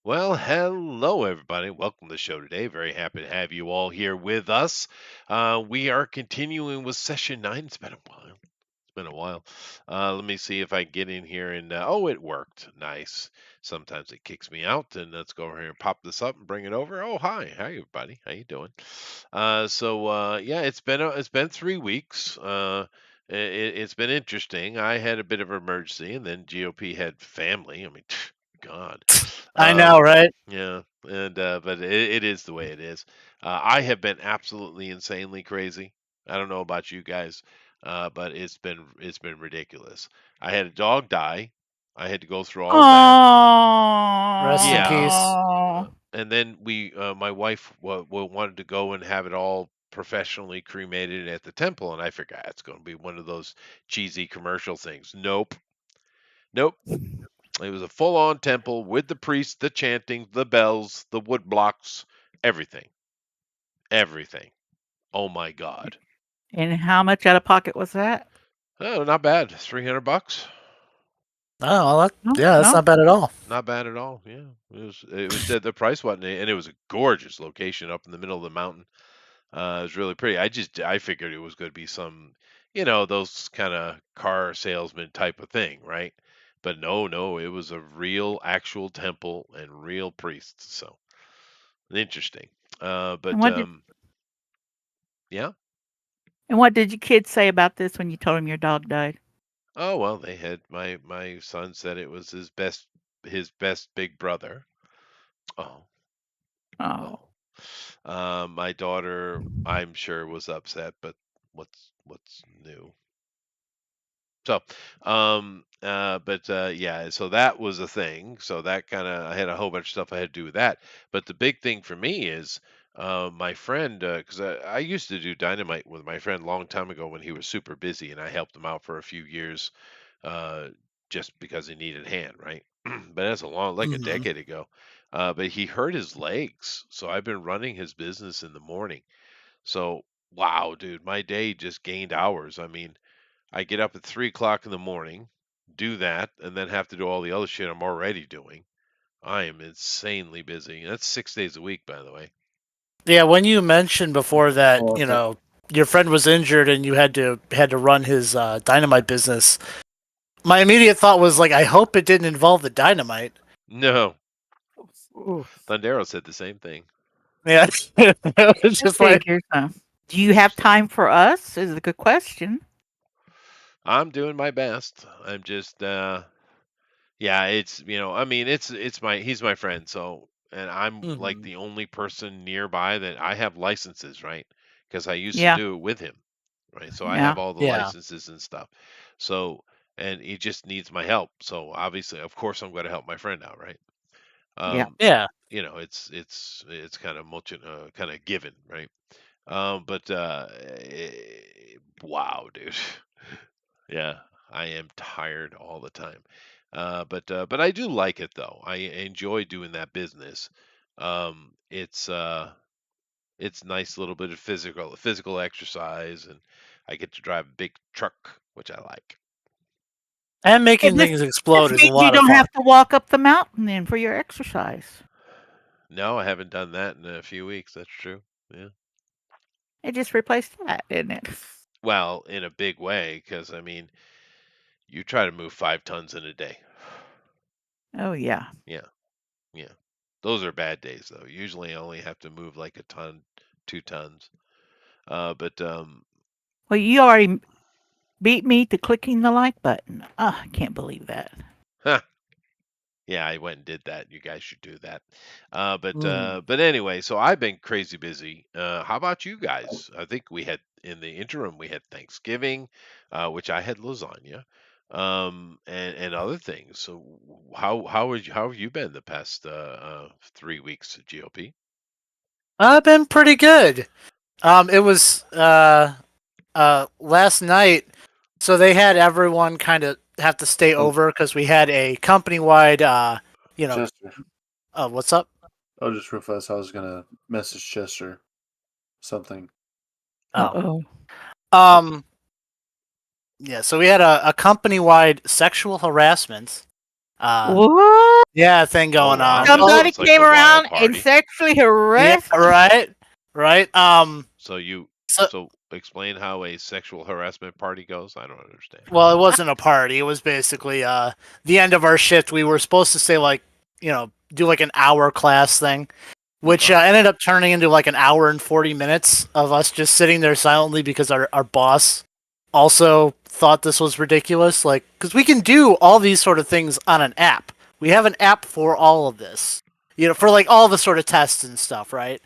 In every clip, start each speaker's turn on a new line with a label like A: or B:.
A: Well, hello, everybody. Welcome to the show today. Very happy to have you all here with us. We are continuing with session 9. It's been a while. It's been a while. Let me see if I can get in here and oh, it worked. Nice. Sometimes it kicks me out, and let's go over here and pop this up and bring it over. Oh, hi, everybody. How you doing? Yeah, it's been 3 weeks. It's been interesting. I had a bit of an emergency, and then GOP had family. I mean, God.
B: I know,
A: Um,
B: right?
A: yeah, and but it is the way it is. I have been absolutely insanely crazy. I don't know about you guys, but it's been ridiculous. I had a dog die. I had to go through all of that.
B: Rest in
A: Yeah,
B: peace.
A: and then my wife wanted to go and have it all professionally cremated at the temple, and I figured it's going to be one of those cheesy commercial things. Nope, nope. It was a full-on temple with the priests, the chanting, the bells, the wood blocks, everything, everything. Oh my God!
C: And how much out of pocket was that?
A: Oh, not bad. $300.
B: Oh, well,
C: No,
B: yeah, that's
C: no.
B: not bad at all.
A: Not bad at all. Yeah, it was the price wasn't, and it was a gorgeous location up in the middle of the mountain. It was really pretty. I figured it was going to be some, those kind of car salesman type of thing, right? But no, it was a real actual temple and real priests. So interesting.
C: And
A: But
C: what did
A: yeah.
C: and what did your kids say about this when you told them your dog died?
A: Oh well, they had my son said it was his best big brother. Oh,
C: Oh,
A: oh. My daughter, I'm sure, was upset, but what's new? So, yeah, so that was a thing. So that kind of, I had a whole bunch of stuff I had to do with that. But the big thing for me is my friend, because I used to do dynamite with my friend a long time ago when he was super busy, and I helped him out for a few years uh, just because he needed a hand, right? But that's like a
B: Hmm.
A: decade ago. But he hurt his legs, so I've been running his business in the morning. So, wow, dude, my day just gained hours. I mean, I get up at 3 o'clock in the morning, do that, and then have to do all the other shit I'm already doing. I am insanely busy. That's 6 days a week, by the way.
B: Yeah, when you mentioned before that,
D: Oh, okay.
B: your friend was injured and you had to run his dynamite business, my immediate thought was like, I hope it didn't involve the dynamite.
A: No,
C: oof.
A: Thundero said the same thing.
B: Yeah, it was
C: I
B: just like,
C: figured. Do you have time for us? Is a good question.
A: I'm doing my best. I'm just, yeah, I mean, he's my friend, so, and I'm like
B: mhm.
A: the only person nearby that I have licenses, right? Because I used to
C: Yeah,
A: do it with him, right? So I
C: yeah,
A: have all the
B: Yeah,
A: licenses and stuff. So, and he just needs my help. So obviously, of course, I'm going to help my friend out, right?
C: yeah.
A: Um,
B: yeah.
A: it's kind of kind of given, right? But wow, dude. Yeah, I am tired all the time. But I do like it though. I enjoy doing that business. Um, it's uh, it's nice little bit of physical exercise, and I get to drive a big truck, which I like.
B: And
C: And
B: making
C: this
B: things
C: this
B: explode is a
C: means you
B: lot of
C: don't
B: fun.
C: have to walk up the mountain then for your exercise.
A: No, I haven't done that in a few weeks. That's true. Yeah.
C: It just replaced that, didn't it?
A: Well, in a big way, because I mean, you try to move 5 tons in a day.
C: Oh yeah.
A: Yeah, yeah. Those are bad days though. Usually, I only have to move like a ton, 2 tons. But
C: Well, you already beat me to clicking the like button. I can't believe that.
A: Yeah, I went and did that. You guys should do that.
B: Mm.
A: But anyway, so I've been crazy busy. How about you guys? I think we had in the interim we had Thanksgiving, which I had lasagna, and other things. So how have you been the past 3 weeks, GOP?
B: I've been pretty good. It was last night, so they had everyone kind of have to stay
D: Oh,
B: over because we had a company wide you know
D: Chester.
B: what's up?
D: Oh, just real fast. I was gonna message Chester something.
C: Uh
B: Oh.
C: oh.
B: Um yeah, so we had a company wide sexual harassment
C: What?
B: thing going
A: wow.
B: on.
A: That
B: Well,
C: Somebody
A: sounds like
C: came
A: a wild
C: around and
A: party.
C: sexually
B: yeah,
C: harassed you?
B: right. So
A: So explain how a sexual harassment party goes. I don't understand.
B: well, it wasn't a party. It was basically the end of our shift. We were supposed to say like do like an hour class thing, which ended up turning into like an hour and 40 minutes of us just sitting there silently because our boss also thought this was ridiculous. Like, because we can do all these sort of things on an app. We have an app for all of this, for like all the sort of tests and stuff, right?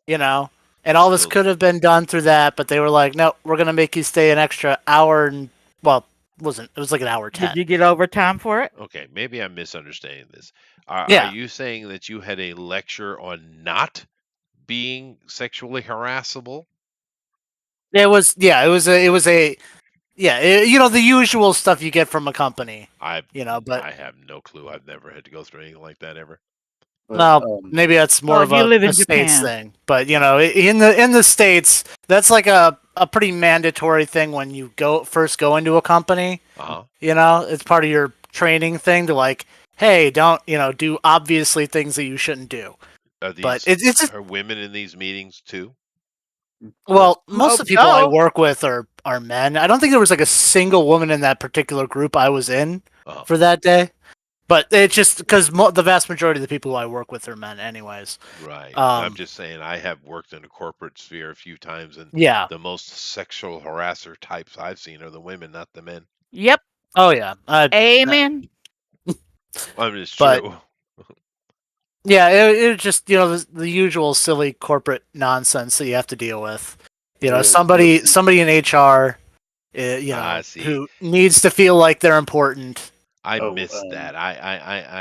B: You know, and all this
A: So
B: could have been done through that, but they were like, no, we're going to make you stay an extra hour and, well, it was like an hour
C: Did
B: 10.
C: you get overtime for it?
A: okay, maybe I'm misunderstanding this. Are
B: Yeah.
A: you saying that you had a lecture on not being sexually harassable?
B: It was the usual stuff you get from a company, but
A: I have no clue. I've never had to go through anything like that ever.
D: But
B: no, maybe that's more
C: Oh,
B: of
C: you live
B: a
C: in
B: states
C: Japan.
B: thing. But in the states, that's like a pretty mandatory thing when you first go into a company.
A: Uh huh.
B: It's part of your training thing to like, hey, don't do obviously things that you shouldn't do.
A: Are
B: But
A: these
B: it's just,
A: are women in these meetings too?
B: well, most
C: Hope
B: of the people I
C: so.
B: work with are men. I don't think there was like a single woman in that particular group I was in
A: Uh huh.
B: for that day. But it's just because the vast majority of the people who I work with are men, anyways.
A: Right. I'm
B: Um,
A: just saying I have worked in a corporate sphere a few times, and
B: yeah.
A: the most sexual harasser types I've seen are the women, not the men.
C: Yep.
B: Oh yeah.
C: Amen.
A: I mean, it's
B: But
A: true.
B: yeah, it just the usual silly corporate nonsense that you have to deal with.
D: Yeah,
B: Somebody in HR,
A: I see.
B: who needs to feel like they're important.
A: I
D: oh,
A: missed that.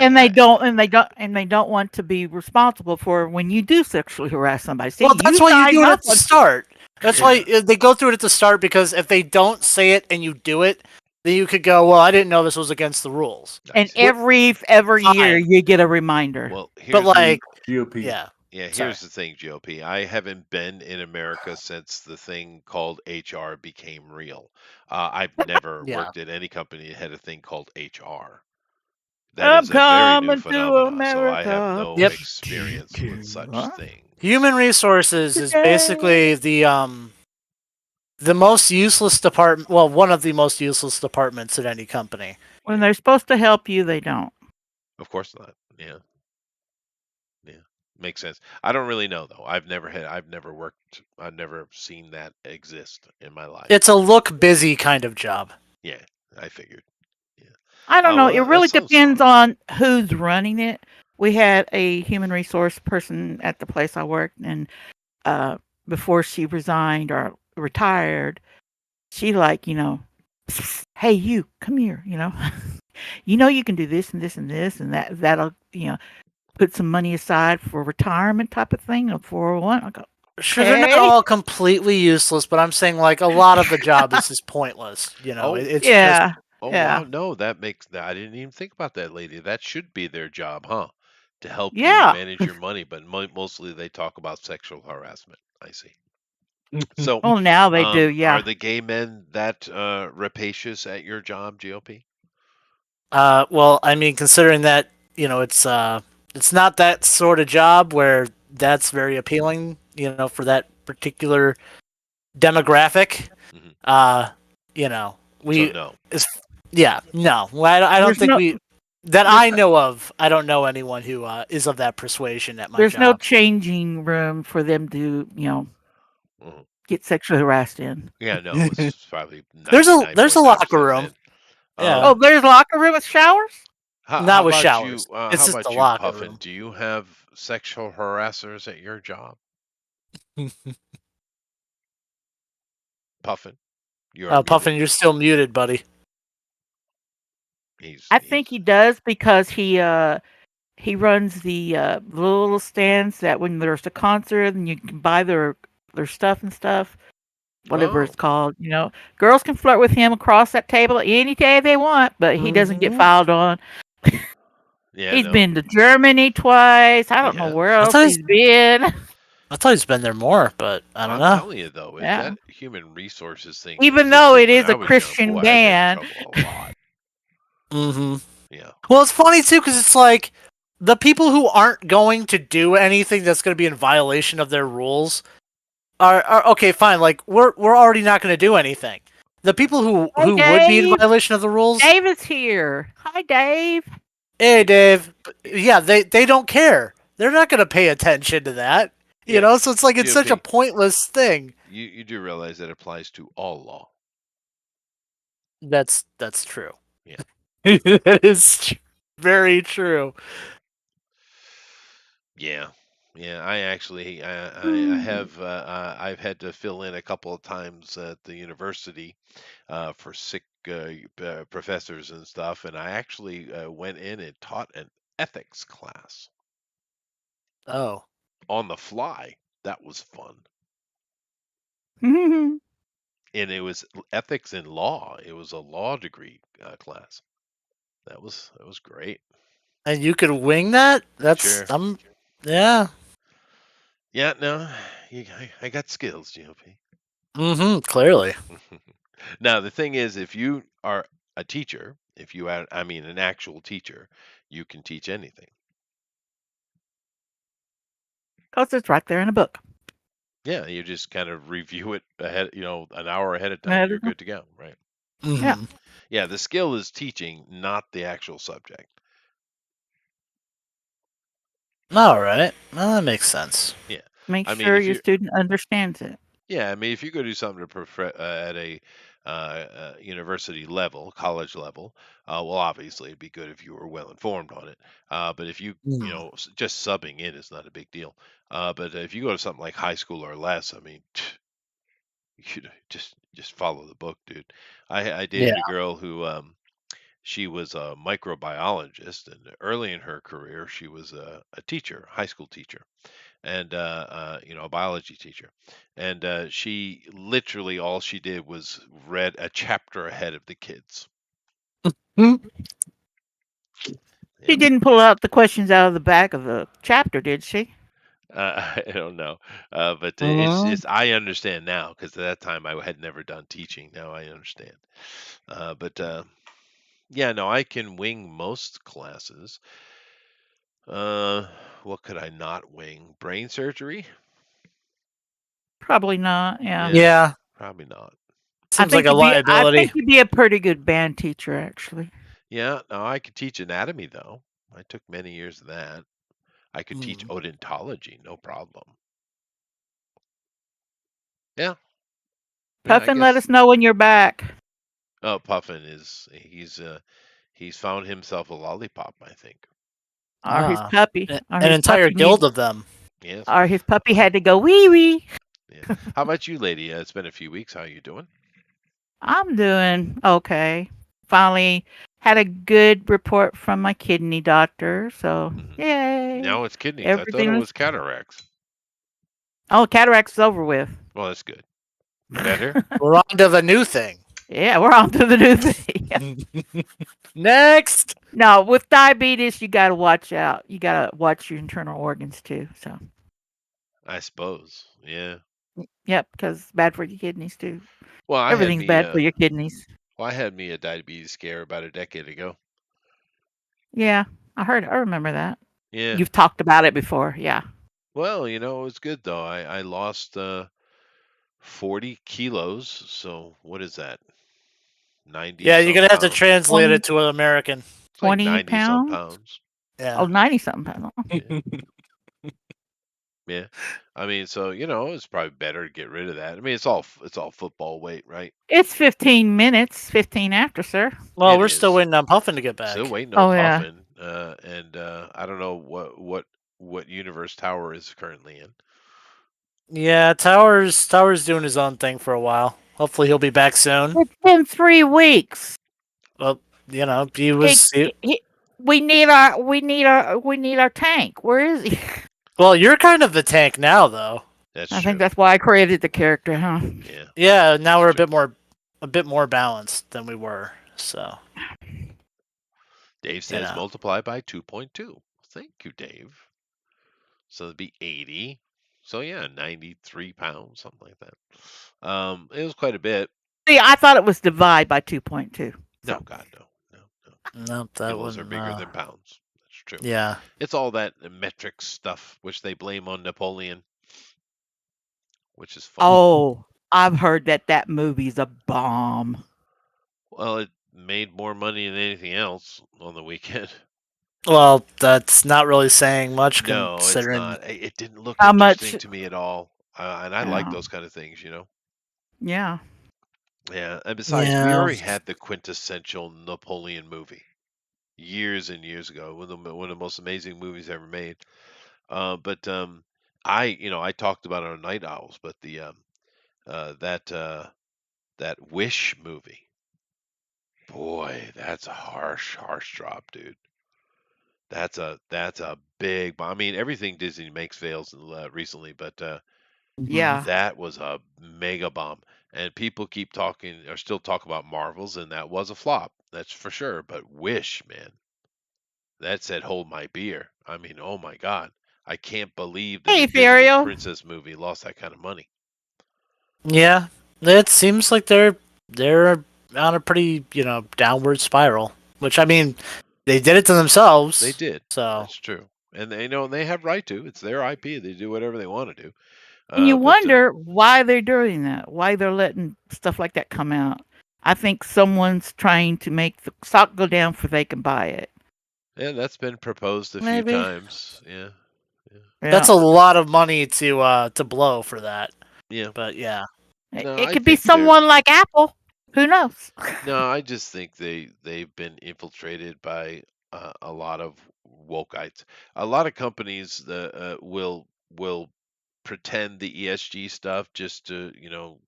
C: And they don't want to be responsible for when you do sexually harass somebody. See,
B: Well, that's
C: you
B: why you
C: signed
B: do it
C: up
B: at the
C: on
B: start. That's
A: Yeah.
B: why they go through it at the start, because if they don't say it and you do it, then you could go, well, I didn't know this was against the rules.
A: I
C: and
A: see.
C: every year
B: Fine.
C: you get a reminder.
A: Well,
B: But like,
D: GOP.
B: yeah,
A: yeah,
B: sorry.
A: here's the thing, GOP. I haven't been in America since the thing called HR became real. I've never
B: Yeah.
A: worked at any company that had a thing called HR. That
C: I'm
A: is a very new
C: coming to
A: phenomenon, so I have
C: America.
A: no
B: Yep.
A: experience with such
C: Huh?
A: things.
B: Human resources is
C: Today.
B: basically the most useless department. Well, one of the most useless departments at any company.
C: When they're supposed to help you, they don't.
A: Of course not. Yeah. Yeah. Makes sense. I don't really know though. I've never seen that exist in my life.
B: It's a look busy kind of job.
A: Yeah, I figured. Yeah.
C: I don't know. It
A: Well, that
C: really
A: sounds
C: depends
A: fun.
C: on who's running it. We had a human resource person at the place I worked, and uh, before she resigned or retired, she hey, you come here. You can do this and this and this, and that'll put some money aside for retirement type of thing, a 401. I go,
B: Sure, they're not
C: okay,
B: all completely useless, but I'm saying like a lot of the job is just pointless.
A: Oh,
B: It's just
C: yeah,
A: oh
C: yeah,
A: wow, no, that makes that I didn't even think about that, lady. That should be their job, huh? To help you
C: yeah.
A: manage your money, but mostly they talk about sexual harassment. I see. So,
C: Well, now they do.
A: are
C: Yeah.
A: the gay men that rapacious at your job, GOP?
B: well, I mean, considering that it's not that sort of job where that's very appealing, for that particular demographic.
A: Hmm.
B: Uh,
A: So
B: we
A: no.
B: is yeah, no, I don't
C: There's
B: think
C: no
B: that
C: there's
B: I know of. I don't know anyone who is of that persuasion at my
C: there's no
B: job.
C: changing room for them to
A: Mhm.
C: get sexually harassed in.
A: Yeah, no, it's probably
B: There's a locker
A: 99.9%
B: room.
A: men.
B: Yeah,
C: Oh,
A: Um,
C: there's locker room with showers.
A: how
B: not with
A: about you?
B: showers. It's
A: How
B: just a
A: about you,
B: locker
A: Puffin?
B: room.
A: Do you have sexual harassers at your job, Puffin? You are muted.
B: Puffin, you're still muted, buddy.
C: I think
A: He's
C: he does because he runs the little stands that when there's a concert and you can buy their stuff and stuff, whatever
A: oh
C: it's called. Girls can flirt with him across that table any day they want, but he doesn't get
B: Mhm.
C: filed on.
A: yeah
C: He's
A: no
C: been to Germany twice. I
A: he
C: don't know
A: has.
C: where
B: I
C: else
B: thought
C: he's been.
B: I thought he's been there more, but I don't
A: I'm
B: know.
A: telling you though, if
C: Yeah.
A: that human resources thing
C: Even though
A: existed
C: it
A: when
C: is
A: I
C: a
A: was young,
C: Christian
A: boy, I'd been in
C: band.
A: trouble a lot.
B: Mm-hmm.
A: Yeah.
B: Well, it's funny too because it's like the people who aren't going to do anything that's going to be in violation of their rules are okay. Fine, like we're already not going to do anything. The people
C: Hey,
B: who would be in
C: Dave.
B: violation of the rules,
C: Dave is here. Hi, Dave.
B: hey Dave, yeah, they don't care. They're not going to pay attention to that. You
A: Yeah.
B: know, so it's like it's such a
A: GOP,
B: pointless thing.
A: you do realize that applies to all law.
B: That's true.
A: Yeah.
B: That is very true.
A: Yeah. Yeah, I actually I
C: Hmm.
A: have I've had to fill in a couple of times at the university for sick professors and stuff, and I actually went in and taught an ethics class
B: Oh,
A: on the fly. That was fun,
C: Hmm.
A: and it was ethics in law. It was a law degree class. That was great.
B: and you could wing that?
A: Sure.
B: Yeah.
A: Yeah. No, I got skills, GOP.
B: Mm-hmm. Clearly.
A: Now, the thing is, if you are a teacher, if you are, I mean, an actual teacher, you can teach anything.
C: Because it's right there in the book.
A: Yeah, you just kind of review it ahead, an hour ahead of time.
C: Yeah.
A: You're good to go, right?
B: Mm-hmm.
A: Yeah, the skill is teaching, not the actual subject.
B: All right. Well, that makes sense.
A: Yeah,
C: Make
A: I mean,
C: sure
A: if
C: your
A: you,
C: student understands it.
A: yeah, I mean, if you go do something at a university level, college level, well, obviously it'd be good if you were well informed on it. But if
B: Mm.
A: just subbing in is not a big deal. But if you go to something like high school or less, I mean, you just follow the book, dude. I
B: Yeah.
A: dated a girl who she was a microbiologist, and early in her career, she was a teacher, high school teacher, and a biology teacher. And she literally all she did was read a chapter ahead of the kids.
B: Mm.
C: She
A: Yep.
C: didn't pull out the questions out of the back of the chapter, did she?
A: I don't know, but
B: Mhm.
A: it's I understand now because at that time I had never done teaching. Now I understand. But yeah, no, I can wing most classes. Uh, what could I not wing? Brain surgery?
C: Probably not. Yeah.
A: Yeah,
B: Yeah.
A: probably not.
C: I
B: Seems like
C: think
B: a
C: you'd be. I
B: liability.
C: think you'd be a pretty good band teacher, actually.
A: Yeah, no, I could teach anatomy though. I took many years of that. I could teach
B: Mm.
A: odontology, no problem. Yeah, yeah, I
C: Puffin, let
A: guess.
C: us know when you're back.
A: Oh, Puffin he's found himself a lollipop, I think.
C: Or his
B: Ah.
C: puppy. Or
B: An
C: his
B: entire
C: puppy
B: guild
C: needs.
B: of them.
A: Yes.
C: Or his puppy had to go wee wee.
A: Yeah. How about you, lady? It's been a few weeks. How you doing?
C: I'm doing okay. Finally had a good report from my kidney doctor. So
A: Hmm.
C: yay!
A: Now it's kidneys. I thought it
C: Everything was.
A: was cataracts.
C: Oh, cataracts is over with.
A: Well, that's good. Better?
B: We're on to the new thing.
C: Yeah, we're on to the new thing.
B: Next.
C: No, with diabetes, you got to watch out. You got to watch your internal organs too. So,
A: I suppose. Yeah.
C: yep, because it's bad for your kidneys too.
A: Well,
C: Everything's bad for your kidneys.
A: I had me a diabetes scare about a decade ago.
C: Yeah, I heard. I remember that.
A: Yeah.
C: You've talked about it before. Yeah.
A: Well, it was good though. I lost 40 kilos. So what is that? 90
B: Yeah, you're
A: some
B: gonna have to
A: pounds.
B: translate
C: 20,
B: it to an American.
A: It's like
C: 20
A: 90 some
C: pounds.
A: pounds.
C: Oh,
B: Yeah.
C: 90 something pounds.
A: Yeah. Yeah. I mean, so, it's probably better to get rid of that. I mean, it's all football weight, right?
C: It's 15 minutes. 15 after, sir.
B: Well,
A: It
B: we're still
A: is.
B: waiting on Puffin to get
A: Still
B: back.
A: waiting on
C: Oh yeah.
A: Puffin. And I don't know what universe Tower is currently in.
B: Yeah, Tower's doing his own thing for a while. Hopefully he'll be back soon.
C: It's been 3 weeks.
B: Well, he
C: It,
B: was.
C: we need our tank. Where is he?
B: Well, you're kind of the tank now, though.
A: That's
C: I
A: true.
C: think that's why I created the character, huh?
A: Yeah.
B: Yeah, now we're
A: true.
B: a bit more balanced than we were. So,
A: Dave says
B: know.
A: multiply by 2.2. Thank you, Dave. So it'd be 80. So yeah, 93 pounds, something like that. It was quite a bit.
C: See, I thought it was divide by 2.2.
A: No,
C: So
A: God, no, no, no.
B: Nope, that
A: Kilos are
B: wouldn't.
A: bigger than pounds. That's true.
B: Yeah.
A: It's all that metric stuff, which they blame on Napoleon, which is funny.
C: Oh, I've heard that that movie's a bomb.
A: Well, it made more money than anything else on the weekend.
B: Well, that's not really saying much
A: No, it's
B: considering.
A: not. It didn't look
C: How much?
A: interesting to me at all, and I like
C: Yeah,
A: those kind of things, you know.
C: yeah,
A: Yeah, and besides, we
B: Yeah.
A: already had the quintessential Napoleon movie years and years ago, one of the most amazing movies ever made. But I talked about it on Night Owls, but the that that Wish movie, boy, that's a harsh drop, dude. That's a big. I mean, everything Disney makes fails recently, but
B: Mhm.
C: yeah.
A: that was a mega bomb. And people keep talking or still talk about Marvels, and that was a flop. That's for sure. But Wish, man, that said, hold my beer. I mean, oh my God. I can't believe that a
C: Hey,
A: Disney
C: Furiel.
A: princess movie lost that kind of money.
B: Yeah, it seems like they're on a pretty downward spiral. Which I mean, they did it to
A: They
B: themselves.
A: did.
B: So
A: That's true. And they have right to. It's their IP. They do whatever they want to do.
C: And you
A: But
C: wonder why they're doing that, why they're letting stuff like that come out. I think someone's trying to make the stock go down so they can buy it.
A: yeah, that's been proposed a few
B: maybe
A: times. Yeah. Yeah.
B: that's
C: Yeah.
B: a lot of money to blow for that.
A: Yeah.
B: But yeah,
A: No,
C: It
A: I
C: could be
A: think they're
C: someone like Apple. Who knows?
A: no, I just think they've been infiltrated by a lot of wokeites. A lot of companies will pretend the ESG stuff just to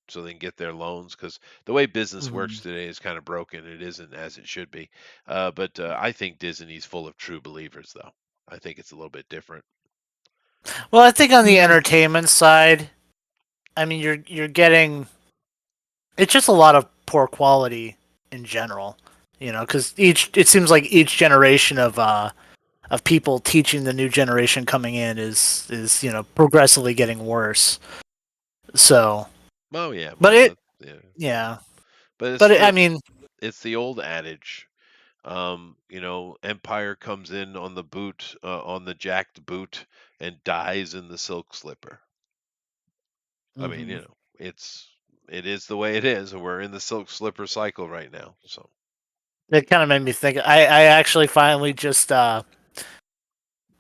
A: so they can get their loans because the way business works
B: Mhm.
A: today is kind of broken. It isn't as it should be. But I think Disney's full of true believers, though. I think it's a little bit different.
B: Well, I think on the
C: Yeah.
B: entertainment side, I mean, you're getting it's just a lot of poor quality in general. Because it seems like each generation of people teaching the new generation coming in is progressively getting worse. So,
A: Oh yeah,
B: but
A: well, yeah,
B: yeah,
A: but it's
B: but I
A: the
B: mean,
A: it's the old adage. Empire comes in on the boot, on the jacked boot, and dies in the silk slipper. I mean,
B: mhm.
A: it is the way it is, and we're in the silk slipper cycle right now. So,
B: It kind of made me think. I actually finally just well,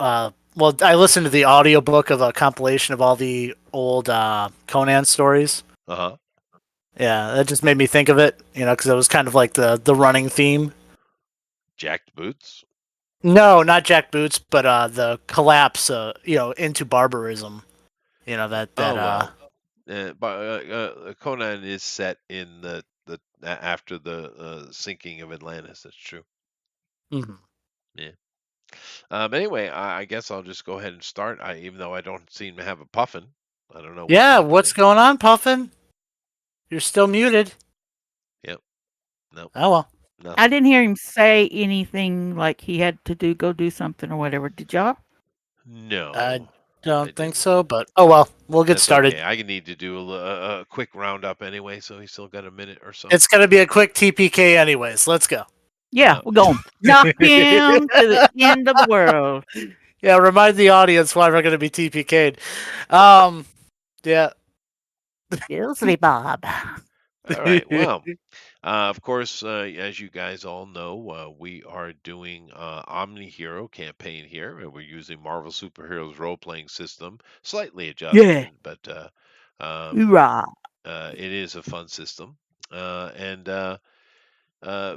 B: I listened to the audiobook of a compilation of all the old Conan stories.
A: uh-huh.
B: Yeah, that just made me think of it, because it was kind of like the running theme.
A: Jacked boots.
B: No, not Jack Boots, but the collapse, into barbarism. That
A: Oh well, Conan is set in after the sinking of Atlantis. That's true.
B: mhm.
A: Yeah. But anyway, I guess I'll just go ahead and start. Even though I don't seem to have a puffin, I don't know what's
B: Yeah, what's
A: happening.
B: going on, Puffin? You're still muted.
A: Yep. Nope.
B: Oh well,
C: I
A: Nothing.
C: didn't hear him say anything like he had to go do something or whatever. Did y'all?
B: I
A: No, I
B: don't think
A: didn't.
B: so, but oh well, we'll get
A: That's
B: started.
A: okay. I need to do a quick roundup anyway, so he's still got a minute or so.
B: It's gonna be a quick TPK, anyways. Let's go.
C: Yeah, we're going to knock him to the end of the world.
B: Yeah, remind the audience why we're gonna be TPK'd. Yeah.
C: Seriously, Bob.
A: All right. Well, of course, as you guys all know, we are doing Omni Hero campaign here, and we're using Marvel Superheroes role playing system, slightly
C: Yeah.
A: adjusted, but um,
C: Hoorah.
A: it is a fun system. And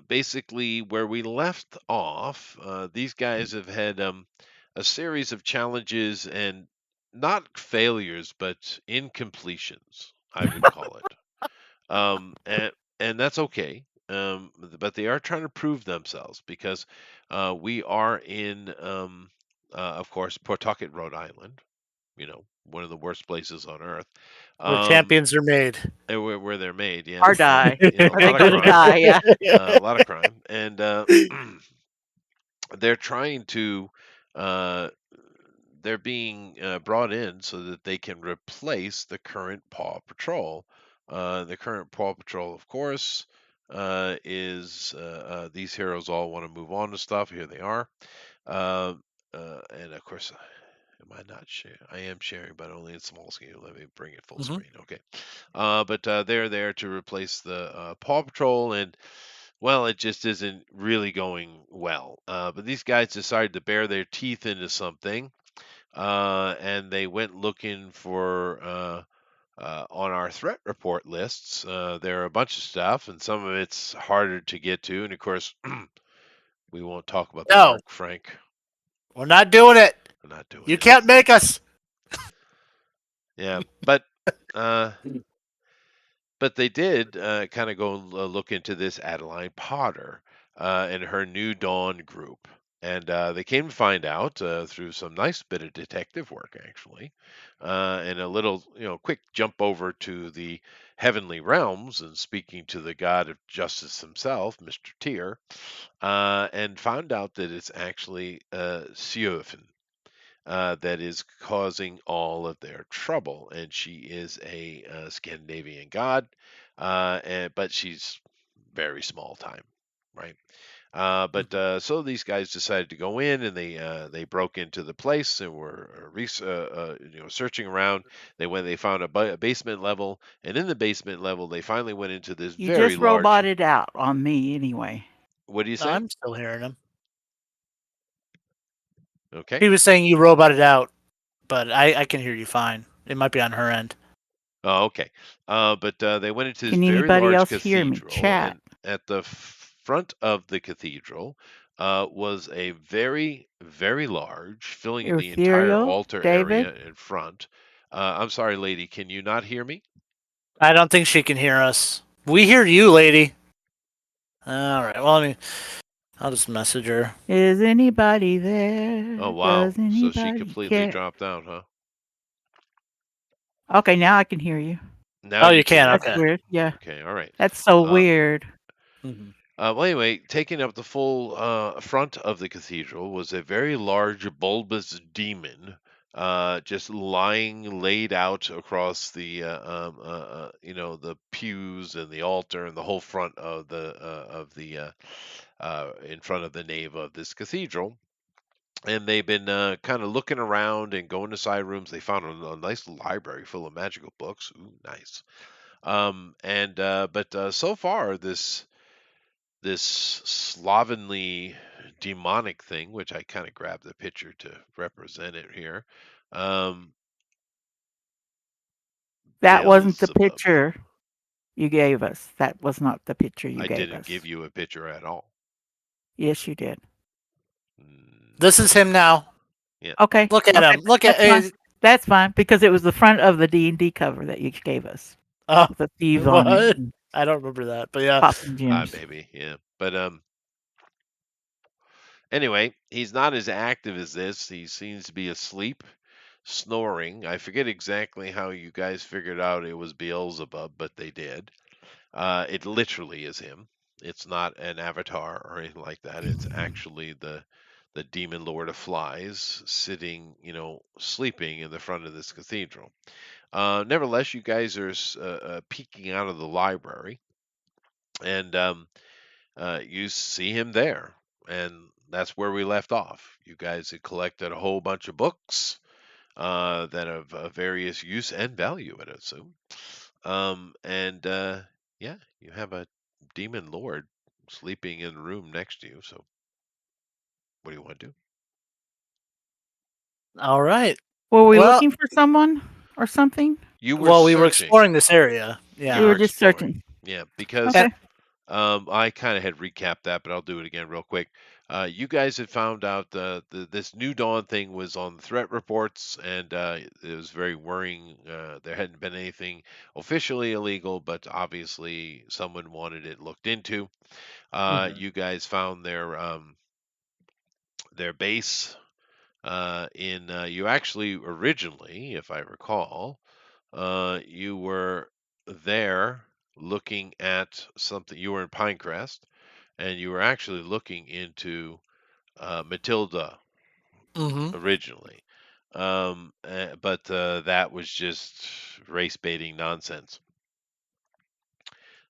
A: Basically, where we left off, these guys have had a series of challenges and not failures, but incompletions, I would call it. And that's okay. But they are trying to prove themselves because we are in, of course, Pawtucket, Rhode Island. One of the worst places on earth,
B: Where
A: um,
B: champions are made.
A: and where they're made.
C: Or
A: Yes,
C: die.
A: a
C: Or they
A: lot of
C: go to
A: crime,
C: die, yeah.
A: a lot of crime, and they're trying to. Uh, they're being brought in so that they can replace the current Paw Patrol. The current Paw Patrol, of course, is these heroes all want to move on to stuff. Here they are. Um, and of course, am I not sharing? I am sharing, but only in small scale. Let me bring it full
B: Mm-hmm.
A: screen. Okay. But they're there to replace the Paw Patrol, and well, it just isn't really going well. But these guys decided to bare their teeth into something, and they went looking for. On our threat report lists, there are a bunch of stuff, and some of it's harder to get to. And of course, we won't talk about the
B: No,
A: Dark Frank.
B: we're not doing it.
A: We're not doing
B: You
A: it.
B: can't make us.
A: Yeah, uh, but they did kind of go look into this Adeline Potter and her New Dawn group. And they came to find out through some nice bit of detective work, actually, and a little, quick jump over to the heavenly realms and speaking to the god of justice himself, Mr. Tyr, and found out that it's actually Siofin that is causing all of their trouble. And she is a Scandinavian god, but she's very small time, right? So these guys decided to go in, and they broke into the place and were searching around. They found a basement level, and in the basement level they finally went into this
C: You
A: very
C: just
A: large.
C: roboted out on me anyway.
A: What do you say?
B: I'm still hearing him.
A: Okay.
B: He was saying you roboted out, but I can hear you fine. It might be on her end.
A: Oh, okay. But they went into this
C: Can
A: very
C: anybody
A: large
C: else hear me?
A: cathedral,
C: Chat.
A: and at the front of the cathedral was a very, very large, filling the entire
C: Ethereal,
A: altar
C: David.
A: area in front. I'm sorry, lady. Can you not hear me?
B: I don't think she can hear us. We hear you, lady. All right. Well, I'll just message her.
C: Is anybody there?
A: Oh, wow.
C: Does
A: So she
C: anybody
A: completely
C: care?
A: dropped out, huh?
C: Okay, now I can hear you.
A: Now
B: Oh,
A: you
B: you
A: can
B: can.
A: hear
C: That's
A: me.
B: Okay.
C: weird. Yeah,
A: Okay, all right.
C: that's so
A: Uh,
C: weird.
B: Mm-hmm.
A: Well, anyway, taking up the full front of the cathedral was a very large, bulbous demon, just lying laid out across the pews and the altar and the whole front in front of the nave of this cathedral. And they've been kind of looking around and going to side rooms. They found a nice library full of magical books. Ooh, nice. And but So far, this slovenly demonic thing, which I kind of grabbed the picture to represent it here. Um,
C: That wasn't the
A: Beelzebub.
C: picture you gave us. That was not the picture you
A: I
C: gave
A: didn't
C: us.
A: give you a picture at all.
C: Yes, you did.
B: This is
A: No.
B: him now.
A: Yeah.
C: Okay.
B: Look at
C: Okay,
B: him. Look at.
C: that's fine. That's fine because it was the front of the D&D cover that you gave us
B: Oh,
C: with the thieves on it
B: what?
C: and
B: I don't remember that, but yeah.
C: popping gems.
A: Maybe. Yeah. But anyway, he's not as active as this. He seems to be asleep, snoring. I forget exactly how you guys figured out it was Beelzebub, but they did. It literally is him. It's not an avatar or anything like that. It's actually the demon lord of flies sitting, sleeping in the front of this cathedral. Nevertheless, you guys are peeking out of the library, and you see him there, and that's where we left off. You guys had collected a whole bunch of books that have various use and value, I'd assume. And Yeah, you have a demon lord sleeping in the room next to you. So, what do you want to do?
B: All right.
C: Were we
B: Well,
C: looking for someone or something?
A: You were
B: well, we were
A: searching.
B: exploring this area.
A: You
B: Yeah.
C: We were
A: were
C: just
A: exploring.
C: searching.
A: Yeah, because
C: Okay.
A: I kind of had recapped that, but I'll do it again real quick. You guys had found out this New Dawn thing was on the threat reports, and it was very worrying. There hadn't been anything officially illegal, but obviously someone wanted it looked into.
B: Mhm.
A: You guys found their base in. You actually originally, if I recall, you were there looking at something. You were in Pinecrest, and you were actually looking into Matilda
B: Mhm.
A: originally. But That was just race baiting nonsense.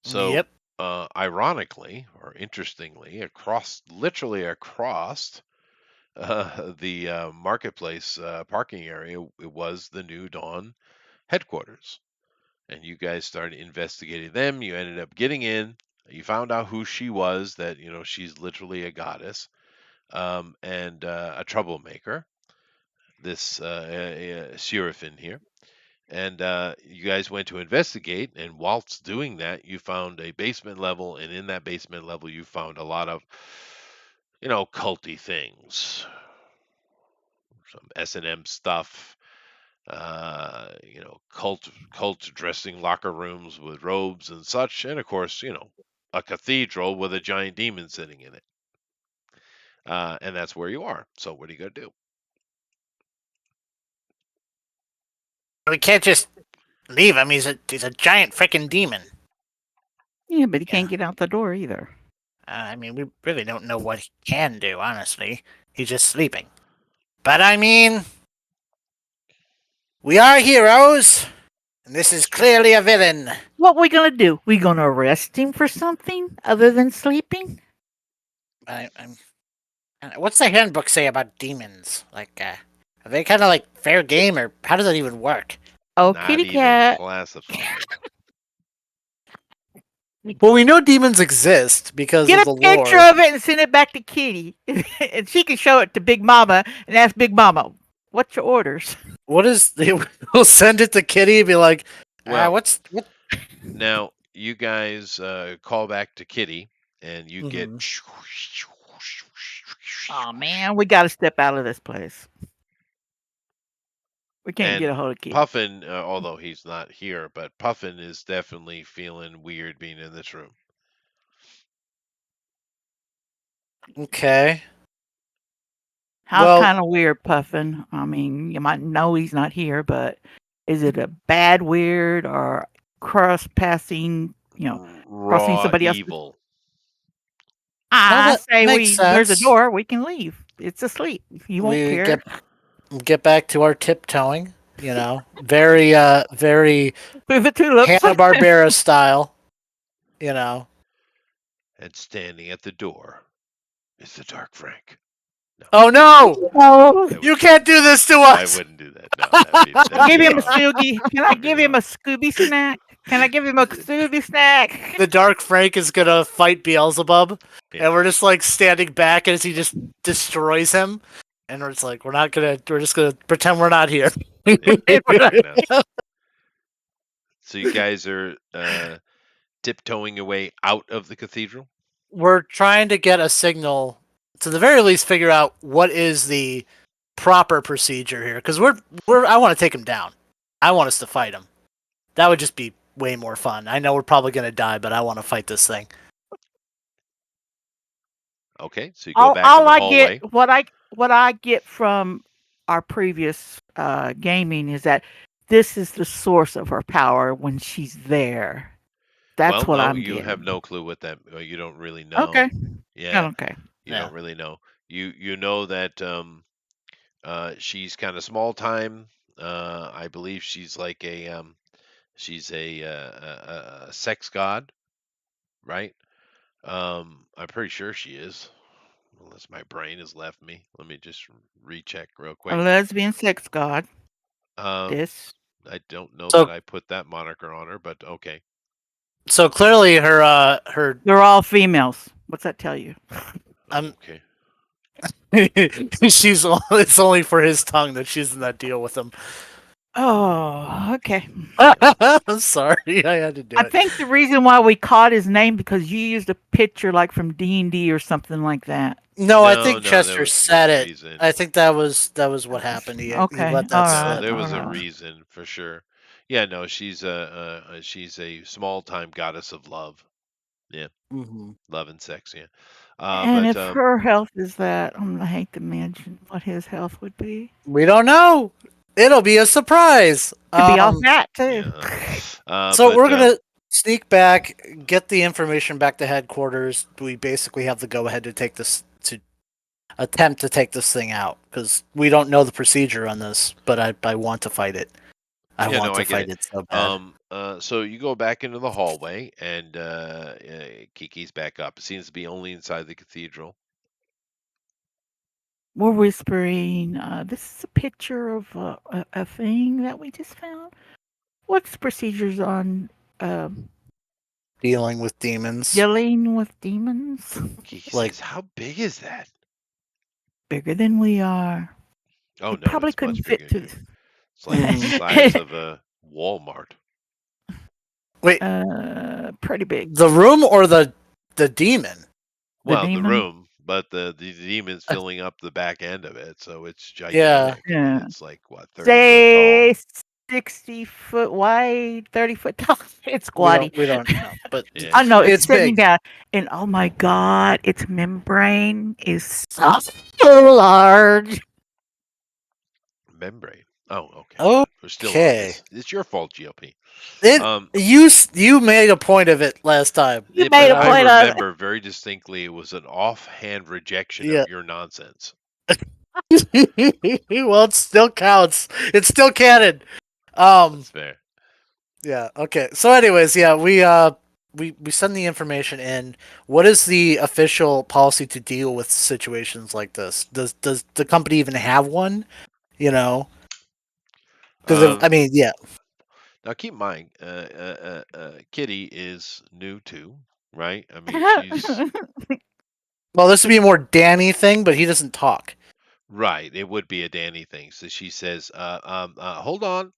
A: So
B: Yep.
A: ironically or interestingly, literally across the marketplace parking area, it was the New Dawn headquarters. And you guys started investigating them. You ended up getting in. You found out who she was, that, she's literally a goddess, and a troublemaker, this Seraphin here. And you guys went to investigate, and whilst doing that, you found a basement level, and in that basement level, you found a lot of, culty things, some S&M stuff, cult dressing locker rooms with robes and such, and of course, a cathedral with a giant demon sitting in it. And that's where you are. So what are you gonna do?
B: We can't just leave him. He's a giant freaking demon.
C: Yeah, but he
B: Yeah.
C: can't get out the door either.
B: I mean, we really don't know what he can do, honestly. He's just sleeping. But I mean, we are heroes, and this is clearly a villain.
C: What we gonna do? We gonna arrest him for something other than sleeping?
B: What's the handbook say about demons? Like, are they kind of like fair game, or how does that even work?
C: Oh,
A: Not
C: kitty
A: even
C: cat.
A: classified.
B: Well, we know demons exist because
C: Get
B: of
C: a
B: the
C: picture
B: lore.
C: of it and send it back to Kitty, and she can show it to Big Mama and ask Big Mama, "What's your orders?"
B: What is? We'll send it to Kitty and be like,
A: Well,
B: what?
A: now you guys call back to Kitty, and you get.
C: Oh man, we got to step out of this place. We can't
A: And
C: get a hold of Kitty.
A: Puffin, although he's not here, but Puffin is definitely feeling weird being in this room.
B: Okay.
C: How
B: well-
C: kind of weird, Puffin? I mean, you might know he's not here, but is it a bad weird or cross-passing? Crossing
A: Raw
C: somebody else's.
A: evil.
C: I
B: that
C: say
B: makes
C: there's a
B: sense.
C: door. We can leave. It's asleep. You won't
B: We
C: care.
B: get back to our tiptoeing. Very very
C: Through the tulips.
B: Hanna-Barbera style.
A: And standing at the door is the Dark Frank.
B: Oh no!
C: Oh,
B: You can't do this to
A: I
B: us.
A: wouldn't do that. No, that'd
C: give
A: be
C: him a
A: wrong.
C: Scooby. Can I give him a Scooby snack? Can I give him a Scooby snack?
B: The Dark Frank is gonna fight Beelzebub,
A: Yeah.
B: and we're just like standing back as he just destroys him. And we're just like, we're just gonna pretend we're not here.
A: No. So you guys are tiptoeing your way out of the cathedral?
B: We're trying to get a signal to the very least figure out what is the proper procedure here, because I want to take him down. I want us to fight him. That would just be way more fun. I know we're probably gonna die, but I want to fight this thing.
A: Okay, so you go back in the hallway.
C: What I get from our previous gaming is that this is the source of her power when she's there. That's what I'm
A: you
C: getting.
A: have no clue what that. You don't really know.
C: Okay.
A: Yeah.
C: Okay.
A: You don't really know. You know that she's kind of small time. I believe she's like a sex god, right? I'm pretty sure she is, unless my brain has left me. Let me just recheck real
C: A
A: quick.
C: lesbian sex god.
A: This. I don't know
B: So-
A: that I put that moniker on her, but okay.
B: So clearly, her
C: They're all females. What's that tell you?
A: Okay.
B: it's only for his tongue that she's in that deal with him.
C: Oh, okay.
B: I'm sorry, I had to do
C: I
B: it.
C: think the reason why we caught his name because you used a picture like from D&D or something like that.
B: No, I think
A: No, there
B: Chester
A: was
B: said
A: no
B: it.
A: reason.
B: I think that was what happened. He
C: Okay,
B: let that
C: all
A: No,
C: right,
B: slip.
A: there was a
C: alright.
A: reason for sure. Yeah, no, she's a small time goddess of love.
B: Mm-hmm.
A: Love and sex, yeah.
C: And
A: But
C: if her health is that, I hate to mention what his health would be.
B: We don't know. It'll be a surprise.
C: Could be all fat too.
B: So we're gonna sneak back, get the information back to headquarters. We basically have the go ahead to attempt to take this thing out because we don't know the procedure on this, but I want to fight it. I
A: Yeah,
B: want
A: no,
B: to
A: I get
B: fight
A: it.
B: it so bad.
A: So you go back into the hallway, and Kiki's back up. It seems to be only inside the cathedral.
C: We're whispering. This is a picture of a thing that we just found. What's procedures on
B: Dealing with demons.
C: dealing with demons?
A: Kiki
B: Like,
A: says, "How big is that?"
C: Bigger than we are.
A: Oh
C: It
A: no,
C: probably
A: it's much
C: couldn't fit
A: bigger than
C: to.
A: you. It's like the
B: mm.
A: size of a Walmart.
B: Wait,
C: Pretty big.
B: the room or the demon?
C: The
A: Well, the
C: demon.
A: room, but the demon's
B: Uh,
A: filling up the back end of it, so it's
B: yeah.
A: gigantic. I mean,
C: Yeah.
A: it's like what, 30 foot
C: Say
A: tall?
C: 60 foot wide, 30 foot tall. It's
B: We
C: squatty.
B: don't know, but
A: Yeah,
C: I
A: it's
C: know it's
A: big.
B: it's
C: sitting
B: big.
C: down, and oh my god, its membrane is so large.
A: Membrane. Oh, okay, good. We're still on
B: Okay.
A: this. It's your fault, GOP.
B: It
A: Um,
B: you made a point of it last time.
C: You
A: yeah,
C: made
A: but
C: a
A: I
B: I
C: point of it.
A: remember very distinctly it was an offhand rejection
B: yeah.
A: of your nonsense.
B: Well, it still counts. It's still canon. Um.
A: That's fair.
B: Yeah. Okay. So, anyways, yeah, we send the information in. What is the official policy to deal with situations like this? Does the company even have one? You know, because I
A: Um,
B: mean, yeah.
A: Now keep in mind, Kitty is new too, right? I mean, she's
B: Well, this would be a more Danny thing, but he doesn't talk.
A: right. It would be a Danny thing. So she says, hold on.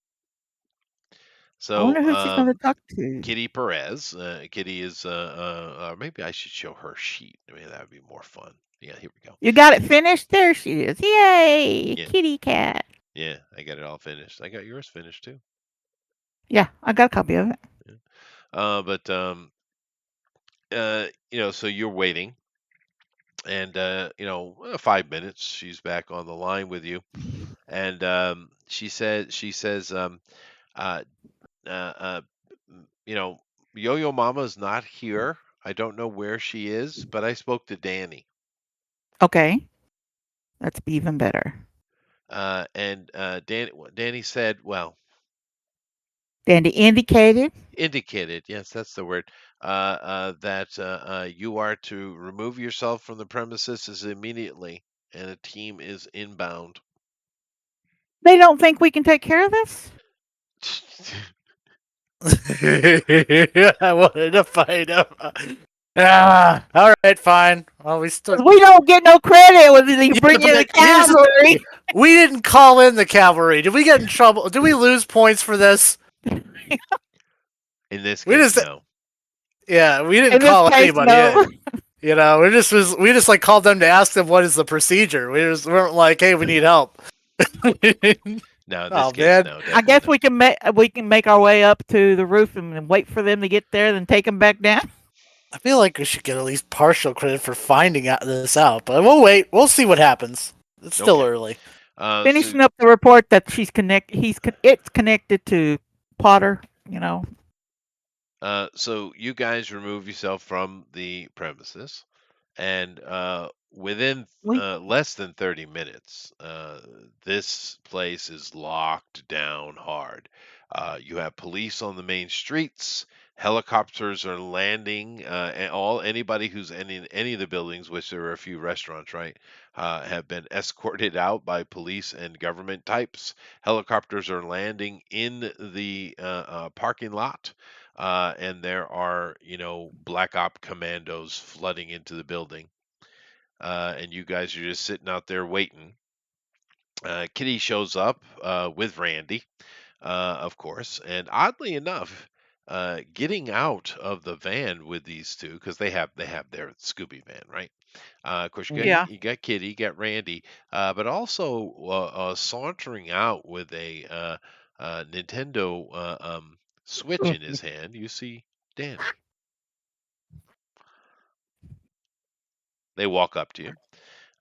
C: I wonder
A: So,
C: who she's going to talk to.
A: Kitty Perez. Kitty is, maybe I should show her sheet. I mean, that would be more fun. Yeah, here we go.
C: You got it finished? There she is. Yay,
A: Yeah,
C: kitty cat.
A: yeah, I got it all finished. I got yours finished too.
C: Yeah, I got a copy of it.
A: Yeah. But so you're waiting, and 5 minutes. She's back on the line with you, and she says, uh, uh, uh, Yo-Yo Mama's not here. I don't know where she is, but I spoke to Danny.
C: Okay, that's even better.
A: Danny said, well,
C: Dandy indicated.
A: indicated, yes, that's the word, that you are to remove yourself from the premises as immediately, and a team is inbound.
C: They don't think we can take care of this?
B: I wanted to fight him. Ah, all right, fine. Well, we still.
C: We don't get no credit when you
B: Yeah,
C: bring in the
B: but here's the
C: cavalry.
B: thing. We didn't call in the cavalry. Did we get in trouble? Did we lose points for this?
A: In this
B: We
A: case,
B: just,
A: no.
B: yeah, we didn't
C: In this
B: call
C: case,
B: anybody
C: no.
B: in. We just like called them to ask them what is the procedure. We weren't like, hey, we need help.
A: No, in this
B: Oh
A: case,
B: man,
A: no,
C: I
A: definitely
C: guess
A: no.
C: we can make our way up to the roof and wait for them to get there, then take them back down.
B: I feel like we should get at least partial credit for finding this out, but we'll wait. We'll see what happens. It's still
A: Okay.
B: early.
A: So
C: Finishing up the report that it's connected to Potter.
A: so you guys remove yourself from the premises, and within
C: We
A: less than 30 minutes, this place is locked down hard. You have police on the main streets. Helicopters are landing. And anybody who's in any of the buildings, which there are a few restaurants, right, have been escorted out by police and government types. Helicopters are landing in the parking lot, and there are, black op commandos flooding into the building, and you guys are just sitting out there waiting. Kitty shows up with Randy, of course, and oddly enough, getting out of the van with these two, because they have their Scooby van, right? Of course,
B: Mhm.
C: Yeah.
A: you got Kitty, you got Randy, but also sauntering out with a Nintendo Switch in his hand. You see Danny. They walk up to you.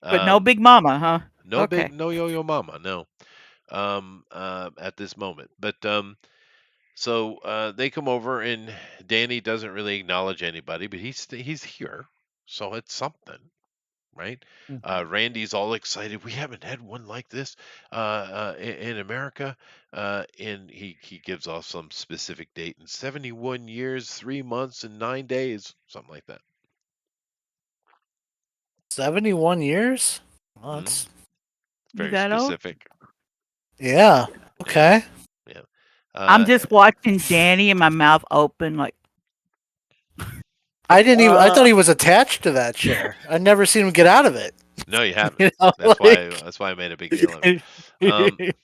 C: But no
A: Um,
C: Big Mama, huh? Okay.
A: no Yo-Yo Mama, no. At this moment, but so they come over, and Danny doesn't really acknowledge anybody, but he's here, so it's something. right?
B: Mhm.
A: Randy's all excited. We haven't had one like this in America. And he gives off some specific date in 71 years, 3 months, and 9 days, something like that.
B: 71 years? Well,
A: Mm,
B: that's
C: You
A: very
C: that old?
A: specific.
B: yeah.
A: Yeah,
B: Okay.
A: yeah.
C: I'm
A: Uh,
C: just watching Danny and my mouth open like,
B: I didn't even. I
C: uh,
B: thought he was attached to that chair. I'd never seen him get out of it.
A: no, you haven't.
B: You know,
A: That's why
B: like.
A: I made a big deal of it.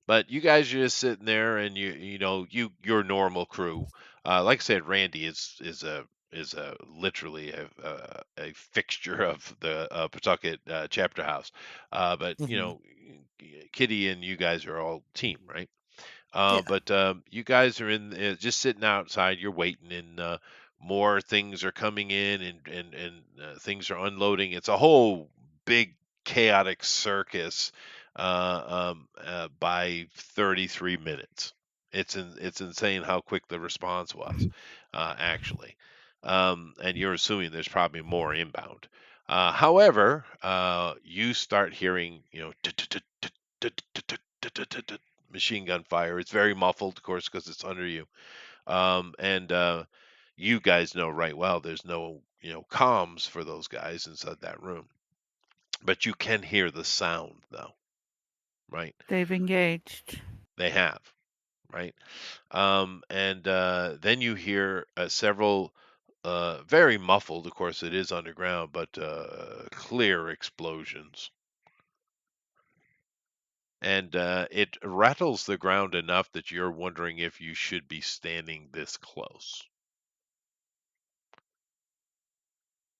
A: But you guys are just sitting there, and your normal crew. Like I said, Randy is literally a fixture of the Pawtucket chapter house. But
B: Mhm.
A: Kitty and you guys are all team, right?
B: Yeah.
A: But you guys are in just sitting outside. You're waiting, and more things are coming in, and things are unloading. It's a whole big chaotic circus by 33 minutes. It's insane how quick the response was, actually. And you're assuming there's probably more inbound. However, you start hearing, machine gun fire. It's very muffled, of course, because it's under you. And you guys know right well there's no, comms for those guys inside that room. But you can hear the sound, though, right?
C: they've engaged.
A: They have, right? And then you hear several, very muffled, of course, it is underground, but clear explosions. And it rattles the ground enough that you're wondering if you should be standing this close.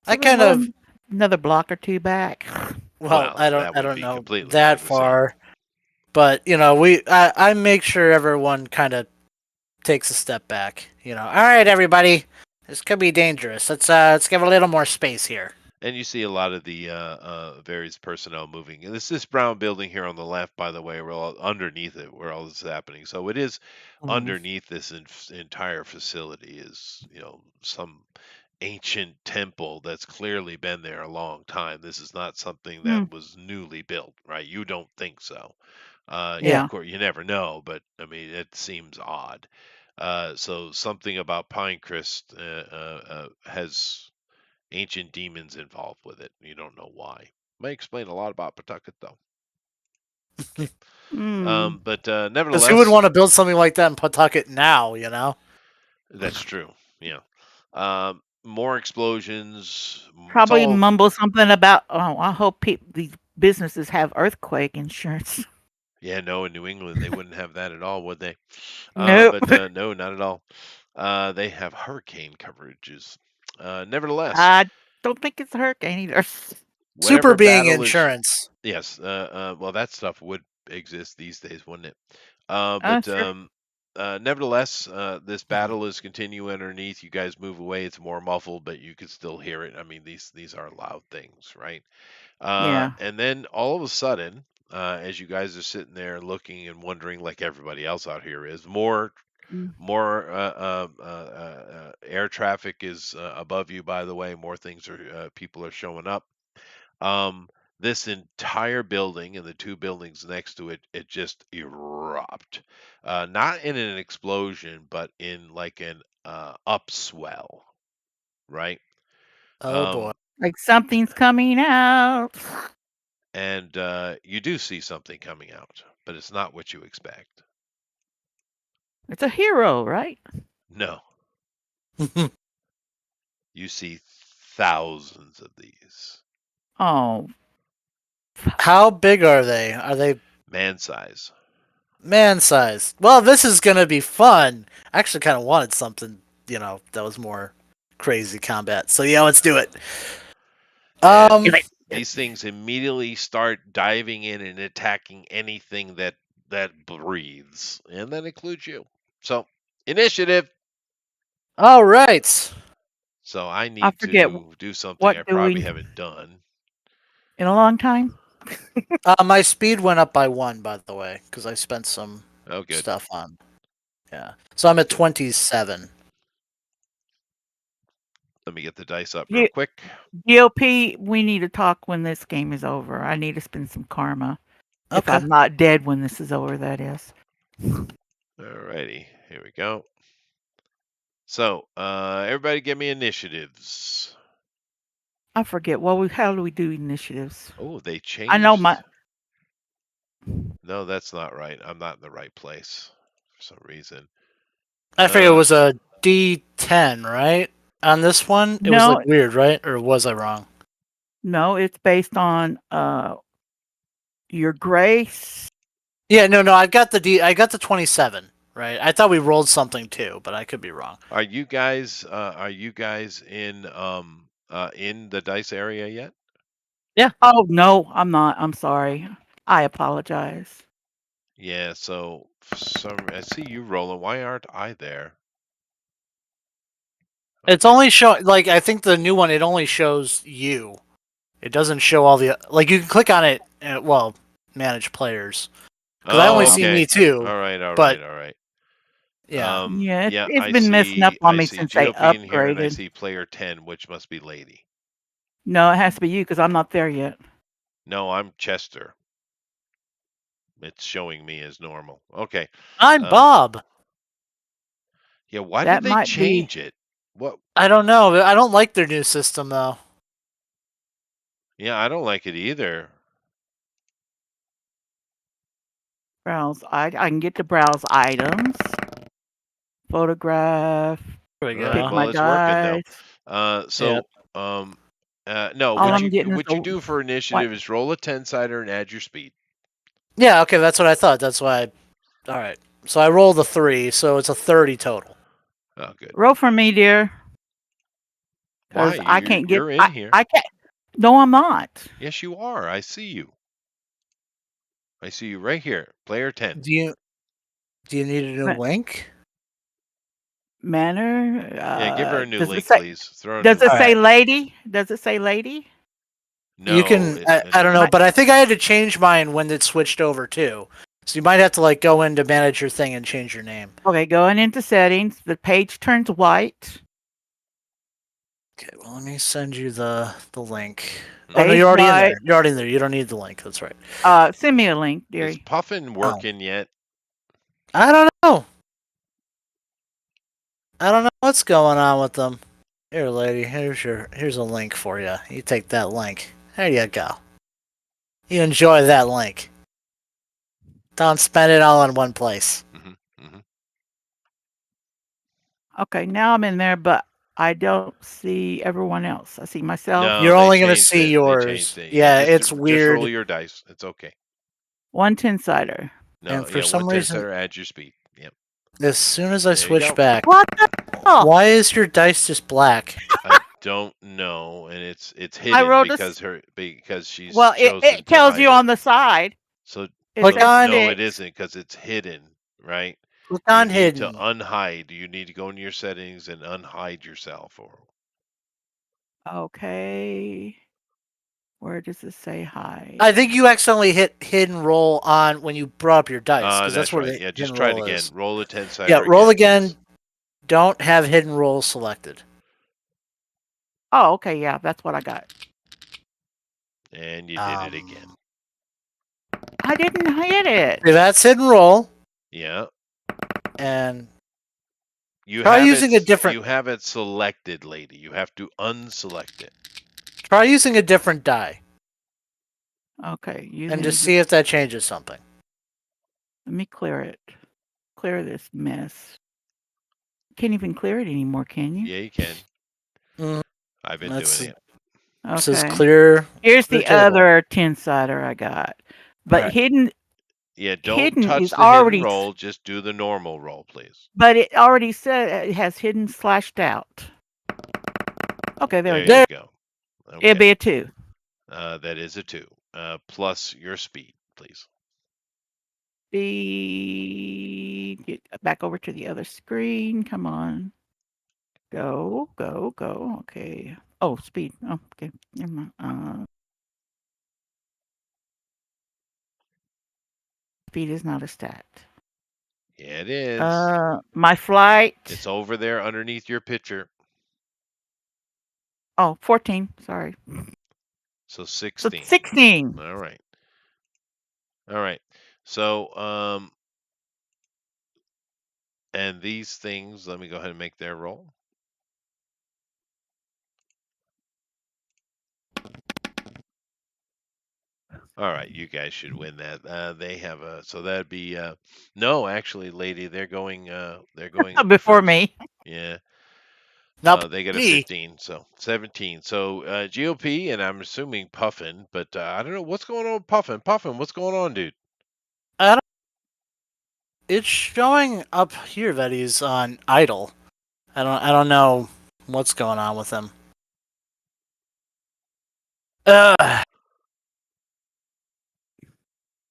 B: I
C: Should we
B: kind
C: move
B: of.
C: another block or two back?
B: Well,
A: Well,
B: I don't.
A: that
B: I
A: would
B: don't
A: be
B: know
A: completely
B: that
A: lunacy.
B: far, but we. I make sure everyone kind of takes a step back. All right, everybody. This could be dangerous. Let's give a little more space here.
A: And you see a lot of the various personnel moving. And this brown building here on the left, by the way, underneath it, where all this is happening. So it is
B: Mhm.
A: underneath this entire facility is, some ancient temple that's clearly been there a long time. This is not something
C: Hmm.
A: that was newly built, right? You don't think so. Of
B: Yeah.
C: Yeah.
A: course, you never know, but I mean, it seems odd. So something about Pinecrest has ancient demons involved with it. You don't know why. May explain a lot about Pawtucket, though. Okay.
C: Hmm.
A: But
B: Because who would
A: nevertheless,
B: want to build something like that in Pawtucket now?
A: that's true. Yeah. More explosions. It's
C: Probably
A: all,
C: mumble something about, oh, I hope these businesses have earthquake insurance.
A: yeah, no, in New England, they wouldn't have that at all, would they?
C: Nope.
A: But no, not at all. They have hurricane coverages. Nevertheless,
C: I don't think it's a hurricane either.
B: Super
A: whatever
B: being
A: battle is,
B: insurance.
A: yes, well, that stuff would exist these days, wouldn't it? But
C: Sure.
A: nevertheless, this battle is continuing underneath. You guys move away; it's more muffled, but you can still hear it. I mean, these are loud things, right?
C: Yeah.
A: And then all of a sudden, as you guys are sitting there looking and wondering, like everybody else out here is,
C: Mm.
A: more air traffic is above you. By the way, more things are people are showing up. Um, this entire building and the two buildings next to it, it just erupt. Not in an explosion, but in like an upswell, right?
B: Oh boy.
A: Um,
C: Like something's coming out.
A: and you do see something coming out, but it's not what you expect.
C: It's a hero, right?
A: No, you see thousands of these,
C: Oh,
B: How big are they? Are they
A: man size.
B: man sized? Well, this is gonna be fun. I actually kind of wanted something, that was more crazy combat. So yeah, let's do it.
A: And
B: Um.
A: these things immediately start diving in and attacking anything that breathes, and that includes you. So, initiative.
B: All right.
A: So I
C: I
A: need
C: forget
A: to do something
C: what
A: I
C: do
A: probably
C: we
A: haven't done.
C: in a long time.
B: My speed went up by 1, by the way, because I spent some
A: Oh, good.
B: stuff on. Yeah. So I'm at
A: Good.
B: 27.
A: Let me get the dice up real quick.
C: GOP, we need to talk when this game is over. I need to spend some karma. If
B: Okay.
C: I'm not dead when this is over, that is.
A: Alrighty, here we go. So, everybody give me initiatives.
C: I forget. How do we do initiatives?
A: Oh, they changed.
C: I know my.
A: No, that's not right. I'm not in the right place for some reason.
B: I figured it was a D10, right? On this one, it was
C: No,
B: like weird, right? Or was I wrong?
C: no, it's based on your grace.
B: Yeah, no, I got the 27, right? I thought we rolled something too, but I could be wrong.
A: Are you guys in the dice area yet?
B: Yeah.
C: Oh no, I'm not. I'm sorry. I apologize.
A: Yeah, so for some I see you rolling. Why aren't I there?
B: It's
A: Okay.
B: only show like I think the new one. It only shows you. It doesn't show all the like. You can click on it. Well, manage players. Because I only see me too.
A: All right.
B: But
A: Yeah.
C: Yeah,
A: Yeah,
C: it's been messing up on
A: I
C: me
A: see
C: since they
A: GOP in here, and I
C: upgraded.
A: see player 10, which must be Lady.
C: No, it has to be you because I'm not there yet.
A: No, I'm Chester. It's showing me as normal. Okay.
B: I'm Bob.
A: Yeah, why
C: That
A: did they
C: might be
A: change it? What?
B: I don't know. I don't like their new system though.
A: Yeah, I don't like it either.
C: browse. I can get to browse items, photograph,
B: There we
A: All right.
B: go.
C: pick my
A: Well, it's working though.
C: dice.
A: No,
C: All
A: what
C: I'm getting is
A: you
C: a
A: do for initiative is roll a 10-sider and add your speed.
B: Yeah, okay, that's what I thought. That's why. All right. So I rolled a 3, so it's a 30 total.
A: Oh, good.
C: roll for me, dear.
A: Why?
C: Because I can't get.
A: You're in here.
C: I can't. No, I'm not.
A: Yes, you are. I see you. I see you right here. Player 10.
B: Do you need a new link?
C: Manner.
A: Yeah, give her a new
C: Does
A: link,
C: it say?
A: please. Throw a
C: Does
A: new
C: it
A: link.
C: say lady? Does it say lady?
B: You
A: No,
B: can. I don't know, but I think I had to change mine when it switched over too. So you might have to like go into manage your thing and change your name.
C: Okay, going into settings. The page turns white.
B: Okay, well let me send you the link.
A: Mhm.
B: Oh no,
C: Page
B: you're already in
C: white.
B: there. You're already in there. You don't need the link. That's right.
C: Send me a link,
A: Is
C: dearie.
A: Puffin working yet?
B: I don't know. I don't know what's going on with them. Here, lady. Here's a link for you. You take that link. There you go. You enjoy that link. Don't spend it all in one place.
C: Okay, now I'm in there, but I don't see everyone else. I see myself.
A: No,
B: You're
A: they
B: only gonna
A: changed
B: see
A: it.
B: yours.
A: They changed it.
B: Yeah, it's
A: just
B: weird.
A: roll your dice. It's okay.
C: 1 10-sider.
A: No,
B: And for
A: yeah,
B: some
A: 1
B: reason,
A: 10-sider, add your speed. Yep.
B: as soon as I
A: There you
B: switch
A: go.
B: back,
C: What the hell?
B: why is your dice just black?
A: I don't know, and it's hidden
C: rolled
A: because she's
C: Well,
A: chosen
C: it
A: to
C: tells
A: hide
C: you
A: it.
C: on the side.
A: So,
B: Click on
A: no,
C: it.
A: it isn't because it's hidden, right?
B: Click on
A: you need
B: hidden.
A: to unhide. You need to go into your settings and unhide yourself.
C: Okay. Where does it say hide?
B: I think you accidentally hit hidden roll on when you brought up your dice because
A: That's
B: where
A: right.
B: the
A: Yeah, just
B: hidden
A: try it
B: roll
A: again.
B: is.
A: Roll a 10-sider.
B: Yeah, roll again.
A: Please.
B: Don't have hidden roll selected.
C: Oh, okay, yeah, that's what I got.
A: And you did it again.
C: I didn't hit it.
B: Okay, that's hidden roll.
A: Yeah.
B: And
A: try
B: using a different.
A: You have it selected, lady. You have to unselect it.
B: Try using a different die.
C: Okay,
B: and just see if that changes something.
C: Let me clear it. Clear this mess. Can't even clear it anymore, can you?
A: Yeah, you can.
B: Mm.
A: I've been doing it.
C: Okay.
B: Says clear.
C: Here's
B: the
C: the
B: table.
C: other 10-sider I got. But
B: Right.
C: hidden.
A: Yeah, don't
C: hidden
A: touch
C: is
A: the
C: already
A: hidden roll. Just do the normal roll, please.
C: But it already said it has hidden slashed out. Okay, there we go.
A: You go. Okay.
C: It'll be a 2.
A: That is a 2. Plus your speed, please.
C: Get back over to the other screen. Come on. Go. Okay. Oh, speed. Oh, okay. Never mind. Speed is not a stat.
A: Yeah, it is.
C: My flight.
A: It's over there underneath your picture.
C: Oh, 14. Sorry.
A: So
C: So
A: 16.
C: 16.
A: All right. All right. So, and these things, let me go ahead and make their roll. All right, you guys should win that. They have a so that'd be no, actually, lady, they're going
C: Before
A: first.
C: me.
A: Yeah.
B: Now
A: They got a
B: me.
A: 15, so 17. So GOP, and I'm assuming Puffin, but I don't know what's going on with Puffin. Puffin, what's going on, dude?
B: I don't, it's showing up here that he's on idle. I don't know what's going on with him.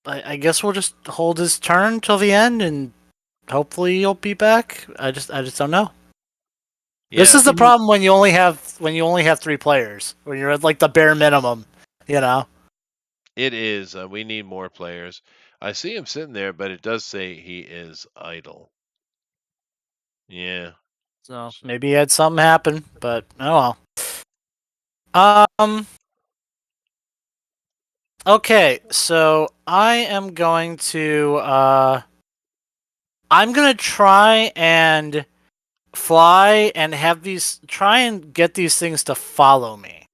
B: I guess we'll just hold his turn till the end, and hopefully he'll be back. I just don't know. This
A: Yeah,
B: is the problem when you only have 3 players, when you're at like the bare minimum, you know.
A: it is. We need more players. I see him sitting there, but it does say he is idle. Yeah.
B: So
A: So,
B: maybe he had something happen, but oh well. Okay, so I am going to I'm gonna try and fly and try and get these things to follow me.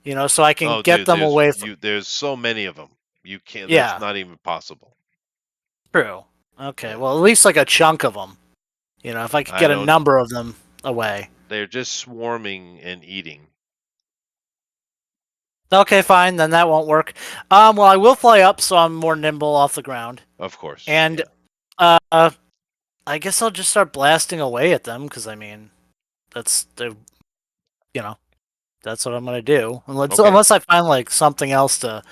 B: You know, so I can
A: oh,
B: get
A: dude,
B: them away from.
A: there's so many of them. You can't. That's
B: Yeah,
A: not even possible.
B: true. Okay,
A: Yeah.
B: well at least like a chunk of them. You know, if I could
A: I
B: get a
A: don't.
B: number of them away.
A: They're just swarming and eating.
B: Okay, fine, then that won't work. Well, I will fly up so I'm more nimble off the ground,
A: Of course.
B: and
A: Yeah.
B: uh, I guess I'll just start blasting away at them because I mean, that's the, you know, that's what I'm gonna do.
A: Okay.
B: Unless I find like something else to,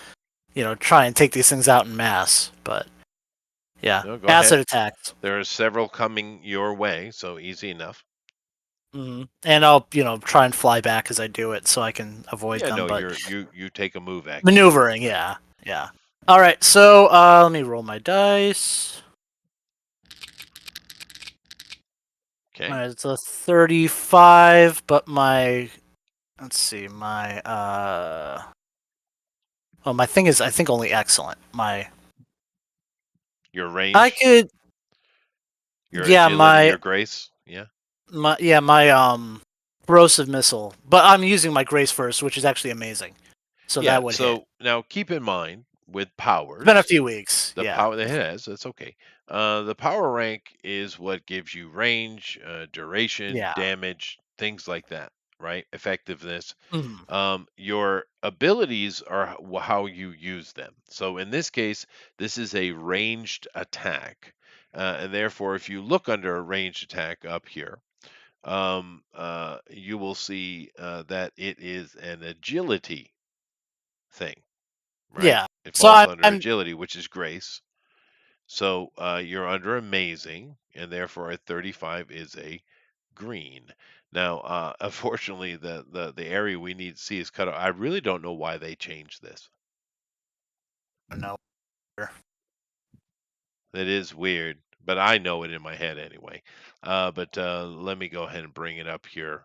B: try and take these things out in mass. But yeah,
A: No, go
B: acid
A: ahead.
B: attacks.
A: There are several coming your way, so easy enough.
B: And I'll, try and fly back as I do it so I can avoid
A: Yeah,
B: them.
A: no,
B: But
A: you take a move action.
B: maneuvering, yeah, yeah. All right, so let me roll my dice. All
A: Okay.
B: right, it's a 35, but let's see, well, my thing is, I think only excellent.
A: Your
B: I
A: range,
B: could,
A: your
B: yeah,
A: agility, your grace. Yeah.
B: my corrosive missile, but I'm using my grace first, which is actually amazing. So
A: Yeah.
B: that would hit.
A: So now keep in mind with
B: It's been a
A: powers,
B: few weeks,
A: the
B: yeah.
A: power that it has, that's okay. The power rank is what gives you range, duration,
B: Yeah.
A: damage, things like that, right? Effectiveness.
B: Mhm.
A: Your abilities are how you use them. So in this case, this is a ranged attack. And therefore, if you look under a ranged attack up here, you will see that it is an agility thing, right?
B: Yeah.
A: It
B: So
A: falls under
B: I'm
A: agility, which is grace. So you're under amazing, and therefore a 35 is a green. Now, unfortunately, the area we need to see is cut off. I really don't know why they changed this.
B: no.
A: It is weird, but I know it in my head anyway. But let me go ahead and bring it up here.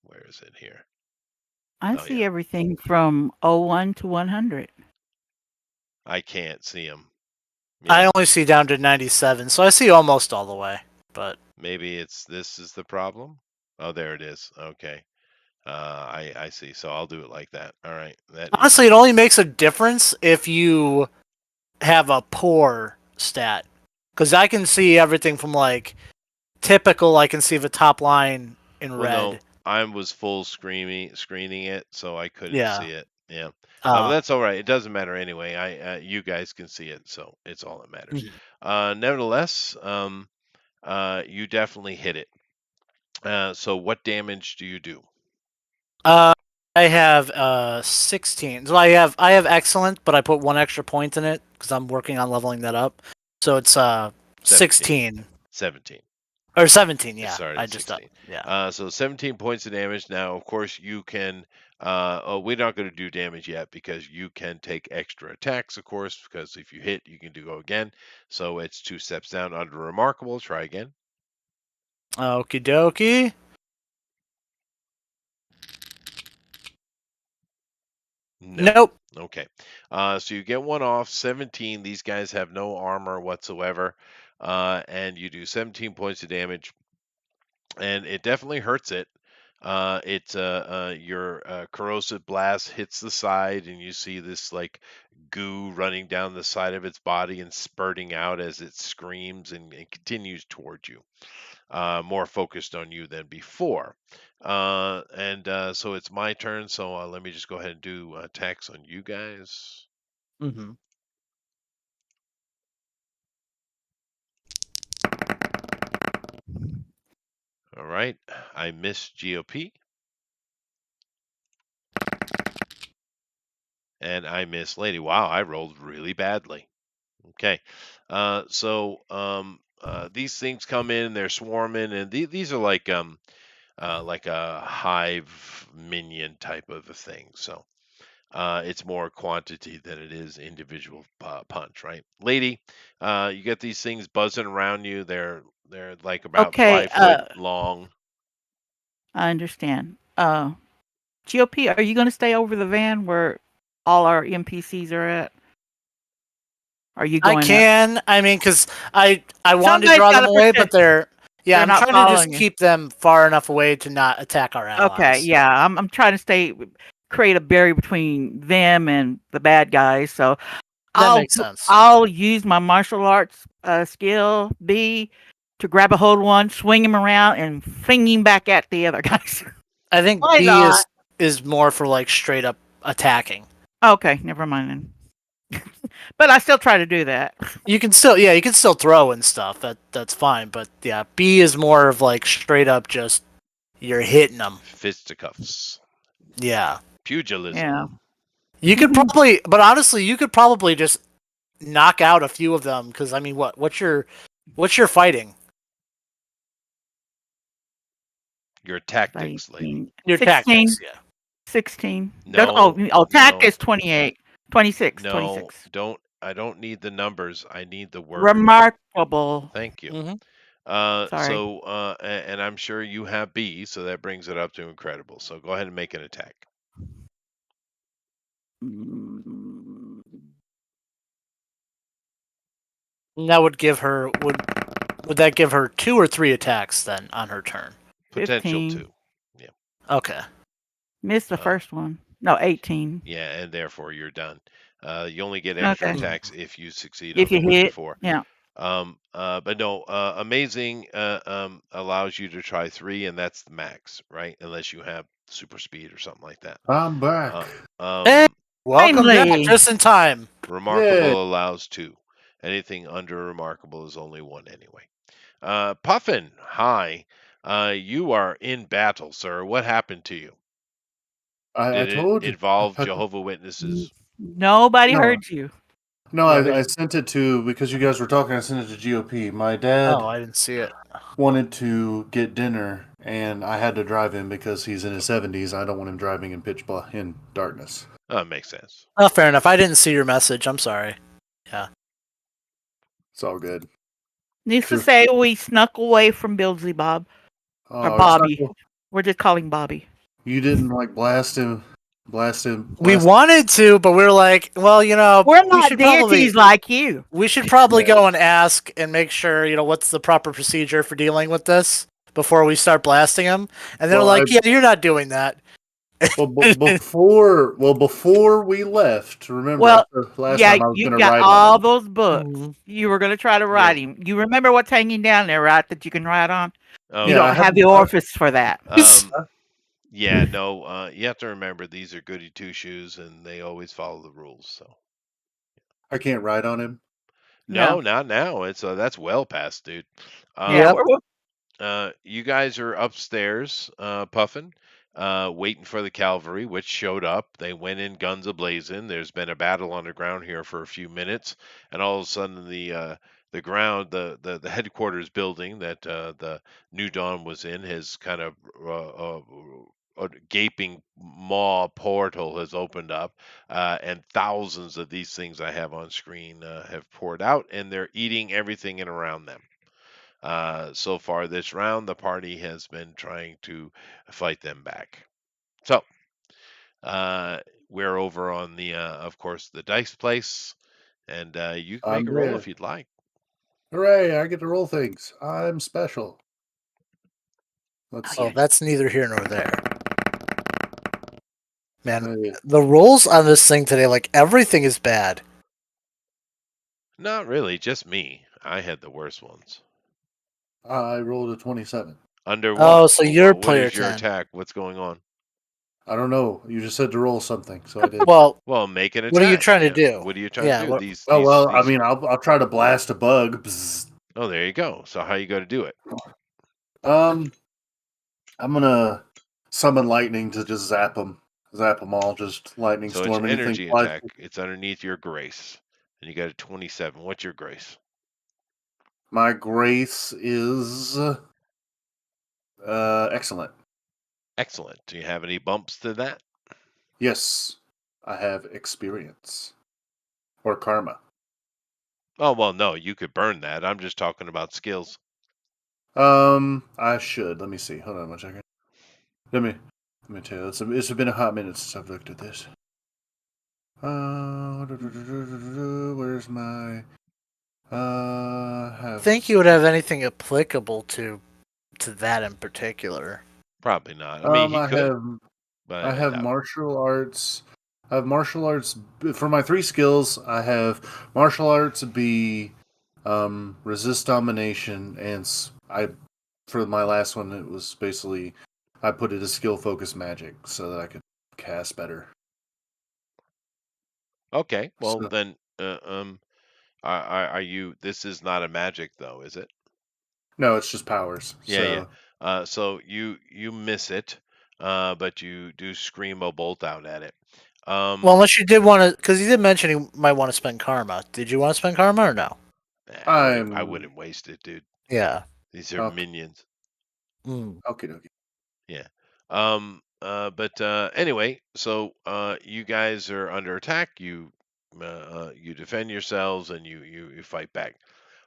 A: Where is it here?
C: I
A: Oh
C: see
A: yeah,
C: everything from 01 to 100.
A: I can't see them.
B: I
A: Yeah,
B: only see down to 97, so I see almost all the way. But
A: maybe this is the problem. Oh, there it is. Okay. I see. So I'll do it like that. All right. That
B: honestly,
A: is
B: it only makes a difference if you have a poor stat, because I can see everything from like typical. I can see the top line in
A: well, no,
B: red.
A: I was full screening it, so I couldn't
B: Yeah.
A: see it. Yeah. But
B: Uh,
A: that's all right. It doesn't matter anyway. You guys can see it, so it's all that matters.
B: mhm.
A: Nevertheless, you definitely hit it. So what damage do you do?
B: uh, I have 16. So I have excellent, but I put 1 extra point in it because I'm working on leveling that up. So it's
A: 17.
B: 16
A: 17.
B: or 17.
A: It
B: Yeah,
A: started
B: I
A: at
B: just
A: 16.
B: yeah.
A: So 17 points of damage. Now, of course, you can. Oh, we're not going to do damage yet because you can take extra attacks, of course, because if you hit, you can go again. So it's 2 steps down under remarkable. Try again.
B: Okie dokie.
A: No.
B: Nope.
A: Okay. So you get one off. 17. These guys have no armor whatsoever, and you do 17 points of damage, and it definitely hurts it. Your corrosive blast hits the side, and you see this like goo running down the side of its body and spurting out as it screams and continues towards you, more focused on you than before. So it's my turn. So let me just go ahead and do attacks on you guys.
B: Mm-hmm.
A: All right. I miss GOP and I miss Lady. Wow, I rolled really badly. Okay. These things come in, they're swarming, and these are like a hive minion type of a thing. So it's more quantity than it is individual punch, right? Lady, you get these things buzzing around you. They're like about
C: Okay,
A: 5 foot long.
C: I understand. GOP, are you going to stay over the van where all our NPCs are at? Are you
B: I
C: going up?
B: can. I mean, because I wanted to
C: Somebody's
B: draw
C: got
B: them
C: to
B: away, but
C: protect.
B: they're yeah.
C: They're
B: I'm
C: not
B: trying to just
C: following you.
B: keep them far enough away to not attack our
C: Okay,
B: allies.
C: yeah, I'm trying to create a barrier between them and the bad guys. So
B: That
C: I'll
B: makes sense.
C: I'll use my martial arts skill B to grab a hold of one, swing him around, and fling him back at the other guys.
B: I think
C: Why
B: B
C: not?
B: is more for like straight up attacking.
C: Okay, never mind then. But I still try to do that.
B: You can still throw and stuff. That's fine. But yeah, B is more of like straight up just you're hitting them.
A: Fisticuffs.
B: Yeah.
A: Pugilism.
C: Yeah.
B: You could probably, but honestly, you could probably just knock out a few of them because I mean, what's your fighting?
A: Your tactics, lady.
C: 18.
B: Your
C: 16.
B: tactics, yeah.
C: 16.
A: No,
C: Attack
A: no,
C: is 28. 26.
A: no.
C: 26.
A: I don't need the numbers. I need the word.
C: Remarkable.
A: Thank you.
B: Mm-hmm.
C: Sorry.
A: And I'm sure you have B, so that brings it up to incredible. So go ahead and make an attack.
C: Mm,
B: That would give her would that give her 2 or 3 attacks then on her turn?
A: Potential
C: 15.
A: to. Yeah.
B: Okay.
C: Missed the
A: Uh,
C: first one. No, 18.
A: yeah, and therefore you're done. You only get extra
C: Okay.
A: attacks if you succeed on
C: If
A: the
C: you
A: one
C: hit,
A: before.
C: yeah.
A: But no, amazing allows you to try 3, and that's the max, right? Unless you have super speed or something like that.
D: I'm back.
B: Hey, welcome back
C: Finally.
B: just in time.
A: Remarkable allows 2. Anything under remarkable is only 1 anyway. Puffin, hi. You are in battle, sir. What happened to you?
D: I
A: Did it
D: told you.
A: involve
D: I,
A: Jehovah Witnesses?
C: Nobody
D: no,
C: heard you.
D: no,
B: Yeah,
D: I sent it to because you guys were talking. I sent it to GOP. My dad
B: Oh, I didn't see it.
D: wanted to get dinner, and I had to drive him because he's in his 70s. I don't want him driving in pitch black in darkness.
A: Oh, it makes sense.
B: Oh, fair enough. I didn't see your message. I'm sorry. Yeah.
D: It's all good.
C: Needs to
D: True.
C: say we snuck away from Bob or
D: Oh, it's not
C: Bobby.
D: cool.
C: We're just calling Bobby.
D: You didn't like blast him.
B: We wanted to, but we were like, well,
C: We're
B: we
C: not
B: should probably
C: deities like you.
D: Yeah.
B: go and ask and make sure, what's the proper procedure for dealing with this before we start blasting him. And they're
D: Well,
B: like, yeah, you're not doing that.
D: before we left, remember
C: Well,
D: last
C: yeah,
D: time I was
C: you
D: going to
C: got
D: ride on
C: all
D: him.
C: those books.
B: Mhm.
C: You were going to try to ride him. You remember what's hanging down there, right? That you can ride on.
A: Oh,
C: You
D: Yeah, I
C: don't
A: yeah.
C: have
D: have.
C: the orifice for that.
A: Yeah, no, you have to remember these are goody two shoes and they always follow the rules. So
D: I can't ride on him.
A: no,
C: No.
A: not now. It's that's well past, dude.
C: Yeah,
A: Um,
B: Yep.
A: you guys are upstairs, puffing, waiting for the cavalry, which showed up. They went in guns ablazing. There's been a battle underground here for a few minutes, and all of a sudden the ground, the headquarters building that the New Dawn was in, has kind of a gaping maw portal has opened up, and thousands of these things I have on screen have poured out, and they're eating everything in around them. So far this round, the party has been trying to fight them back. So, uh, we're over on the, of course, the dice place, and you can make
D: I'm
A: a roll
D: there.
A: if you'd like.
D: Hooray! I get to roll things. I'm special. Let's see.
B: Oh, that's neither here nor there. Man,
D: I,
B: the rolls on this thing today, like everything is bad.
A: Not really, just me. I had the worst ones.
D: I rolled a 27.
A: Under
B: Oh,
A: what?
B: so you're
A: What
B: player
A: is your
B: 10.
A: attack? What's going on?
D: I don't know. You just said to roll something, so I did.
B: Well,
A: Well, make an attack.
B: what are you trying to do?
A: What are you trying
B: Yeah,
A: to do?
B: what,
D: Oh well, I mean, I'll try to blast a bug. Bzz.
A: Oh, there you go. So how you got to do it?
D: I'm gonna summon lightning to just zap them all. Just lightning
A: So it's
D: storm. Anything
A: energy
D: flies.
A: attack. It's underneath your grace, and you got a 27. What's your grace?
D: My grace is excellent.
A: Excellent. Do you have any bumps to that?
D: Yes, I have experience or karma.
A: Oh well, no. You could burn that. I'm just talking about skills.
D: I should. Let me see. Hold on one second. Let me tell you. It's been a hot minute since I've looked at this. Where's my have
B: think you would have anything applicable to that in particular.
A: Probably not. I mean, he
D: I
A: could,
D: have
A: but
D: I
A: I
D: have
A: doubt.
D: martial arts. I have martial arts for my 3 skills. I have martial arts be resist domination, and I for my last one it was basically I put it as skill focused magic so that I could cast better.
A: Okay. Well,
D: So
A: then, are you? This is not a magic, though, is it?
D: no, it's just powers.
A: Yeah, yeah.
D: So
A: So you miss it, but you do scream a bolt out at it.
B: Well, unless you did want to, because you did mention you might want to spend karma. Did you want to spend karma or no?
A: I
D: I'm
A: wouldn't waste it, dude.
B: Yeah.
A: These are
D: okay.
A: minions.
B: Mm.
D: Okay, okay.
A: Yeah. But anyway, so you guys are under attack. You defend yourselves and you fight back.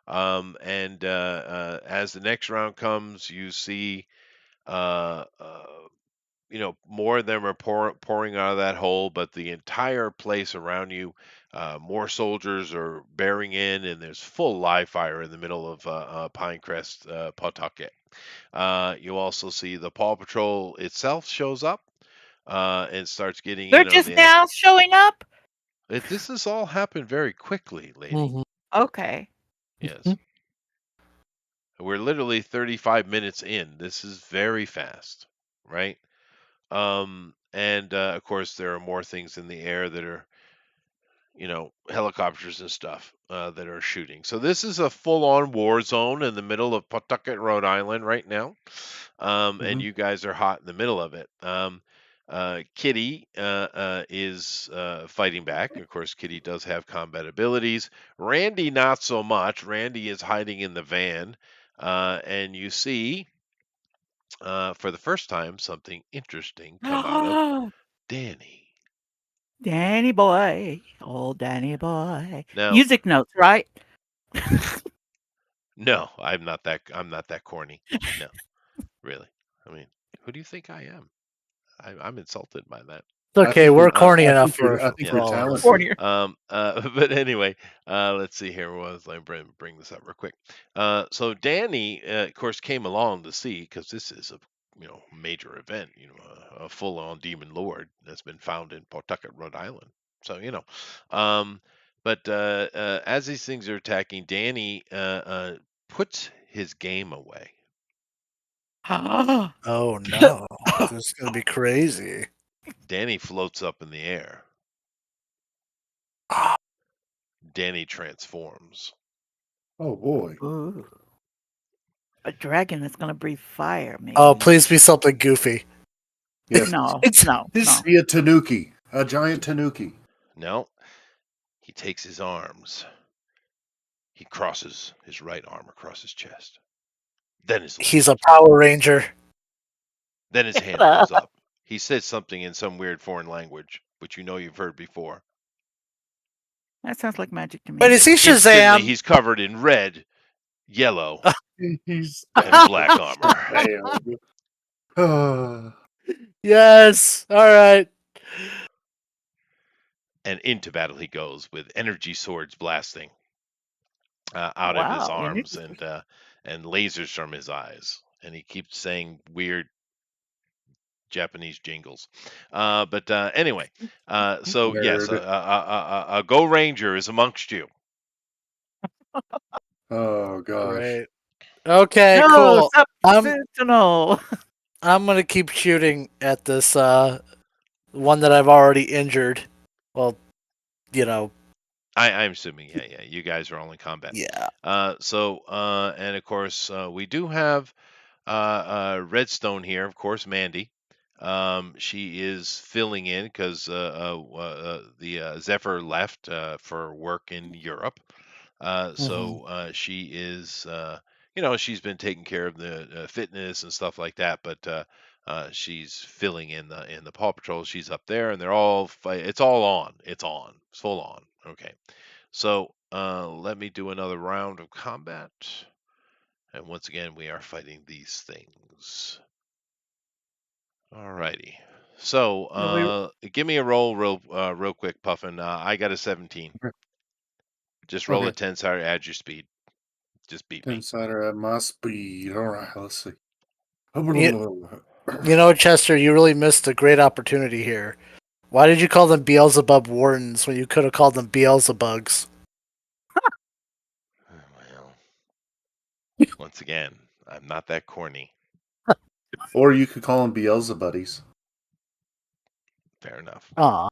A: And as the next round comes, you see uh, uh, more of them are pouring out of that hole, but the entire place around you, more soldiers are bearing in, and there's full live fire in the middle of Pinecrest, Pawtucket. You also see the Paw Patrol itself shows up and starts getting
C: They're
A: in on
C: just
A: the
C: now
A: action.
C: showing up?
A: This has all happened very quickly, lady.
B: Mhm.
C: Okay.
A: Yes. We're literally 35 minutes in. This is very fast, right? And of course, there are more things in the air that are, helicopters and stuff that are shooting. So this is a full-on war zone in the middle of Pawtucket, Rhode Island, right now. And
D: Mhm.
A: you guys are hot in the middle of it. Kitty is fighting back. Of course, Kitty does have combat abilities. Randy, not so much. Randy is hiding in the van. And you see, for the first time, something interesting come out of Danny.
C: Danny boy. Oh, Danny boy.
A: Now,
C: Music notes, right?
A: no, I'm not that corny. No, really. I mean, who do you think I am? I'm insulted by that.
B: It's okay. We're corny enough
D: I think
B: for
A: Yeah.
D: you're
B: all of us.
D: talented.
C: Cornier.
A: But anyway, let's see here. Let me bring this up real quick. So Danny, of course, came along to see because this is a major event. A full-on demon lord that's been found in Pawtucket, Rhode Island. So but as these things are attacking, Danny puts his game away.
B: Oh no, this is gonna be crazy.
A: Danny floats up in the air. Danny transforms.
D: Oh boy.
C: Ooh. A dragon that's going to breathe fire, maybe.
B: Oh, please be something goofy.
D: Yes.
C: No,
B: It's
C: no, no.
D: Be a tanuki. A giant tanuki.
A: No, he takes his arms. He crosses his right arm across his chest. Then his
B: He's
A: left.
B: a Power Ranger.
A: Then his hand goes up. He says something in some weird foreign language, which you've heard before.
C: That sounds like magic to me.
B: But is he
A: Instantly,
B: Shazam?
A: he's covered in red, yellow,
D: He's
A: and black armor.
D: Damn.
B: Yes. All right.
A: and into battle he goes with energy swords blasting out of his
C: Wow.
A: arms and lasers from his eyes, and he keeps saying weird Japanese jingles. But anyway, so yes,
D: Nerd.
A: a Go Ranger is amongst you.
D: Oh gosh.
B: Great. Okay,
C: No,
B: cool.
C: stop
B: I'm
C: Sentinel.
B: I'm gonna keep shooting at this one that I've already injured. Well, you know,
A: I'm assuming, yeah, you guys are all in combat.
B: yeah.
A: And of course, we do have Redstone here, of course, Mandy. She is filling in because the Zephyr left for work in Europe.
B: Hmm.
A: She is, she's been taking care of the fitness and stuff like that, but she's filling in the Paw Patrol. She's up there, and they're all it's all on. It's on. It's full on. Okay. So let me do another round of combat. And once again, we are fighting these things. Alrighty. So
B: Yeah, we
A: give me a roll real quick, Puffin. I got a 17. Just roll a
D: Okay.
A: 10 sided, add your speed. Just beat me.
D: Insider at my speed. All right, let's see.
B: you know, Chester, you really missed a great opportunity here. Why did you call them Beelzebub Wardens when you could have called them Beelzebugs?
A: Well, once again, I'm not that corny.
D: Or you could call them Beelzebuddies.
A: Fair enough.
B: Aw,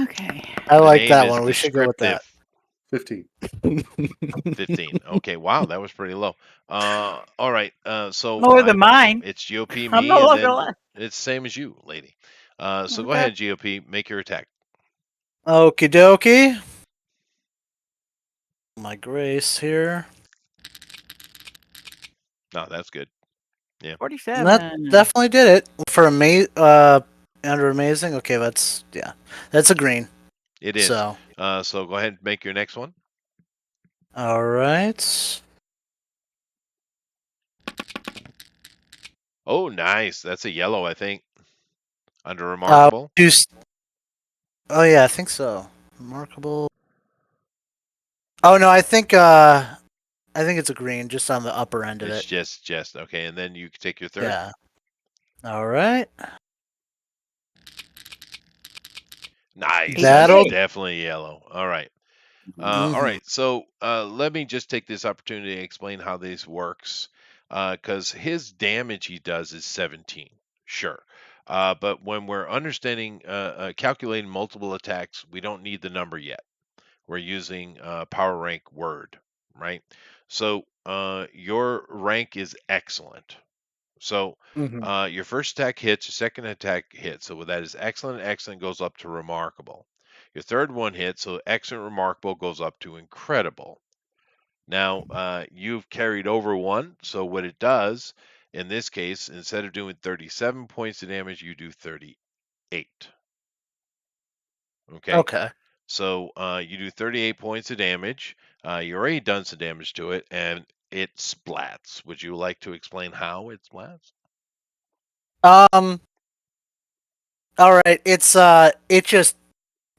C: Okay.
B: I
A: The
B: like
A: name
B: that
A: is
B: one. We should go with that.
A: descriptive.
D: 15.
A: 15. Okay, wow, that was pretty low. All right.
C: Lower than mine.
A: It's GOP,
C: I'm no
A: me, and
C: longer
A: then
C: left.
A: it's same as you, lady. So go
C: Okay.
A: ahead, GOP, make your attack.
B: Okie dokie. My grace here.
A: No, that's good.
B: That
C: 47.
B: definitely did it for under amazing. Okay, that's a green.
A: It is.
B: So
A: So go ahead and make your next one.
B: all right.
A: Oh, nice. That's a yellow, I think. Under remarkable.
B: Two. Oh yeah, I think so. Remarkable. Oh no, I think it's a green, just on the upper end of
A: It's
B: it.
A: just okay. And then you can take your third.
B: Yeah. All right.
A: Nice. That's
B: That'll.
C: 88.
A: definitely yellow. All right. All
B: Mhm.
A: right. So let me just take this opportunity to explain how this works. Because his damage he does is 17. Sure. But when we're understanding, calculating multiple attacks, we don't need the number yet. We're using power rank word, right? So your rank is excellent. So
B: Mhm.
A: your first attack hits, your second attack hits. So that is excellent. Excellent goes up to remarkable. Your third one hits, so excellent, remarkable goes up to incredible. Now you've carried over one, so what it does in this case, instead of doing 37 points of damage, you do 38. Okay,
B: Okay.
A: so you do 38 points of damage. You already done some damage to it, and it splats. Would you like to explain how it splats?
B: Um. All right. It just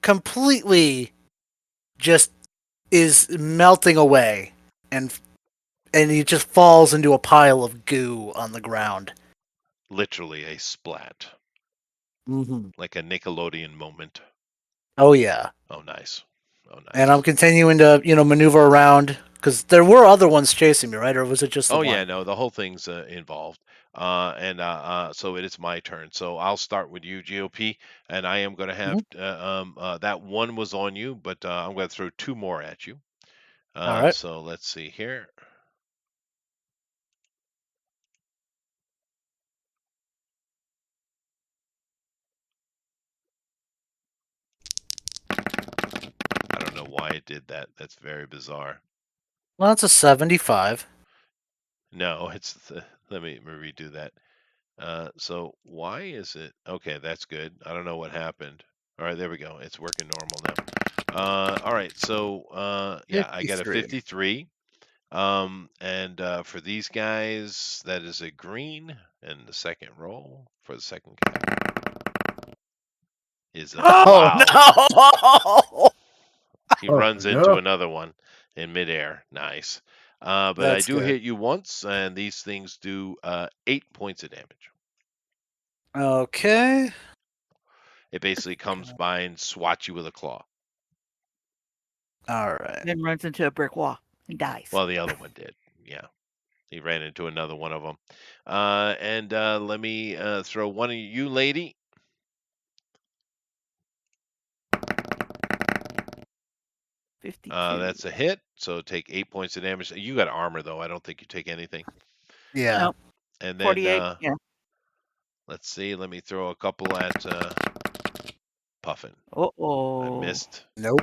B: completely just is melting away, and it just falls into a pile of goo on the ground.
A: Literally a splat,
B: Mm-hmm.
A: like a Nickelodeon moment.
B: Oh yeah.
A: Oh, nice. Oh,
B: And I'm
A: nice.
B: continuing to maneuver around because there were other ones chasing me, right? Or was it just the
A: Oh, yeah,
B: one?
A: no, the whole thing's involved. So it is my turn. So I'll start with you, GOP, and I am going to have
B: Mhm.
A: that one was on you, but I'm going to throw two more at you.
B: All right.
A: So let's see here. I don't know why it did that. That's very bizarre.
B: Well, that's a 75.
A: No, let me redo that. So why is it? Okay, that's good. I don't know what happened. All right, there we go. It's working normal now. All right, so yeah, I got a
B: 53.
A: 53. And for these guys, that is a green. And the second roll for the second guy. is
B: Oh
A: wow.
B: no!
A: He
D: Oh
A: runs into
D: no!
A: another one in midair. Nice. But I
B: That's
A: do
B: good.
A: hit you once, and these things do 8 points of damage.
B: Okay.
A: It basically comes by and swats you with a claw.
B: All right.
C: Then runs into a brick wall and dies.
A: Well, the other one did. Yeah. He ran into another one of them. And let me throw one of you, lady.
C: 52.
A: That's a hit. So take 8 points of damage. You got armor, though. I don't think you take anything.
B: Yeah.
C: Nope.
A: And then
C: 48. Yeah.
A: let's see. Let me throw a couple at Puffin. I
C: Uh-oh.
A: missed.
B: Nope.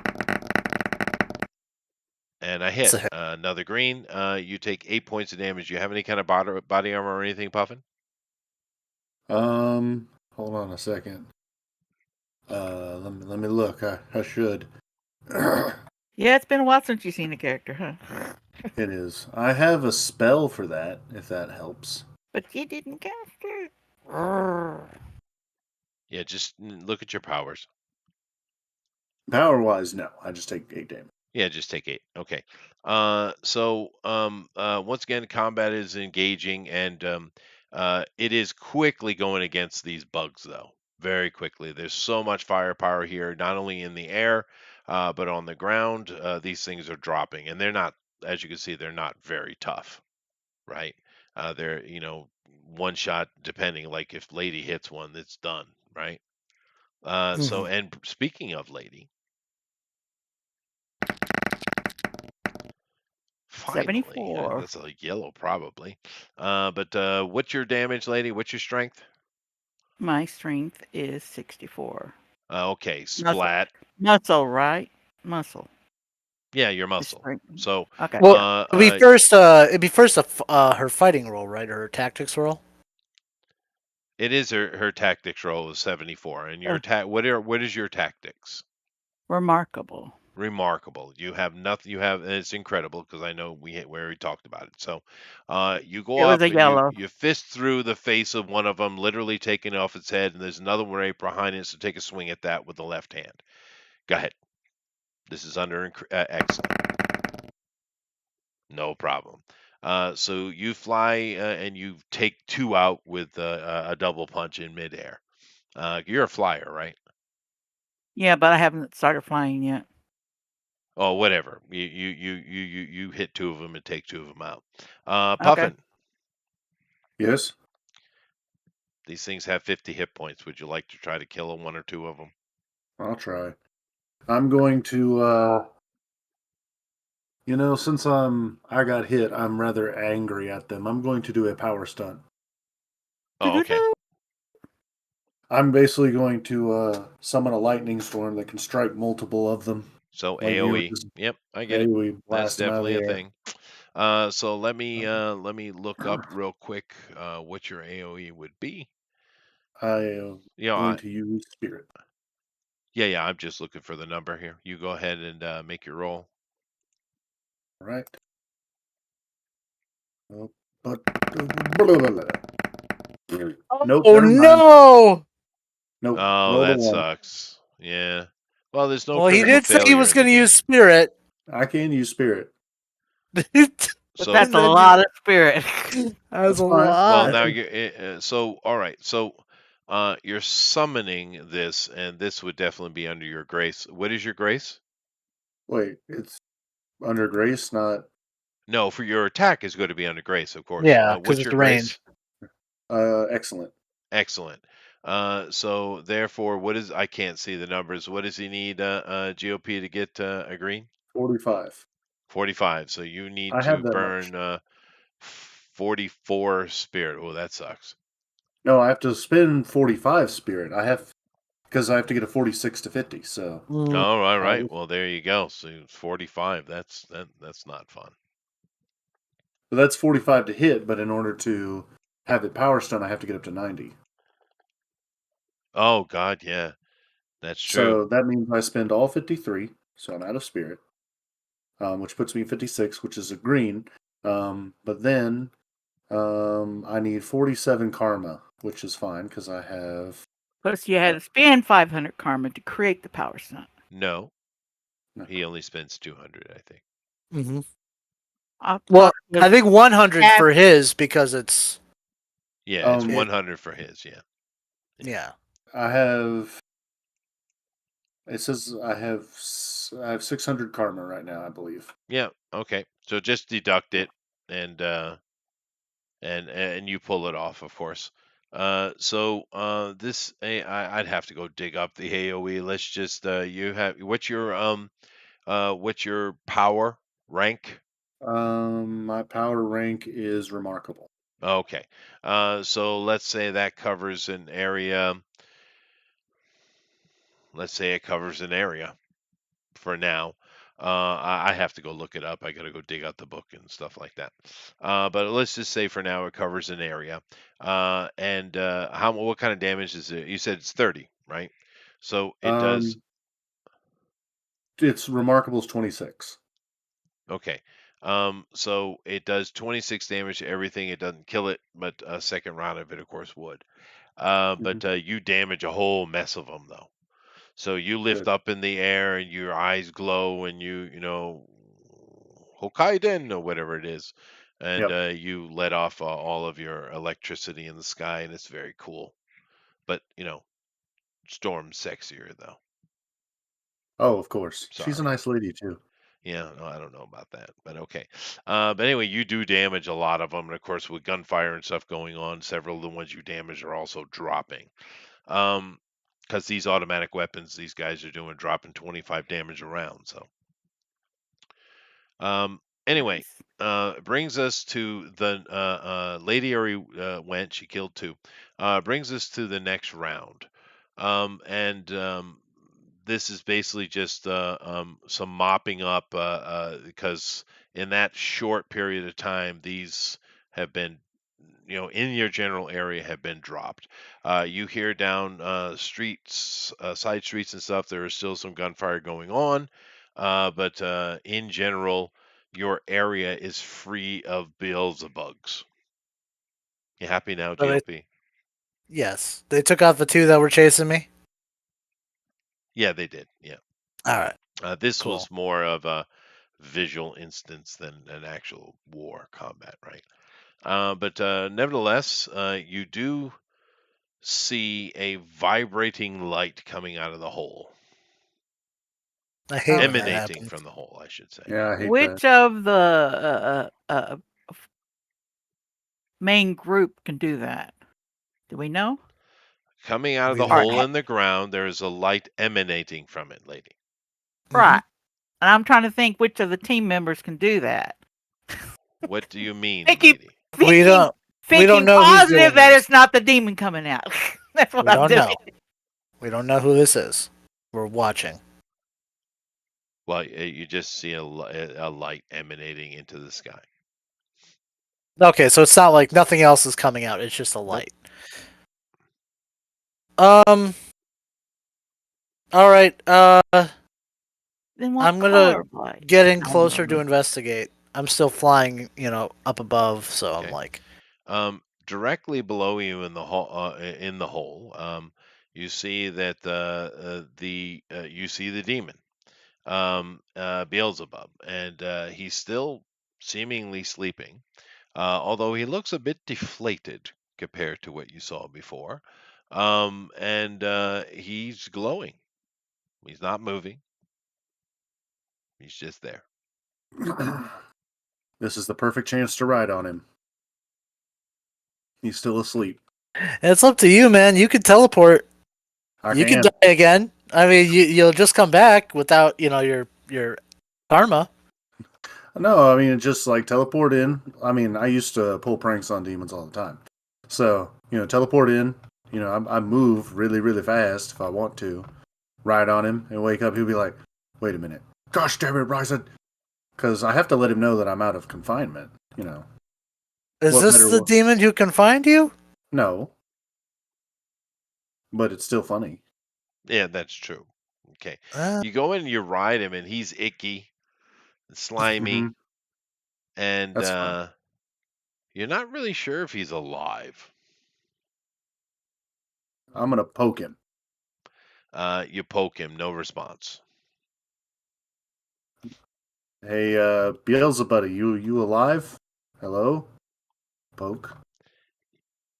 A: And I
B: It's
A: hit
B: a hit.
A: another green. You take 8 points of damage. You have any kind of body armor or anything, Puffin?
D: Hold on a second. Let me look. I should. It
C: Yeah, it's been a while since you've seen the character, huh?
D: is. I have a spell for that, if that helps.
C: But you didn't cast it. Grrr.
A: Yeah, just look at your powers.
D: Power wise, no. I just take 8 damage.
A: Yeah, just take 8. Okay. Once again, combat is engaging, and it is quickly going against these bugs, though. Very quickly. There's so much firepower here, not only in the air, but on the ground. These things are dropping, and they're not, as you can see, they're not very tough, right? They're, one shot, depending. Like if Lady hits one, it's done, right?
B: Mhm.
A: And speaking of Lady, finally,
C: 74.
A: that's a yellow probably. But what's your damage, Lady? What's your strength?
C: My strength is 64.
A: Okay,
C: Muscle.
A: splat.
C: Muscle, right? Muscle.
A: Yeah, your
C: Is
A: muscle.
C: strength.
A: So
C: Okay.
B: Well,
A: uh,
B: it'd be
A: uh,
B: first. It'd be first her fighting roll, right? Or her tactics roll.
A: it is her tactics roll is 74, and your what is your tactics?
C: Remarkable.
A: Remarkable. You have nothing. You have, and it's incredible because I know we already talked about it. So, you go
C: It was
A: up
C: a
A: and you
C: yellow.
A: you fist through the face of one of them, literally taking off its head, and there's another one right behind it. So take a swing at that with the left hand. Go ahead. This is under excellent. No problem. So you fly and you take two out with a double punch in midair. You're a flyer, right?
C: Yeah, but I haven't started flying yet.
A: Oh, whatever. You hit two of them and take two of them out.
C: Okay.
A: Puffin.
D: Yes?
A: These things have 50 hit points. Would you like to try to kill one or two of them?
D: I'll try. I'm going to, since I got hit, I'm rather angry at them. I'm going to do a power stunt.
A: Oh, okay.
D: I'm basically going to summon a lightning storm that can strike multiple of them.
A: So
D: Like you were
A: AoE.
D: just
A: Yep, I get it.
D: AoE
A: That's
D: blast them out of
A: definitely
D: the
A: a
D: air.
A: thing. So let me look up real quick what your AoE would be.
D: I am
A: You know,
D: going to use spirit.
A: yeah, I'm just looking for the number here. You go ahead and make your roll.
D: All right. But nope,
B: Oh
D: never mind.
B: no!
D: Nope,
A: Oh,
D: rolled a
A: that
D: one.
A: sucks. Yeah. Well, there's no
B: Well, he
A: critical
B: did say he
A: failure
B: was
A: in the
B: going to use
A: game.
B: spirit.
D: I can use spirit.
C: But
A: So,
C: that's a
B: Then you-
C: lot of spirit.
B: That's
D: That's
B: a
D: fine.
A: well,
B: lot.
A: now so all right. So, you're summoning this, and this would definitely be under your grace. What is your grace?
D: Wait, it's under grace, not
A: No, for your attack is going to be under grace, of course.
B: Yeah, because
A: What's
B: it's
A: your
B: the range.
A: grace?
D: excellent.
A: Excellent. So therefore, I can't see the numbers. What does he need, GOP to get a green?
D: 45.
A: 45. So you need
D: I have
A: to
D: that much.
A: burn 44 spirit. Oh, that sucks.
D: No, I have to spend 45 spirit. Because I have to get a 46 to 50. So,
B: Mm,
A: Oh, all
D: uh,
A: right. Well, there you go. So 45. That's not fun.
D: but that's 45 to hit. But in order to have it power stun, I have to get up to 90.
A: Oh God, yeah, that's true.
D: So that means I spend all 53. So I'm out of spirit, which puts me at 56, which is a green. But then I need 47 karma, which is fine because I have
C: Plus, you had to spend 500 karma to create the power stunt.
A: No,
D: No.
A: he only spends 200, I think.
B: Mm-hmm.
C: I
B: Well,
C: thought it was
B: I think 100
C: half-
B: for his because it's
A: Yeah, it's
D: Um,
A: 100 for his. Yeah.
B: yeah.
D: I have. It says I have 600 karma right now, I believe.
A: Yeah. Okay. So just deduct it, and and you pull it off, of course. This I'd have to go dig up the AOE. Let's just you have what's your power rank?
D: My power rank is remarkable.
A: Okay. So let's say that covers an area. Let's say it covers an area for now. I have to go look it up. I got to go dig out the book and stuff like that. But let's just say for now it covers an area. And what kind of damage is it? You said it's 30, right? So it does.
D: Um, it's remarkable's 26.
A: Okay. So it does 26 damage to everything. It doesn't kill it, but a second round of it, of course, would.
D: Mhm.
A: But you damage a whole mess of them, though. So you lift
D: Good.
A: up in the air and your eyes glow and Hokkaido or whatever it is, and
D: Yep.
A: you let off all of your electricity in the sky, and it's very cool. But Storm's sexier though.
D: Oh, of course. She's a
A: Sorry.
D: nice lady too.
A: Yeah, no, I don't know about that, but okay. But anyway, you do damage a lot of them, and of course, with gunfire and stuff going on, several of the ones you damage are also dropping. Because these automatic weapons, these guys are doing dropping 25 damage around. So, anyway,
C: nice.
A: brings us to the lady already went. She killed two. Brings us to the next round, and this is basically just some mopping up because in that short period of time, these have been in your general area have been dropped. You hear down streets, side streets and stuff, there is still some gunfire going on, but in general, your area is free of Beelzebugs. You happy now,
B: So
A: GLP?
B: yes, they took out the two that were chasing me.
A: Yeah, they did. Yeah.
B: All right,
A: This
B: cool.
A: was more of a visual instance than an actual war combat, right? But nevertheless, you do see a vibrating light coming out of the hole,
B: I hate when that
A: emanating
B: happens.
A: from the hole, I should say.
D: Yeah, I hate that.
C: Which of the main group can do that? Do we know?
A: Coming out of
B: We
A: the
B: don't
C: Or
A: hole
B: know.
A: in the ground, there is a light emanating from it, lady.
B: Mhm.
C: right? And I'm trying to think which of the team members can do that.
A: What do you mean,
C: Thinking,
A: lady?
B: We
C: thinking,
B: don't. We don't
C: thinking
B: know who's doing
C: positive that
B: this.
C: it's not the demon coming out. That's what
B: We
C: I'm
B: don't
C: doing.
B: know. We don't know who this is. We're watching.
A: Well, you just see a light emanating into the sky.
B: Okay, so it's not like nothing else is coming out. It's just a
A: Nope.
B: light. All right.
C: Then what
B: I'm gonna
C: color light?
B: get in
C: I don't
B: closer to
C: know.
B: investigate. I'm still flying, up above, so I'm
A: Okay.
B: like,
A: Directly below you in the hole, you see that you see the demon, Beelzebub, and he's still seemingly sleeping, although he looks a bit deflated compared to what you saw before. And he's glowing. He's not moving. He's just there.
D: This is the perfect chance to ride on him. He's still asleep.
B: it's up to you, man. You could teleport.
D: I
B: You could
D: can.
B: die again. I mean, you'll just come back without, your karma.
D: No, I mean, just like teleport in. I mean, I used to pull pranks on demons all the time. So, teleport in. I move really, really fast if I want to. Ride on him and wake up. He'll be like, wait a minute. Gosh damn it, Bryson. Because I have to let him know that I'm out of confinement.
B: Is
D: What
B: this
D: better
B: the
D: way?
B: demon who confined you?
D: No, but it's still funny.
A: Yeah, that's true. Okay.
B: Uh,
A: You go in and you ride him, and he's icky,
D: Hmm.
A: slimy, and
D: That's fine.
A: you're not really sure if he's alive.
D: I'm gonna poke him.
A: You poke him, no response.
D: Hey, Beelzebuddy, you alive? Hello? Poke.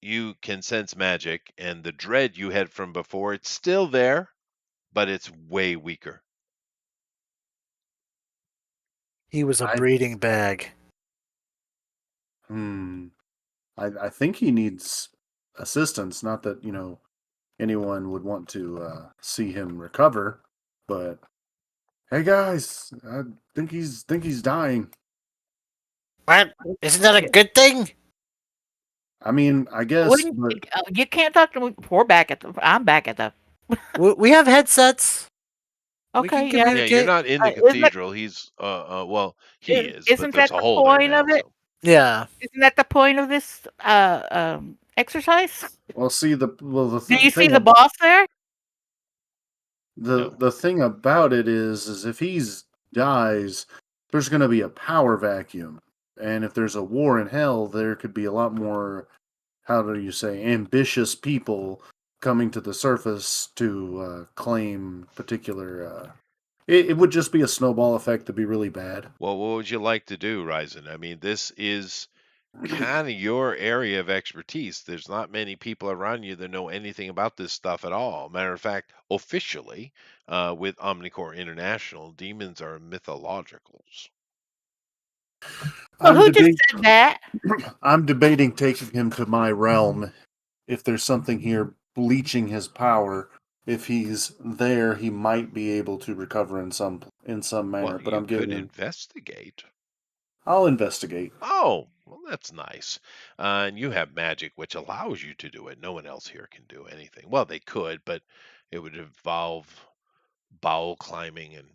A: You can sense magic, and the dread you had from before, it's still there, but it's way weaker.
B: He was a
D: I
B: breeding bag.
D: I think he needs assistance. Not that anyone would want to see him recover, but hey guys, I think he's dying.
B: What? Isn't that a good thing?
D: I mean, I guess,
C: Wouldn't
D: but
C: you can't talk to me? We're back at the. I'm back at the.
B: We have headsets. We
C: Okay,
B: can
C: yeah.
A: Yeah, you're
B: communicate.
A: not in the
C: Isn't that
A: cathedral. He's well, he is, but
C: isn't
A: there's
C: that
A: a
C: the
A: hole there
C: point
A: now.
C: of it?
A: So
B: Yeah.
C: Isn't that the point of this exercise?
D: well, see the
C: Do you see
D: thing
C: the boss there?
A: no.
D: the thing about it is if he's dies, there's going to be a power vacuum, and if there's a war in hell, there could be a lot more. How do you say ambitious people coming to the surface to claim particular. It would just be a snowball effect to be really bad.
A: Well, what would you like to do, Ryzen? I mean, this is kind of your area of expertise. There's not many people around you that know anything about this stuff at all. Matter of fact, officially, with Omnicore International, demons are mythologicals.
C: Well,
D: I'm
C: who just
D: debating.
C: said that?
D: I'm debating taking him to my realm. If there's something here bleaching his power, if he's there, he might be able to recover in some
A: Well,
D: manner. But
A: you
D: I'm
A: could
D: getting him.
A: investigate.
D: I'll investigate.
A: Oh, well, that's nice. And you have magic, which allows you to do it. No one else here can do anything. Well, they could, but it would involve bowel climbing, and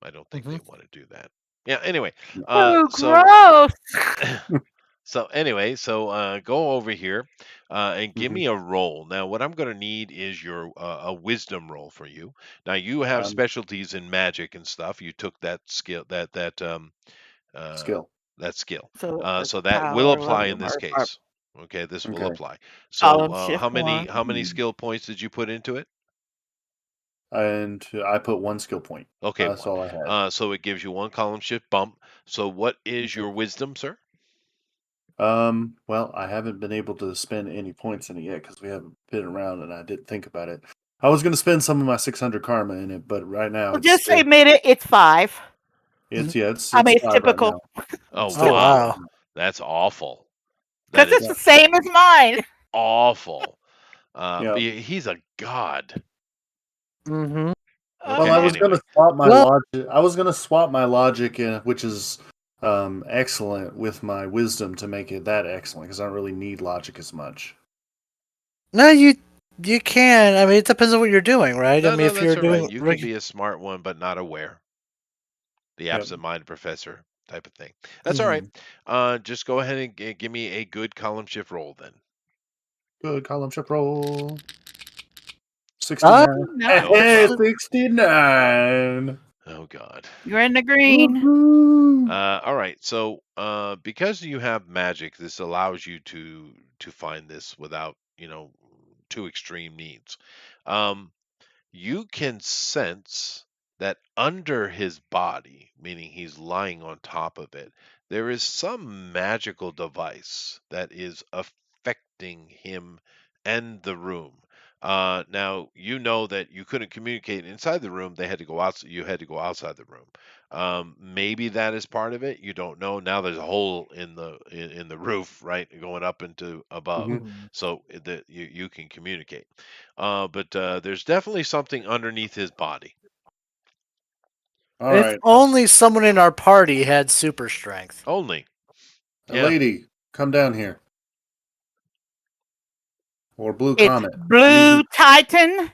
A: I don't think
B: Hmm.
A: they want to do that. Yeah. Anyway,
C: Oh,
A: so
C: gross!
A: go over here and give
D: Mhm.
A: me a roll. Now, what I'm going to need is your a wisdom roll for you. Now, you have
D: Um,
A: specialties in magic and stuff. You took that skill uh,
D: skill.
A: that skill.
C: So it's
A: So that will
C: power
A: apply
C: level
A: in this
C: or
A: case. Okay, this will
D: Okay.
A: apply. So,
C: column shift one.
A: how many skill points did you put into it?
D: And I put one skill point.
A: Okay,
D: That's
A: one.
D: all I had.
A: So it gives you one column shift bump. So what is
D: Okay.
A: your wisdom, sir?
D: Well, I haven't been able to spend any points in it yet because we haven't been around, and I did think about it. I was going to spend some of my 600 karma in it, but right now
C: Well,
D: it's
C: just
D: still
C: admit it. It's 5.
D: it's
C: I mean, it's
D: 5 right
C: typical
D: now.
A: Oh
D: It's still
B: Oh
D: 5
A: wow,
D: right
B: wow.
D: now.
A: that's awful. That
C: because it's
A: is
C: the
D: Yeah,
C: same as mine.
A: awful.
D: yeah.
A: He's a god.
B: Hmm.
D: Well,
A: Okay,
D: I
C: Uh,
D: was going
A: anyway.
D: to swap my
B: Well,
D: logic. I was going to swap my logic, which is excellent, with my wisdom to make it that excellent because I don't really need logic as much.
B: no, you can. I mean, it depends on what you're doing, right? I
A: No,
B: mean,
A: no,
B: if
A: that's
B: you're
A: all right.
B: doing
A: You can be a smart one, but not aware. The
D: Yep.
A: absent-minded professor type of thing. That's all right.
B: Mhm.
A: Just go ahead and give me a good column shift roll then.
D: Good column shift roll.
B: Uh,
D: 69.
C: no,
A: Oh
D: Hey,
A: wow.
D: 69.
A: Oh god.
C: you're in the green.
D: Woohoo!
A: All right. So, because you have magic, this allows you to find this without, too extreme needs. Um, you can sense that under his body, meaning he's lying on top of it, there is some magical device that is affecting him and the room. Now you know that you couldn't communicate inside the room; they had to go out. You had to go outside the room. Maybe that is part of it. You don't know. Now there's a hole in the roof, right, going up into above,
D: Mhm.
B: mhm.
A: so that you can communicate. But there's definitely something underneath his body.
D: All
B: If
D: right,
B: only someone in our party had super strength.
A: Only,
D: a
A: yeah,
D: lady, come down here. Or Blue
C: It's
D: Comet. I need
C: Blue
D: you.
C: Titan.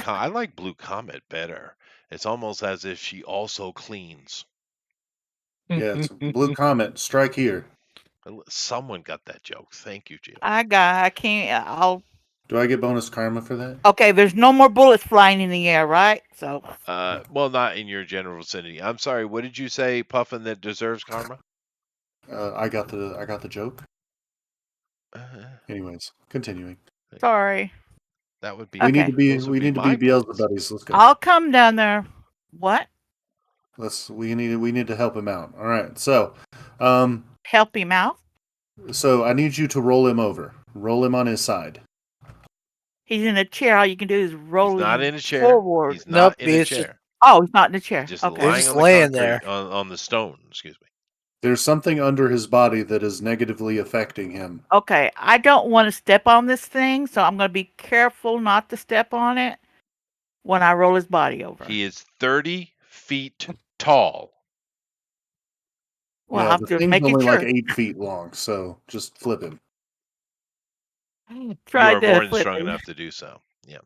A: I like Blue Comet better. It's almost as if she also cleans.
D: Yeah, it's Blue Comet. Strike here.
A: Someone got that joke. Thank you, Jill.
C: I can't. I'll.
D: Do I get bonus karma for that?
C: Okay, there's no more bullets flying in the air, right? So
A: Well, not in your general vicinity. I'm sorry. What did you say, Puffin? That deserves karma?
D: I got the joke.
A: Uh,
D: Anyways, continuing.
C: sorry.
A: That would be.
C: Okay.
A: Those would
D: we
A: be
D: need to
A: my
D: be Beelzebub
A: points.
D: buddies. Let's go.
C: I'll come down there. What?
D: We need to help him out. All right. So, um,
C: Help him out?
D: I need you to roll him over. Roll him on his side.
C: He's in a chair. All you can do is roll
A: He's not
C: him
A: in a chair.
C: forward.
A: He's
B: Nope,
A: not in a
B: it's just
A: chair.
C: Oh, he's not in a
A: He's
C: chair.
A: just
C: Okay.
B: They're
A: lying
B: just
A: on the
B: laying
A: concrete
B: there.
A: on the stone. Excuse me.
D: There's something under his body that is negatively affecting him.
C: Okay. I don't want to step on this thing, so I'm going to be careful not to step on it when I roll his body over.
A: He is 30 feet tall.
C: Well,
D: Yeah,
C: I'm
D: the
C: just
D: thing's
C: making
D: only
C: sure.
D: like 8 feet long, so just flip him.
A: You
C: Try
A: are
C: to
A: more than
C: flip
A: strong
C: him.
A: enough to do so. Yeah.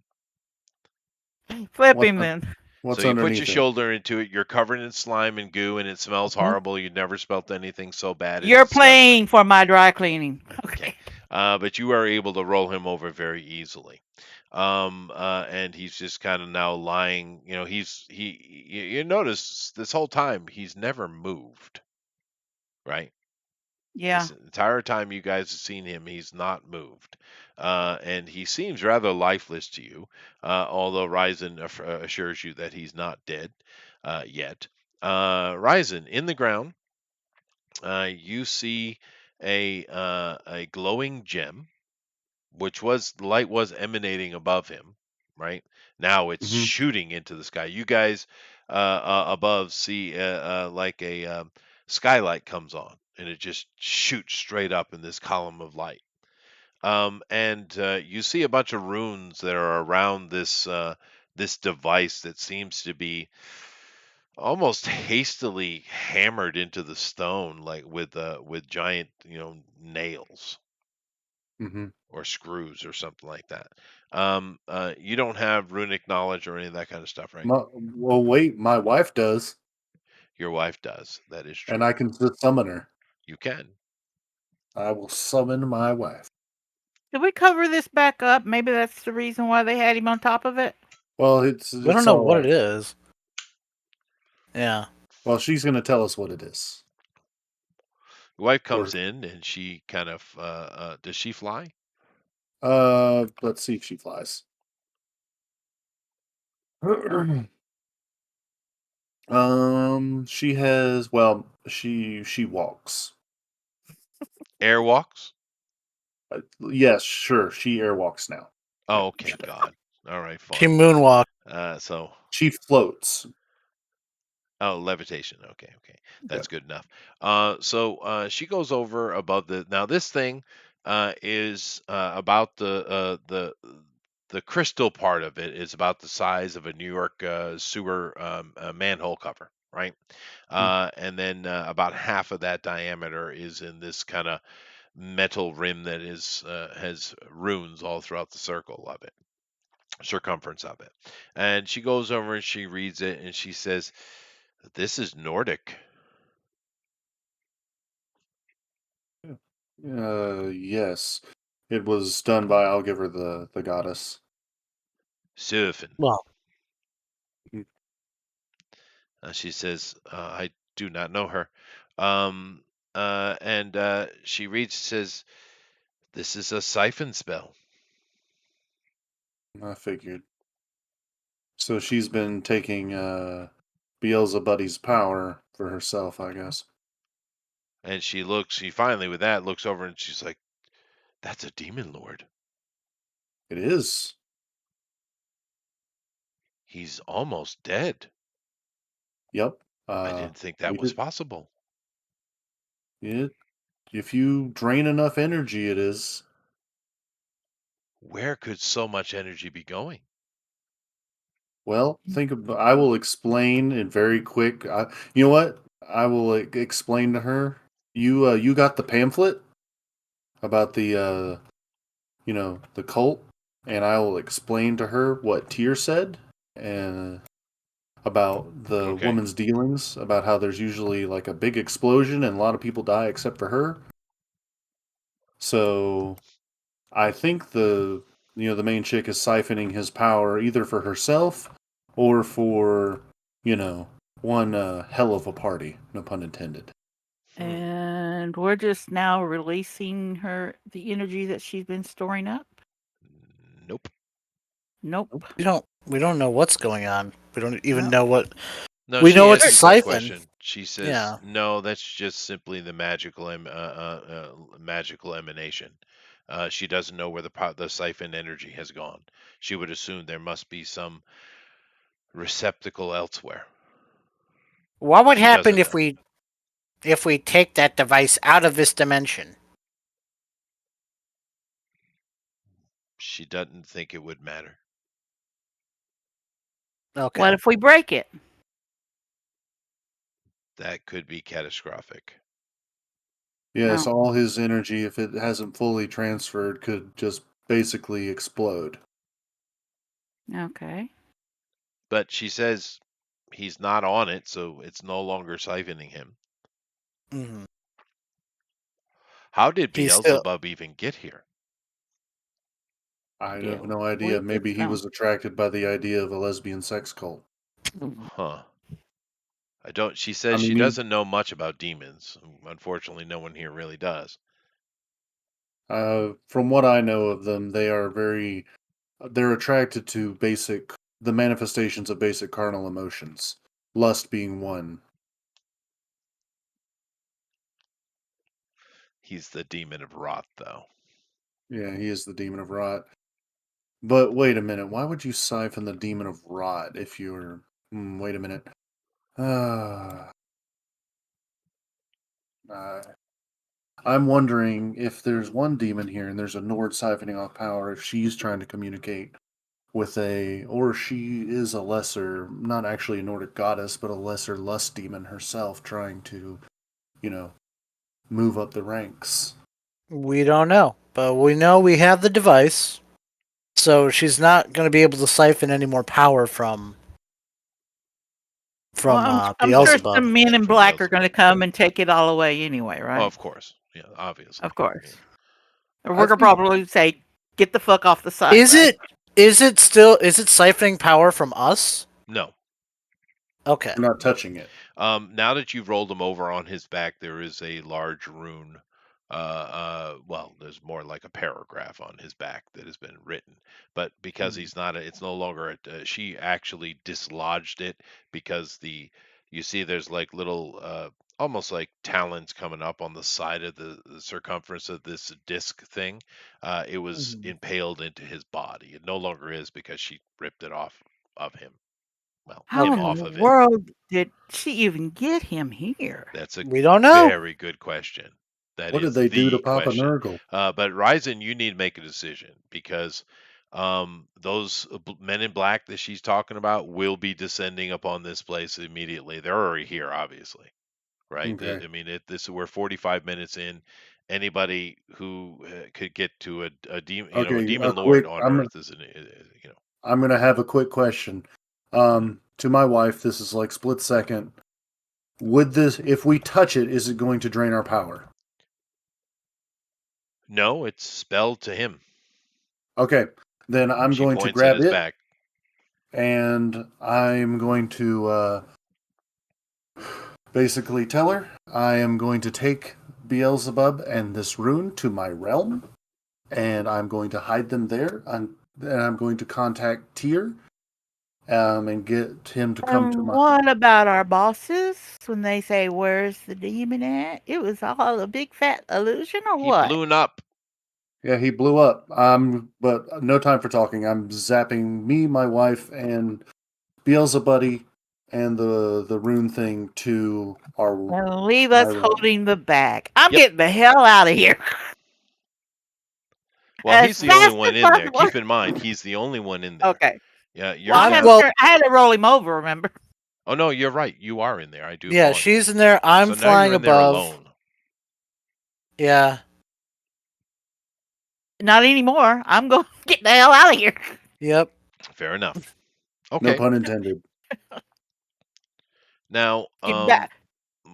C: Flip
D: What's
C: him
D: un-
C: then.
D: What's
A: So you put your
D: underneath him?
A: shoulder into it. You're covered in slime and goo, and it smells
B: Mhm.
A: horrible. You've never smelt anything so bad. It's
C: You're
A: disgusting.
C: playing for my dry cleaning.
A: Okay.
C: Okay.
A: But you are able to roll him over very easily. And he's just kind of now lying. You know, you notice this whole time he's never moved, right?
C: Yeah.
A: This entire time you guys have seen him, he's not moved. And he seems rather lifeless to you, although Ryzen assures you that he's not dead yet. Ryzen, in the ground, you see a glowing gem, which was the light was emanating above him, right? Now it's
D: Mhm.
A: shooting into the sky. You guys above see like a skylight comes on, and it just shoots straight up in this column of light. And you see a bunch of runes that are around this device that seems to be almost hastily hammered into the stone, like with giant nails
D: Mhm.
A: or screws or something like that. You don't have runic knowledge or any of that kind of stuff, right?
D: Well, wait. My wife does,
A: Your wife does. That is
D: and
A: true.
D: I can just summon her.
A: You can.
D: I will summon my wife.
C: Did we cover this back up? Maybe that's the reason why they had him on top of it.
D: Well,
B: We don't
D: it's
B: know
D: all
B: what
D: right.
B: it is. Yeah.
D: Well, she's gonna tell us what it is.
A: Your wife
D: Or
A: comes in and she kind of does she fly?
D: let's see if she flies. She has. Well, she walks.
A: Air walks?
D: Yes, sure. She airwalks now. Yeah,
A: Oh, okay, God. All right,
B: She
A: fine.
B: moonwalked.
A: So
D: she floats.
A: levitation. Okay,
D: Yeah.
A: that's good enough. So she goes over above the. Now this thing is about the crystal part of it is about the size of a New York sewer manhole cover, right?
D: Mm.
A: And then about half of that diameter is in this kind of metal rim that is has runes all throughout the circumference of it. And she goes over and she reads it and she says, "This is Nordic."
D: Yes. It was done by. I'll give her the goddess.
A: Surfing.
B: Well,
A: She says, "I do not know her." And she reads, says, "This is a siphon spell."
D: I figured. So she's been taking Beelzebuddy's power for herself, I guess.
A: And she finally, with that, looks over and she's like, "That's a demon lord.
D: It is.
A: He's almost dead.
D: Yep.
A: I didn't think that
D: We
A: was
D: did
A: possible.
D: it. If you drain enough energy, it is.
A: Where could so much energy be going?"
D: Well, think of. I will explain it very quick. You know what? I will explain to her. You got the pamphlet about the the cult, and I will explain to her what Tyr said and about the
A: Okay.
D: woman's dealings, about how there's usually like a big explosion and a lot of people die except for her. So I think the main chick is siphoning his power either for herself or for one hell of a party. No pun intended.
A: Hmm.
C: And we're just now releasing the energy that she's been storing up.
A: Nope.
C: Nope.
B: We don't know what's going on. We don't even
C: No.
B: know what.
A: No,
B: We
A: she
B: know it's a
A: answers that
B: siphon.
A: question. She says,
B: Yeah.
A: "No, that's just simply the magical emanation." She doesn't know where the siphon energy has gone. She would assume there must be some receptacle elsewhere.
B: What would
A: She
B: happen
A: doesn't know.
B: if we take that device out of this dimension?
A: She doesn't think it would matter.
B: Okay.
C: What if we break it?
A: That could be catastrophic.
D: Yes,
C: Oh.
D: all his energy, if it hasn't fully transferred, could just basically explode.
C: Okay.
A: But she says he's not on it, so it's no longer siphoning him.
B: hmm
A: How did
B: He's still.
A: Beelzebub even get here?
D: I
C: Yeah,
D: have no
C: we
D: idea.
C: did
D: Maybe he
C: some.
D: was attracted by the idea of a lesbian sex cult.
A: Huh. I don't. She
D: I
A: says she
D: mean,
A: doesn't know much about demons. Unfortunately, no one here really does.
D: from what I know of them, they're attracted to the manifestations of basic carnal emotions, lust being one.
A: He's the demon of rot, though.
D: Yeah, he is the demon of rot. But wait a minute, why would you siphon the demon of rot if you're? Wait a minute. Uh, uh, I'm wondering if there's one demon here and there's a Nord siphoning off power, if she's trying to communicate or she is a lesser, not actually a Nordic goddess, but a lesser lust demon herself trying to, you know, move up the ranks.
B: We don't know, but we know we have the device, so she's not going to be able to siphon any more power from
C: Well, I'm sure
B: Beelzebub.
C: some men in
A: From
C: black are
A: Beelzebub.
C: going to come and take it all away anyway,
A: Oh,
C: right?
A: of course. Yeah, obviously.
C: Of course.
A: Yeah.
C: Or
D: I
C: we're gonna
D: think
C: probably say, "Get the fuck off the site,"
B: Is
C: right?
B: it siphoning power from us?
A: No.
B: Okay.
D: we're not
A: No.
D: touching it.
A: Now that you've rolled him over on his back, there is a large rune. Well, there's more like a paragraph on his back that has been written, but because
B: Mhm.
A: he's not, it's no longer. She actually dislodged it because you see, there's like little, almost like talons coming up on the side of the circumference of this disc thing. It was
B: Mhm.
A: impaled into his body. It no longer is because she ripped it off of him. Well,
C: How
A: him
C: in the
A: off of it.
C: world did she even get him here?
A: That's a
B: We don't know.
A: very good question. That
D: What did
A: is
D: they do to
A: the
D: Papa
A: question.
D: Nurgle?
A: But Ryzen, you need to make a decision because those men in black that she's talking about will be descending upon this place immediately. They're already here, obviously, right?
D: Okay.
A: I mean, we're 45 minutes in. Anybody who could get to a demon, a
D: Okay,
A: demon lord on Earth is,
D: I'm gonna have a quick question. To my wife, this is like split second. Would this, if we touch it, is it going to drain our power?
A: no, it's spelled to him.
D: Okay, then I'm
A: She
D: going to
A: points at
D: grab
A: his
D: it
A: back.
D: and I'm going to basically tell her I am going to take Beelzebub and this rune to my realm, and I'm going to hide them there. And I'm going to contact Tyr, and get him to come to
C: And
D: my.
C: what about our bosses when they say, "Where's the demon at?" It was all a big fat illusion, or
A: He
C: what?
A: blew up.
D: Yeah, he blew up. But no time for talking. I'm zapping me, my wife, and Beelzebuddy, and the rune thing to
C: And leave
D: my
C: us
D: realm.
C: holding the bag. I'm
A: Yep.
C: getting the hell out of here
A: Well,
C: as
A: he's the only
C: fast as
A: one in there.
C: possible.
A: Keep in mind, he's the only one in there.
C: Okay.
A: Yeah,
C: Well,
A: you're
C: I
B: I'm
C: had
A: down.
C: to
B: well.
C: I had to roll him over. Remember?
A: Oh no, you're right. You are in there. I do
B: Yeah, she's
A: apologize.
B: in there. I'm
A: So now you're
B: flying
A: in there
B: above.
A: alone.
B: Yeah.
C: Not anymore. I'm going to get the hell out of here.
B: Yep.
A: Fair enough.
D: No
A: Okay.
D: pun intended.
A: Now,
C: Get back.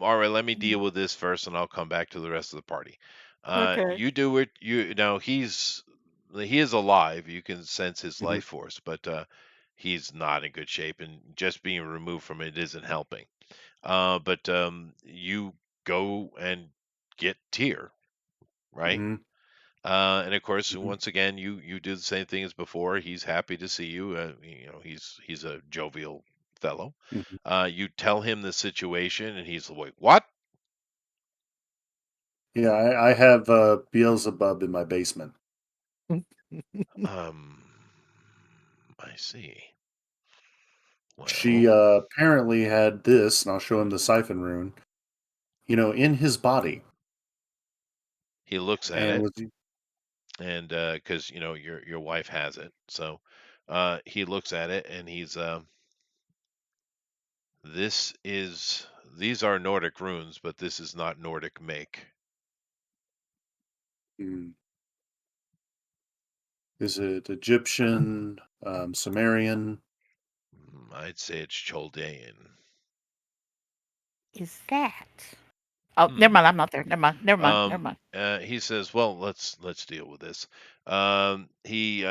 A: all right, let me deal with this first and I'll come back to the rest of the party.
C: Okay.
A: You do it. He is alive. You can sense his
D: Mhm.
A: life force, but he's not in good shape, and just being removed from it isn't helping. But you go and get Tyr, right?
D: Mhm.
A: And of course,
D: Mhm.
A: once again, you do the same thing as before. He's happy to see you. He's a jovial fellow.
D: Mhm.
A: You tell him the situation, and he's like, "What?"
D: Yeah, I have Beelzebub in my basement.
A: Um, I see.
D: She
A: Well,
D: apparently had this, and I'll show him the siphon rune. In his body,
A: he looks at
D: and
A: it,
D: was
A: and because your wife has it, so he looks at it, and he's this is these are Nordic runes, but this is not Nordic make.
D: mm, is it Egyptian, Sumerian?
A: I'd say it's Chaldean.
C: Is that? Oh, never
A: Hmm.
C: mind. I'm not there. Never mind. Never mind. Never mind.
A: He says, "Well, let's deal with this." He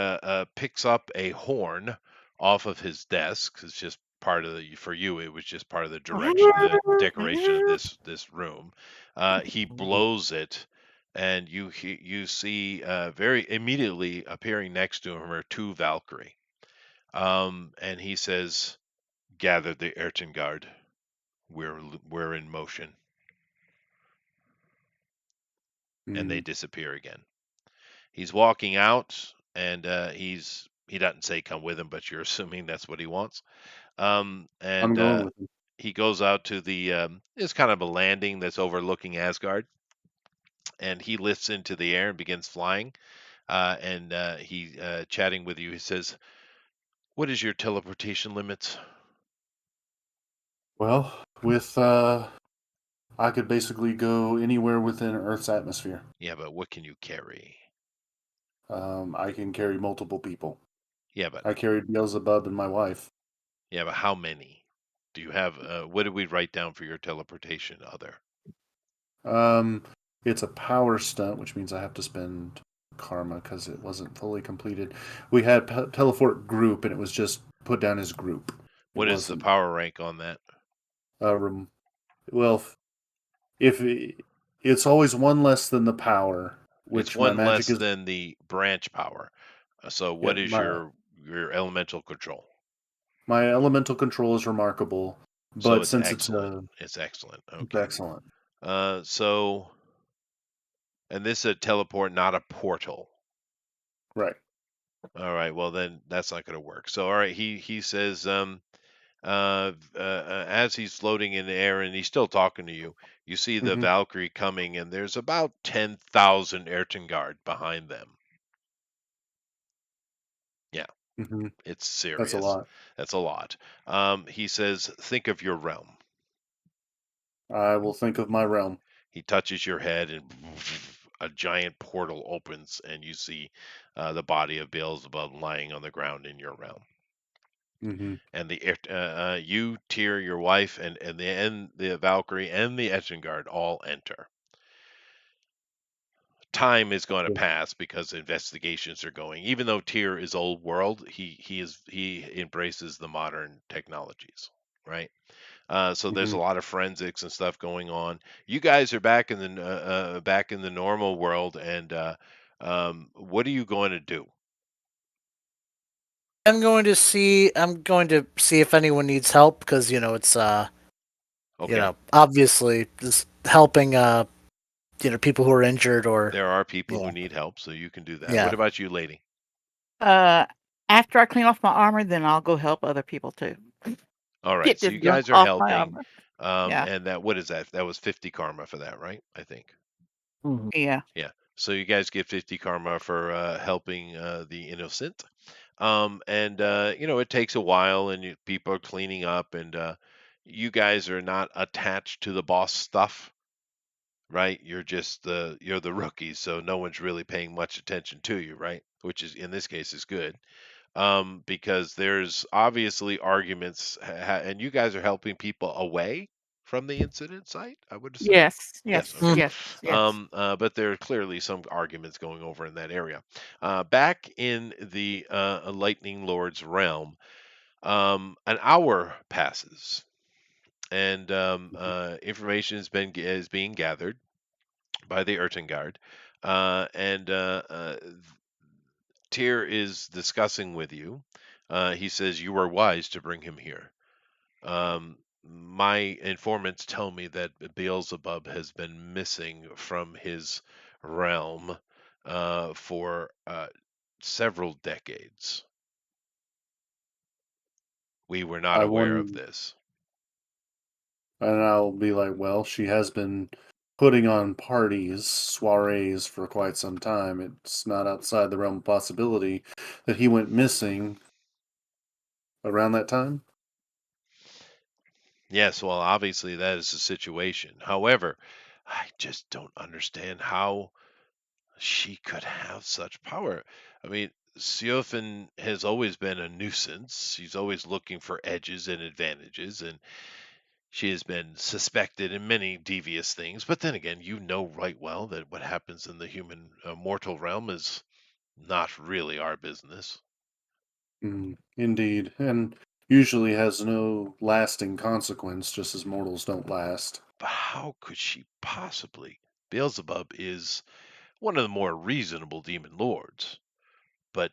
A: picks up a horn off of his desk. It's just part of the for you. It was just part of the decoration of this room. He blows it, and you see very immediately appearing next to him are two Valkyrie. And he says, "Gather the Ertengard. We're in motion," and they
D: Mm,
A: disappear again. He's walking out, and he doesn't say come with him, but you're assuming that's what he wants.
D: I'm
A: And
D: going with him.
A: he goes out to the it's kind of a landing that's overlooking Asgard, and he lifts into the air and begins flying. And he chatting with you. He says, "What is your teleportation limits?"
D: Well, with I could basically go anywhere within Earth's atmosphere.
A: Yeah, but what can you carry?
D: I can carry multiple people.
A: Yeah, but
D: I carried Beelzebub and my wife.
A: how many? Do you have? What did we write down for your teleportation? Other.
D: Um, it's a power stunt, which means I have to spend karma because it wasn't fully completed. We had teleport group, and it was just put down as group. It
A: What is the
D: wasn't.
A: power rank on that?
D: Rem- well, if it's always one less than the power,
A: It's
D: which my
A: one
D: magic
A: less
D: is.
A: than the branch power. So
D: Yeah,
A: what is
D: my
A: your elemental control?
D: my elemental control is remarkable,
A: So
D: but
A: it's
D: since
A: excellent. It's excellent.
D: it's
A: Okay.
D: excellent,
A: So and this is a teleport, not a portal.
D: right?
A: All right. Well, then that's not going to work. So all right, he says as he's floating in the air and he's still talking to you, you see the
D: Hmm.
A: Valkyrie coming, and there's about 10,000 Ertengard behind them. Yeah,
D: Hmm.
A: it's
D: That's a
A: serious.
D: lot.
A: That's a lot. He says, think of your realm.
D: I will think of my realm.
A: He touches your head, and a giant portal opens, and you see the body of Beelzebub lying on the ground in your realm.
D: Hmm.
A: And you, Tyr, your wife, and the Valkyrie and the Etchengard all enter. Time is going to pass because investigations are going. Even though Tyr is old world, he embraces the modern technologies, right? So there's
D: Hmm.
A: a lot of forensics and stuff going on. You guys are back in the normal world, and what are you going to do?
B: I'm going to see if anyone needs help because it's
A: Okay,
B: obviously just helping people who are injured or
A: there are people who
B: yeah
A: need help, so you can do that. What
B: yeah.
A: about you, lady?
C: Uh, after I clean off my armor, then I'll go help other people too.
A: All right,
C: Get
A: so
C: this
A: you
C: gunk
A: guys are
C: off my
A: helping,
C: armor. Yeah.
A: and that what is that? That was 50 karma for that, right? I think.
B: Mhm.
C: Yeah.
A: Yeah. So you guys get 50 karma for helping the innocent. And it takes a while, and people are cleaning up, and you guys are not attached to the boss stuff, right? You're the rookies, so no one's really paying much attention to you, right? Which is in this case is good, because there's obviously arguments, and you guys are helping people away from the incident site, I would assume.
C: Yes.
A: Yes,
C: Yes.
A: okay.
B: Mhm.
C: Yes. Yes.
A: But there are clearly some arguments going over in that area. Back in the Lightning Lord's realm, an hour passes, and information is being gathered by the Ertengard. and Tyr is discussing with you. He says you were wise to bring him here. My informants tell me that Beelzebub has been missing from his realm for several decades. We were not
D: I
A: aware of
D: won,
A: this.
D: and I'll be like, well, she has been putting on parties, soirees for quite some time. It's not outside the realm of possibility that he went missing around that time.
A: Yes, well, obviously that is the situation. However, I just don't understand how she could have such power. I mean, Siofin has always been a nuisance. She's always looking for edges and advantages, and she has been suspected in many devious things. But then again, you know right well that what happens in the human mortal realm is not really our business.
D: Indeed, and usually has no lasting consequence, just as mortals don't last.
A: But how could she possibly? Beelzebub is one of the more reasonable demon lords, but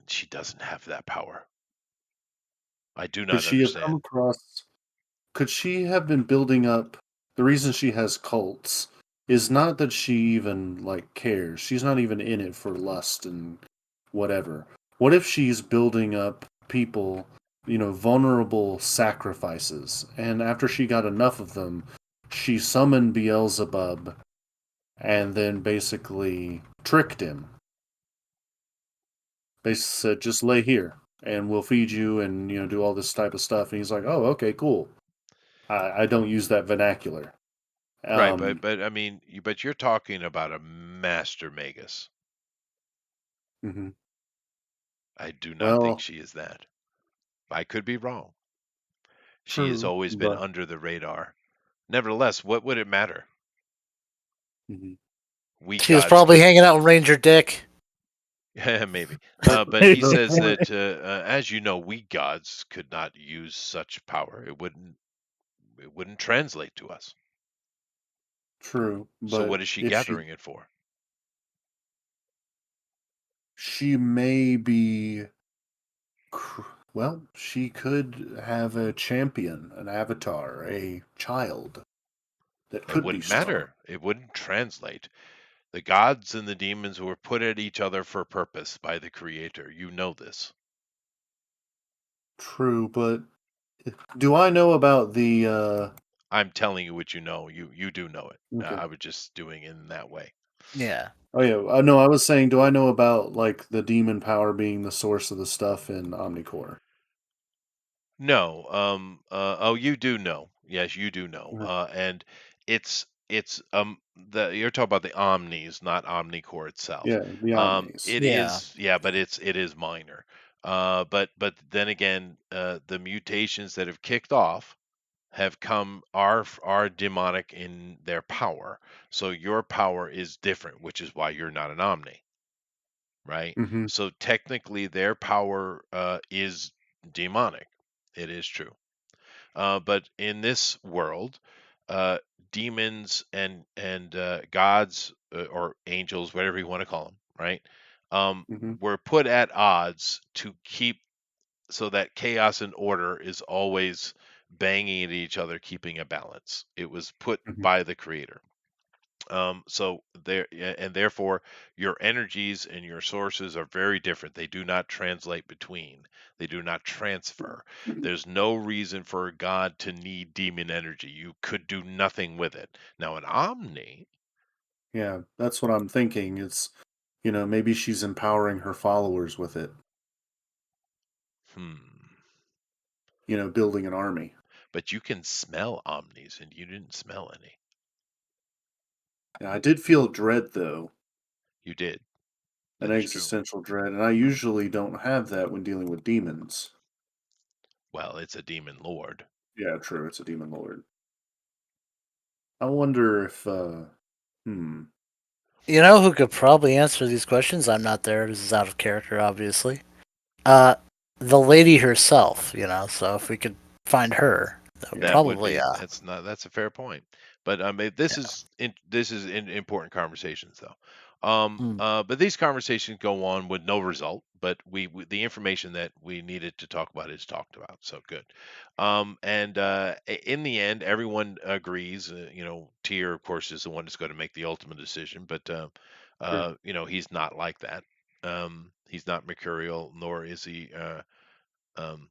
A: she doesn't have that power. I do
D: Could
A: not
D: she have come
A: understand.
D: across? Could she have been building up? The reason she has cults is not that she even like cares. She's not even in it for lust and whatever. What if she's building up people, vulnerable sacrifices, and after she got enough of them, she summoned Beelzebub and then basically tricked him. They said, "Just lay here, and we'll feed you, and do all this type of stuff." And he's like, "Oh, okay, cool. I don't use that vernacular."
A: Right, but
D: Um,
A: I mean, but you're talking about a master magus.
D: mhm.
A: I do not think
D: Well,
A: she is that. I could be wrong. She has
D: true,
A: always been
D: but
A: under the radar. Nevertheless, what would it matter?
D: mhm.
A: We
B: She was
A: gods
B: probably
A: could
B: hanging out with Ranger Dick.
A: maybe,
D: But
A: but he
D: the
A: says
D: point,
A: that as you know, we gods could not use such power. It wouldn't translate to us.
D: true,
A: So
D: but
A: what is she
D: if
A: gathering it for?
D: she may be, well, she could have a champion, an avatar, a child that
A: It
D: could be
A: wouldn't
D: strong.
A: matter. It wouldn't translate. The gods and the demons were put at each other for a purpose by the creator. You know this.
D: True, but do I know about the?
A: I'm telling you what you know. You do know it.
D: Okay.
A: I was just doing it in that way.
B: Yeah.
D: Oh yeah, no, I was saying, do I know about like the demon power being the source of the stuff in Omnicore?
A: No. Oh, you do know. Yes, you do know.
D: Uh,
A: And it's the you're talking about the Omnis, not Omnicore itself.
D: Yeah, the Omnis.
A: It
B: Yeah.
A: is, yeah, but it is minor. But then again, the mutations that have kicked off have come are demonic in their power. So your power is different, which is why you're not an Omni, right?
D: Mm-hmm.
A: So technically, their power is demonic. It is true. But in this world, uh, demons and gods or angels, whatever you want to call them, right,
D: Mm-hmm.
A: were put at odds to keep so that chaos and order is always banging at each other, keeping a balance. It was put
D: Mm-hmm.
A: by the creator. So there and therefore your energies and your sources are very different. They do not translate between. They do not transfer. There's no reason for a god to need demon energy. You could do nothing with it. Now an omni,
D: Yeah, that's what I'm thinking. It's, maybe she's empowering her followers with it,
A: hmm.
D: building an army.
A: But you can smell omnis and you didn't smell any.
D: Yeah, I did feel dread though,
A: You did.
D: an
A: That is true.
D: existential dread, and I usually don't have that when dealing with demons.
A: Well, it's a demon lord.
D: Yeah, true, it's a demon lord. I wonder if
B: You know who could probably answer these questions? I'm not there. This is out of character, obviously. Uh, the lady herself. So if we could find her, that would
D: yeah.
A: That would
B: probably.
A: be that's a fair point. But this is important conversations though.
B: Mm.
A: But these conversations go on with no result. But the information that we needed to talk about is talked about. So good. And in the end, everyone agrees. Tyr, of course, is the one that's going to make the ultimate decision. But
D: Sure.
A: he's not like that. He's not mercurial, nor is he um,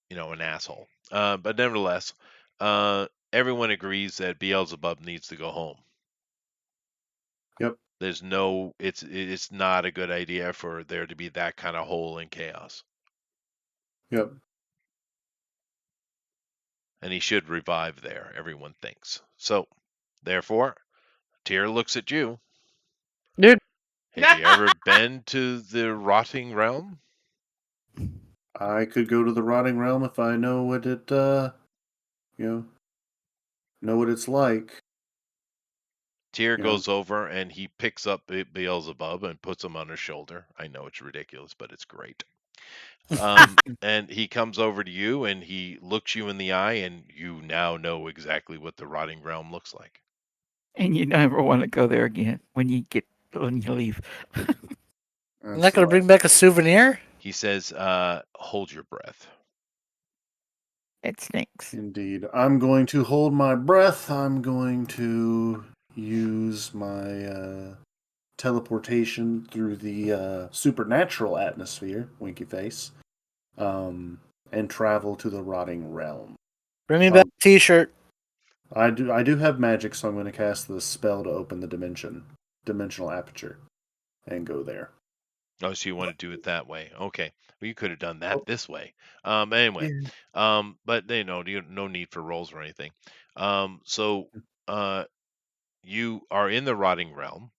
A: an asshole. But nevertheless, everyone agrees that Beelzebub needs to go home.
D: Yep.
A: It's not a good idea for there to be that kind of hole in chaos.
D: Yep.
A: And he should revive there, everyone thinks. So, therefore, Tyr looks at you.
B: Dude.
A: Have you ever been to the Rotting Realm?
D: I could go to the Rotting Realm if I know what it, know what it's like.
A: Tyr
D: You know.
A: goes over and he picks up Beelzebub and puts him on his shoulder. I know it's ridiculous, but it's great. And he comes over to you and he looks you in the eye, and you now know exactly what the Rotting Realm looks like.
C: And you never want to go there again when you leave.
B: I'm not going to bring back a souvenir?
A: He says, hold your breath.
C: It stinks.
D: Indeed. I'm going to hold my breath. I'm going to use my teleportation through the supernatural atmosphere, winky face, and travel to the Rotting Realm.
B: Bring me back a t-shirt.
D: I do have magic, so I'm going to cast the spell to open the dimensional aperture, and go there.
A: Oh, so you want to do it that way? Okay. Well, you could have done that
D: Oh.
A: this way. Anyway, but no need for rolls or anything. So you are in the Rotting Realm,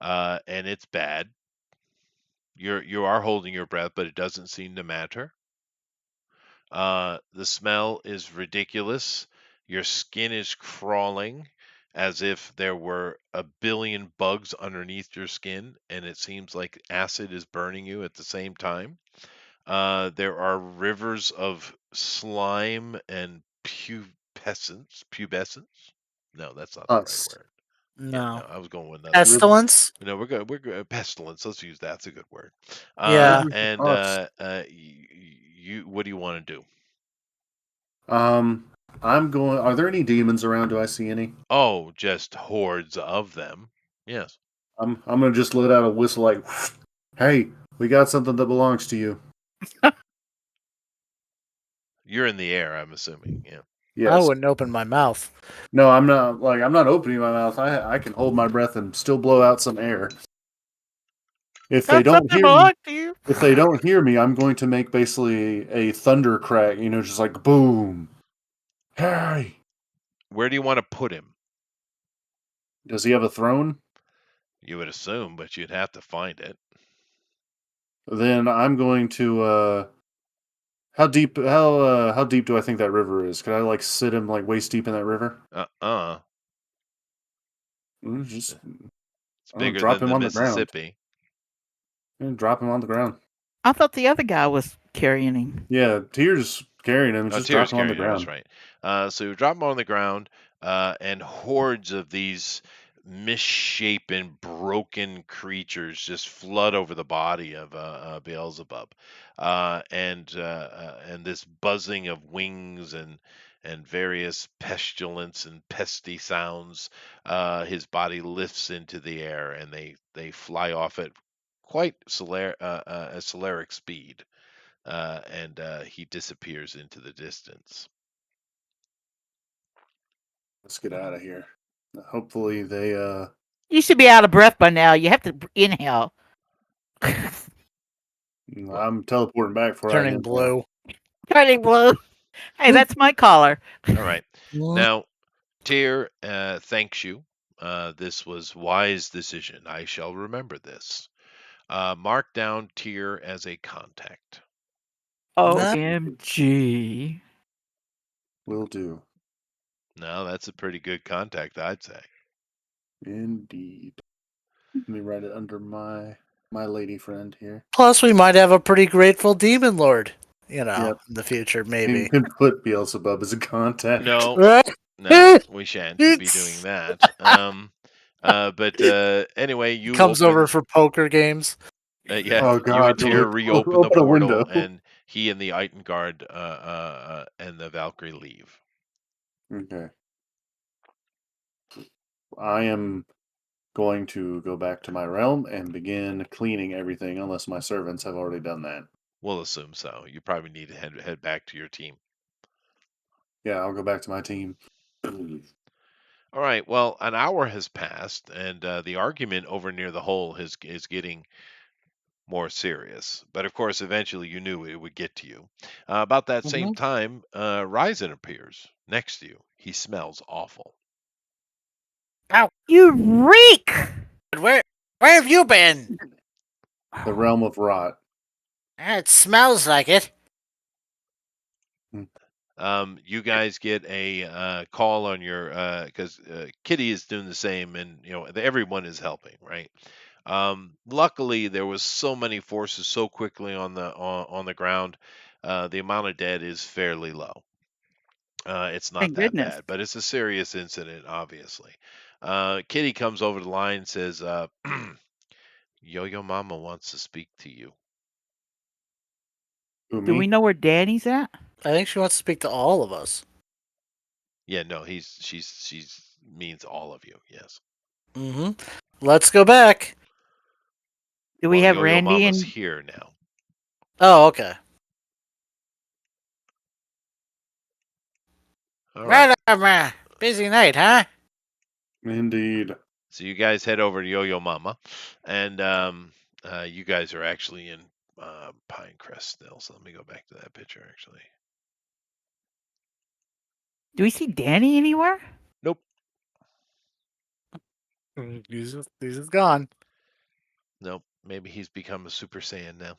A: and it's bad. You are holding your breath, but it doesn't seem to matter. The smell is ridiculous. Your skin is crawling as if there were a billion bugs underneath your skin, and it seems like acid is burning you at the same time. There are rivers of slime and pubescence. No, that's not the right
D: Us.
A: word. Yeah,
B: No.
A: no, I was going with another word.
B: Pestilence?
A: No, we're good. We're good. Pestilence. Let's use that. That's a good word.
B: Yeah.
A: And
D: Us.
A: what do you want to do?
D: I'm going. Are there any demons around? Do I see any?
A: Oh, just hordes of them. Yes.
D: I'm gonna just let out a whistle like, "Hey, we got something that belongs to you."
A: You're in the air, I'm assuming. Yeah.
D: Yes.
B: I wouldn't open my mouth.
D: No, I'm not. Like, I'm not opening my mouth. I can hold my breath and still blow out some air. If they
C: That's
D: don't
C: something
D: hear me,
C: belong to you.
D: if they don't hear me, I'm going to make basically a thunder crack. Just like boom. Hey,
A: Where do you want to put him?
D: does he have a throne?
A: You would assume, but you'd have to find it.
D: Then I'm going to. How deep? How deep do I think that river is? Could I like sit him like waist deep in that river? Just
A: It's bigger
D: drop
A: than
D: him
A: the
D: on the ground.
A: Mississippi.
D: Drop him on the ground.
C: I thought the other guy was carrying him.
D: Yeah, Tyr's carrying him. Just drop
A: Tyr's
D: him on the
A: carrying him, that's
D: ground.
A: right. So you drop him on the ground, and hordes of these misshapen, broken creatures just flood over the body of Beelzebub, and this buzzing of wings and various pestilence and pesty sounds. His body lifts into the air, and they fly off at quite a Solaric speed. And he disappears into the distance.
D: Let's get out of here. Hopefully they
C: You should be out of breath by now. You have to inhale.
D: I'm teleporting back for
B: Turning blue.
C: Turning blue. Hey, that's my collar.
A: All right. Now, Tyr thanks you. This was wise decision. I shall remember this. Mark down Tyr as a contact.
C: OMG.
D: Will do.
A: Now, that's a pretty good contact, I'd say.
D: Indeed. Let me write it under my lady friend here.
B: Plus, we might have a pretty grateful demon lord,
D: Yep.
B: in the future, maybe.
D: You can put Beelzebub as a contact.
A: No,
B: Right?
A: No, we shan't be doing that. But anyway,
B: He
A: you
B: comes over
A: open.
B: for poker games.
A: Yeah,
D: Oh
A: you and
D: God!
A: Tyr reopen the
D: Open a
A: portal,
D: window.
A: and he and the Itengard and the Valkyrie leave.
D: Okay. I am going to go back to my realm and begin cleaning everything, unless my servants have already done that.
A: We'll assume so. You probably need to head back to your team.
D: Yeah, I'll go back to my team.
A: All right. Well, an hour has passed, and the argument over near the hole is getting more serious. But of course, eventually you knew it would get to you. About that same
B: Mhm.
A: time, Ryzen appears next to you. He smells awful.
C: You reek!
B: Where have you been?
D: The realm of rot.
B: It smells like it.
A: You guys get a call on your because Kitty is doing the same, and everyone is helping, right? Luckily, there was so many forces so quickly on the ground. The amount of dead is fairly low. It's not
C: Thank
A: that
C: goodness.
A: bad, but it's a serious incident, obviously. Kitty comes over the line and says, Yo-Yo Mama wants to speak to you.
D: Who,
C: Do we
D: me?
C: know where Danny's at?
B: I think she wants to speak to all of us.
A: Yeah, no, she's means all of you. Yes.
B: Mm-hmm. Let's go back.
C: Do we
A: Well,
C: have
A: Yo-Yo
C: Randy
A: Mama's
C: and
A: here now.
B: Oh, okay.
A: All right.
B: Busy night, huh?
D: Indeed.
A: So you guys head over to Yo-Yo Mama, and you guys are actually in Pinecrest still. So let me go back to that picture. Actually,
C: do we see Danny anywhere?
A: nope.
B: He's just gone.
A: Nope. Maybe he's become a Super Saiyan now.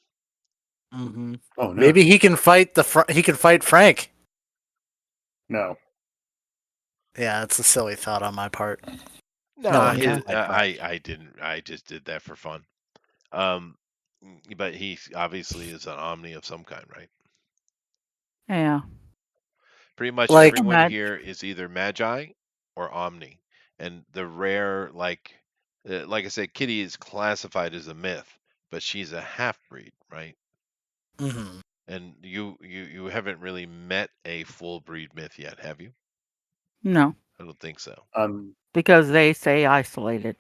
B: Mm-hmm.
D: Oh no.
B: Maybe he can fight he can fight Frank.
D: No.
B: Yeah, that's a silly thought on my part.
A: No,
B: No one can fight Frank.
A: I didn't. I just did that for fun. Um, but he obviously is an Omni of some kind, right?
C: Yeah.
A: Pretty much
B: Like,
A: everyone
C: Mad-
A: here is either Magi or Omni, and the rare like I said, Kitty is classified as a myth, but she's a half breed, right?
B: mm-hmm.
A: And you haven't really met a full breed myth yet, have you?
C: No,
A: I don't think so.
C: because they say isolated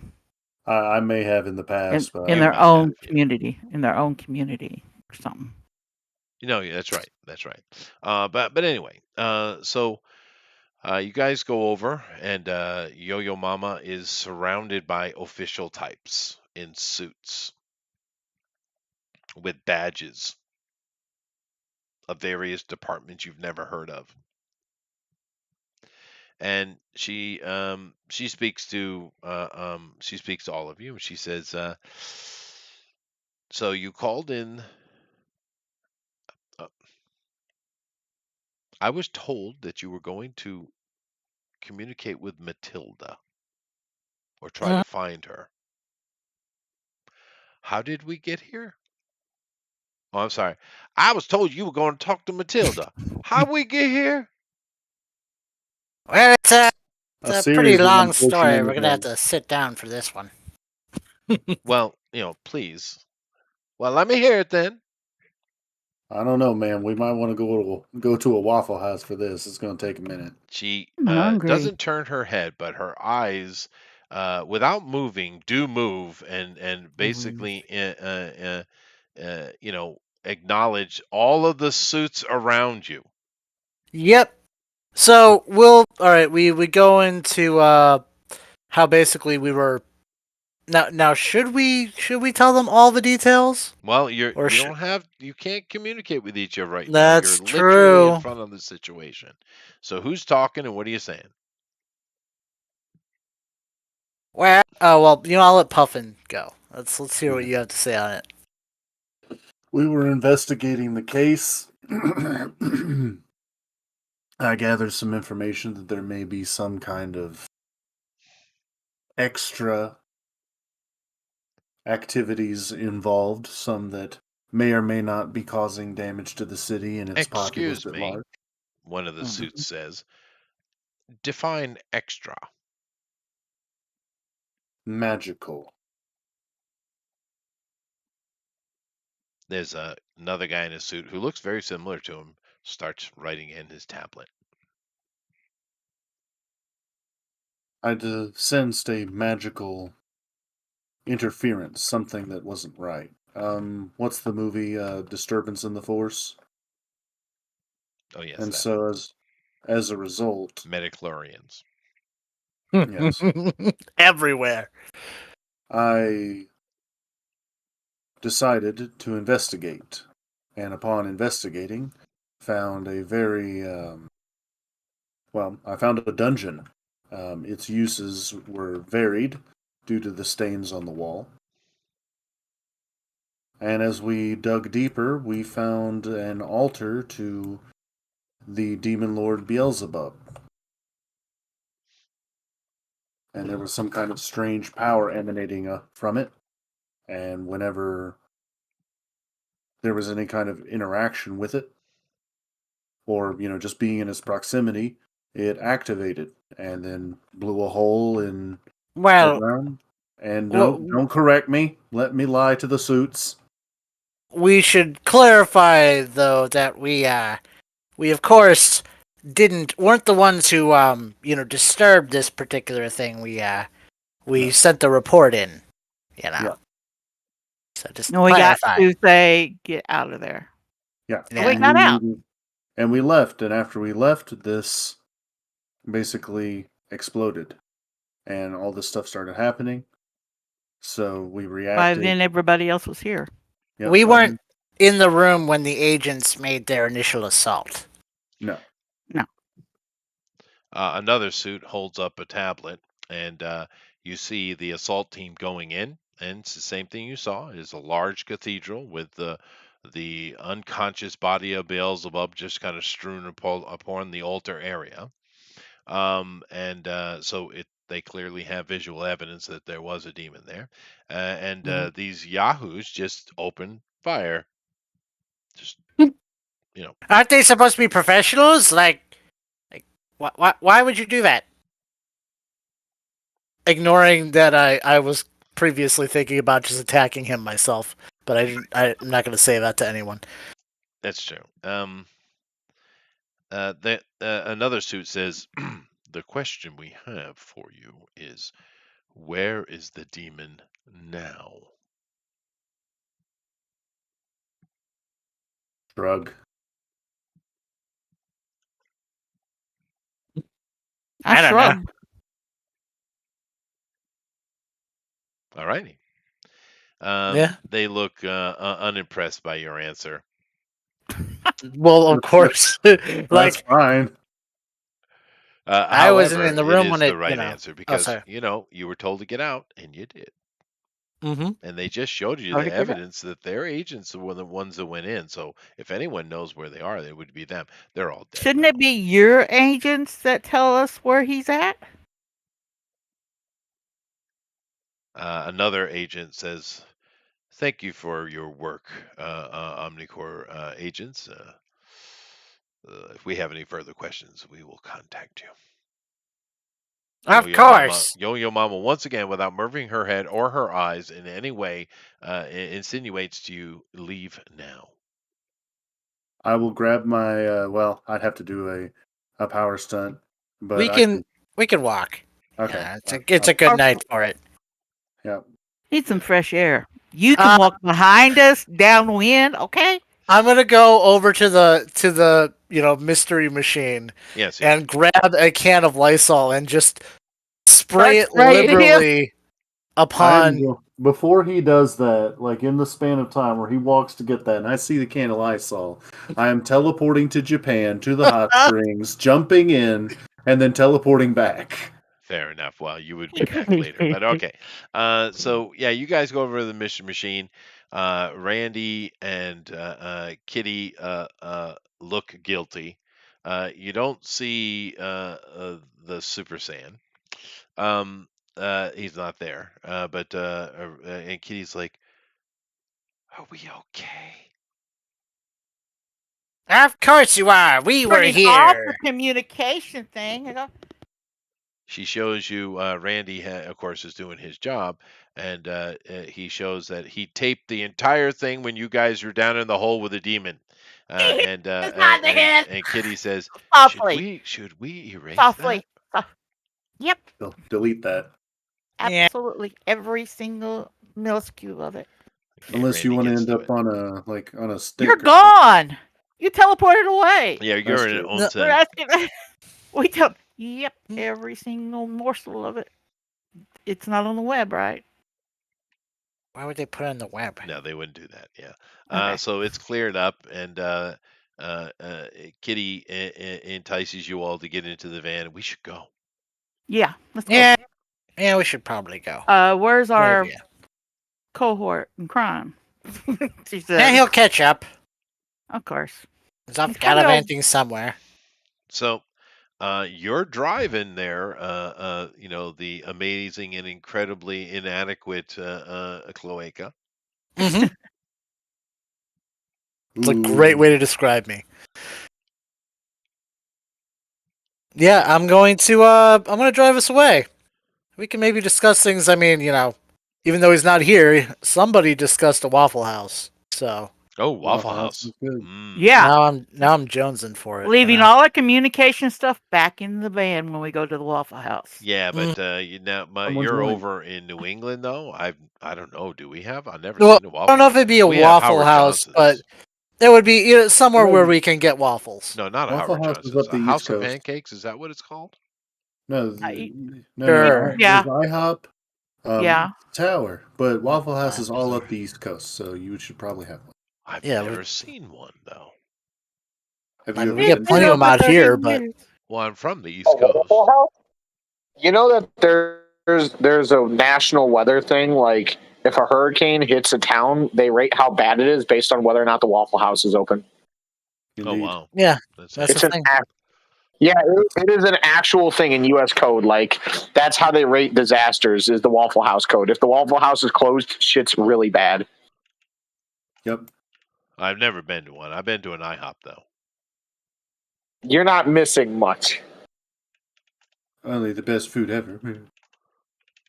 D: I may have in the
C: in
D: past, but
C: in
A: You
C: their
A: might have,
C: own
A: yeah.
C: community, or something.
A: That's right. That's right. But anyway, so you guys go over, and Yo-Yo Mama is surrounded by official types in suits with badges of various departments you've never heard of. And she speaks to all of you, and she says, "So you called in. Uh, I was told that you were going to communicate with Matilda or try to find her. How did we get here? Oh, I'm sorry. I was told you were going to talk to Matilda. How we get here?
B: Well, it's
D: a
B: a pretty
D: series of
B: long story.
D: unfortunate
B: We're gonna have
D: events.
B: to sit down for this one.
A: Well, please. Well, let me hear it then.
D: I don't know, man. We might want to go to a Waffle House for this. It's going to take a minute.
A: She
C: I'm hungry.
A: doesn't turn her head, but her eyes, without moving, do move and basically, acknowledge all of the suits around you.
B: Yep. So all right. We go into how basically we were. Now should we tell them all the details?
A: Well,
B: Or
A: you can't communicate with each other right now. You're
B: That's
A: literally in
B: true.
A: front of the situation. So who's talking and what are you saying?
B: Well, I'll let Puffin go. Let's hear what you have to say on it.
D: We were investigating the case. I gathered some information that there may be some kind of extra activities involved, some that may or may not be causing damage to the city and its populace
A: Excuse
D: at
A: me,
D: large.
A: one of the
B: Mhm.
A: suits says. Define extra.
D: Magical.
A: There's another guy in a suit who looks very similar to him, starts writing in his tablet.
D: I sensed a magical interference, something that wasn't right. What's the movie Disturbance in the Force?
A: Oh, yes,
D: And
A: that.
D: so as a result,
A: Metachlorians.
D: yes,
B: Everywhere.
D: I decided to investigate, and upon investigating, found a very I found a dungeon. Its uses were varied due to the stains on the wall. And as we dug deeper, we found an altar to the demon lord Beelzebub. And there was some kind of strange power emanating from it. And whenever there was any kind of interaction with it, or just being in its proximity, it activated and then blew a hole in the
B: Well,
D: ground. And don't
B: w-
D: don't correct me. Let me lie to the suits.
B: we should clarify though that we of course weren't the ones who disturbed this particular thing. We
D: No.
B: sent the report in, you know.
D: Yeah.
B: So just
C: And we got
B: clarify.
C: to say, get out of there.
D: Yeah.
C: So we
B: Yeah.
C: got out.
D: And we left. And after we left, this basically exploded. And all this stuff started happening. So we
C: By
D: reacted.
C: then, everybody else was here.
D: Yep,
B: We weren't in the room when the agents made their initial assault.
D: No.
A: Another suit holds up a tablet, and you see the assault team going in, and it's the same thing you saw. It is a large cathedral with the unconscious body of Beelzebub just kind of strewn upon the altar area. And so they clearly have visual evidence that there was a demon there. And these yahoos just open fire. Just,
B: Aren't they supposed to be professionals? Like why would you do that? Ignoring that I was previously thinking about just attacking him myself, but I'm not going to say that to anyone.
A: that's true. Another suit says, the question we have for you is, where is the demon now?
D: Shrug.
B: I don't know.
C: shrug.
A: All righty.
B: Yeah.
A: They look unimpressed by your answer.
B: Well, of course.
D: That's
B: Like
D: fine.
B: I wasn't
A: However,
B: in the
A: it
B: room
A: is
B: when
A: the
B: it,
A: right answer
B: Oh,
A: because,
B: sorry.
A: you were told to get out and you did.
B: Mm-hmm.
A: And they just showed you
C: Told
A: the
C: to get out.
A: evidence that their agents were the ones that went in. So if anyone knows where they are, it would be them. They're all dead.
C: Shouldn't
A: now.
C: it be your agents that tell us where he's at?
A: Another agent says, thank you for your work, Omnicore agents. If we have any further questions, we will contact you.
B: Of course.
A: Yo Mama, once again, without moving her head or her eyes in any way, insinuates to you, leave now.
D: I will grab my I'd have to do a power stunt, but
B: we can walk.
D: Okay.
B: Yeah, it's a good night for it.
D: Yeah.
C: Need some fresh air. You can walk behind us downwind, okay?
B: I'm gonna go over to the mystery machine
A: Yes.
B: and grab a can of Lysol and just spray it
C: spraying him.
B: liberally upon.
D: Before he does that, like in the span of time where he walks to get that, and I see the can of Lysol, I am teleporting to Japan to the hot springs, jumping in, and then teleporting back.
A: Fair enough. Well, you would be back later, but okay. So yeah, you guys go over to the mission machine. Randy and Kitty look guilty. You don't see the Super Saiyan. He's not there. And Kitty's like, "Are we okay?"
B: Of course you are. We were
C: Turning off the
B: here.
C: communication thing.
A: she shows you Randy, of course, is doing his job, and he shows that he taped the entire thing when you guys were down in the hole with the demon.
C: It's not the hit.
A: And Kitty says,
C: Softly,
A: should we erase that?
C: softly. Yep,
D: Delete that.
B: Yeah.
C: absolutely. Every single minuscule of it.
A: Okay,
D: Unless you
A: Randy
D: want to
A: gets
D: end
A: to
D: up
A: it.
D: on a stick.
C: You're
D: or something.
C: gone. You teleported away.
A: Yeah, you're
D: That's
A: in an
D: true.
A: own
C: We're
A: set.
C: asking. We tell. Yep, every single morsel of it. It's not on the web, right?
B: Why would they put it on the web?
A: No, they wouldn't do that. Yeah.
C: Okay.
A: So it's cleared up, and Kitty entices you all to get into the van. We should go.
C: Yeah, let's go.
B: Yeah, we should probably go.
C: Where's our
B: Maybe.
C: cohort in crime? She
B: Yeah,
C: said.
B: he'll catch up.
C: Of course.
B: He's off
C: He's probably all-
B: gallivanting somewhere.
A: So you're driving there, the amazing and incredibly inadequate Cloaca.
B: Mm-hmm. It's a great way to describe me. Yeah, I'm going to drive us away. We can maybe discuss things. I mean, even though he's not here, somebody discussed a Waffle House. So
A: Oh, Waffle House.
D: is good.
C: Yeah.
B: now I'm jonesing for it.
C: Leaving all our communication stuff back in the van when we go to the Waffle House.
A: Yeah, but
D: Someone's
A: you're
D: right.
A: over in New England though. I don't know. Do we have? I've never
B: Well,
A: seen a Waffle.
B: I don't know if it'd be a
A: We have
B: Waffle
A: Howard
B: House,
A: Johnson's.
B: but there would be somewhere
D: Well,
B: where we can get waffles.
A: No, not a
D: Waffle
A: Howard
D: House is
A: Johnson's.
D: up the
A: A
D: East
A: House of
D: Coast.
A: Pancakes. Is that what it's called?
D: No,
C: I-
D: no,
B: Sure.
C: Yeah.
D: There's IHOP,
C: Yeah.
D: Tower, but Waffle House is all
A: Bizarre.
D: up the East Coast, so you should probably have one.
A: I've
B: Yeah,
A: never seen one though.
D: Have
B: I
D: you
B: mean,
D: ever
B: we get
D: been?
B: plenty of them out here, but
A: Well, I'm from the East
E: Oh,
A: Coast.
E: Waffle House? You know that there's a national weather thing. Like if a hurricane hits a town, they rate how bad it is based on whether or not the Waffle House is open.
A: Oh
D: Indeed.
A: wow.
B: yeah,
A: That's
B: that's
E: It's
B: the
E: an
B: thing.
E: yeah, it is an actual thing in U.S. code. Like that's how they rate disasters is the Waffle House code. If the Waffle House is closed, shit's really bad.
D: Yep.
A: I've never been to one. I've been to an IHOP though.
E: You're not missing much.
D: Only the best food ever.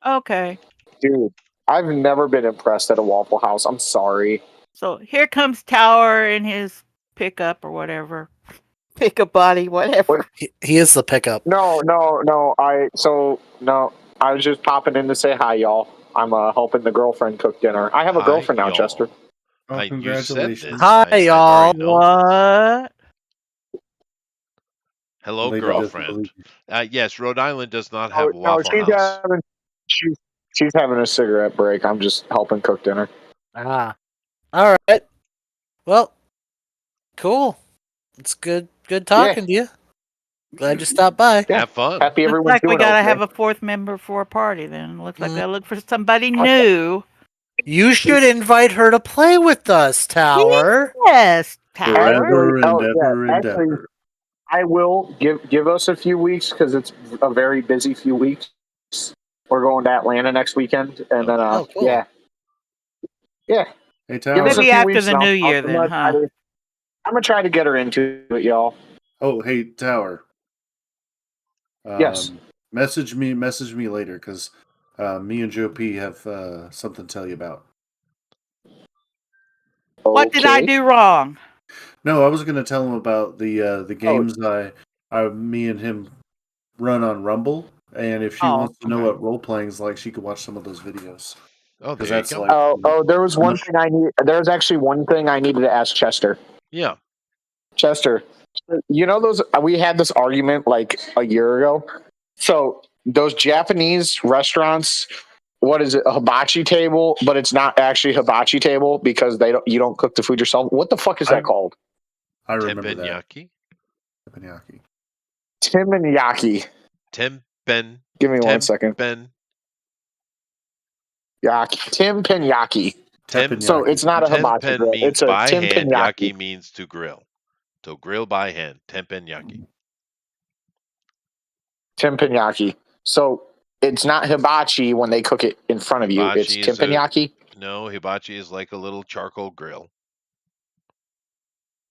C: Okay.
E: Dude, I've never been impressed at a Waffle House. I'm sorry.
C: So here comes Tower in his pickup or whatever. Pickup body, whatever.
B: He is the pickup.
E: No. I was just popping in to say hi, y'all. I'm helping the girlfriend cook dinner. I have a
A: Hi,
E: girlfriend now,
A: y'all.
E: Chester.
D: Oh,
A: You said
D: congratulations.
A: this.
B: Hi,
A: I've
B: y'all.
A: already known this.
C: What?
A: Hello,
D: Lady doesn't
A: girlfriend.
D: believe you.
A: Yes, Rhode Island does not have a
E: No,
A: Waffle House.
E: she's having a cigarette break. I'm just helping cook dinner.
B: Ah, all right. Well, cool. It's good talking to you. Glad you stopped by.
E: Yeah.
A: Have fun.
E: Happy
C: Looks
E: everyone's
C: like we
E: doing
C: gotta
E: okay.
C: have a fourth member for a party then. Looks like
B: Mm.
C: we gotta look for somebody new.
B: You should invite her to play with us, Tower.
C: Yes, Tower.
D: Forever and
E: Oh, yeah,
D: ever and
E: actually-
D: ever.
E: I will give us a few weeks because it's a very busy few weeks. We're going to Atlanta next weekend, and then
B: Oh, cool.
E: yeah.
D: Hey,
E: Give
D: Tower.
E: us a
C: Maybe
E: few
C: after
E: weeks
C: the
E: and
C: new
E: I'll-
C: year
E: I'm
C: then,
E: gonna
C: huh?
E: try to- I'm gonna try to get her into it, y'all.
D: Oh, hey, Tower.
E: Yes.
D: Message me later because me and Joe P have something to tell you about.
C: What did I
E: Okay.
C: do wrong?
D: No, I was going to tell him about the games me and him run on Rumble, and if she
C: Oh,
D: wants to know
C: okay.
D: what role playing is like, she could watch some of those videos.
A: Oh,
D: Because
A: there you
D: that's
A: go.
D: like,
E: Oh, there was one thing I need. There's actually one thing I needed to ask Chester.
A: Yeah.
E: Chester, you know those we had this argument like a year ago. So those Japanese restaurants, what is it, a hibachi table? But it's not actually hibachi table because you don't cook the food yourself. What the fuck is that called?
D: I remember that.
A: Teppanyaki.
D: Teppanyaki.
E: Teppanyaki.
A: Tempen.
E: Give me 1 second.
A: Tempen.
E: Yaki. Teppanyaki.
A: Tem-
E: So it's not a hibachi
A: Tempen
E: grill.
A: means
E: It's a
A: by hand.
E: teppanyaki.
A: Yaki means to grill. So grill by hand. Teppanyaki.
E: Teppanyaki. So it's not hibachi when they cook it in front of you.
A: Hibachi
E: It's
A: is a-
E: teppanyaki.
A: No, hibachi is like a little charcoal grill.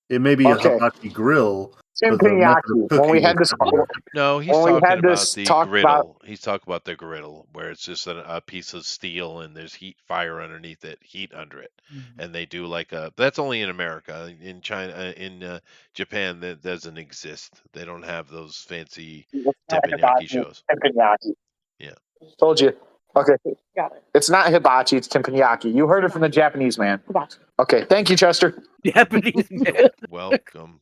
D: It may be
E: Okay.
D: a hibachi grill, method of
E: teppanyaki. When
D: cooking
E: we
D: is
E: had this,
D: teppanyaki.
A: No, he's
E: when we
A: talking
E: had
A: about
E: this
A: the
E: talk about,
A: griddle. He's talking about the griddle, where it's just a piece of steel and there's fire underneath it, heat under it, and they do like a. That's only in America. In China, in Japan, that doesn't exist. They don't have those fancy
E: it's not
A: teppanyaki
E: hibachi,
A: shows.
E: teppanyaki.
A: Yeah.
E: Told you. Okay. Got it. It's not hibachi, it's teppanyaki. You heard it from the Japanese man. Okay, thank you, Chester.
C: Japanese man.
A: Welcome.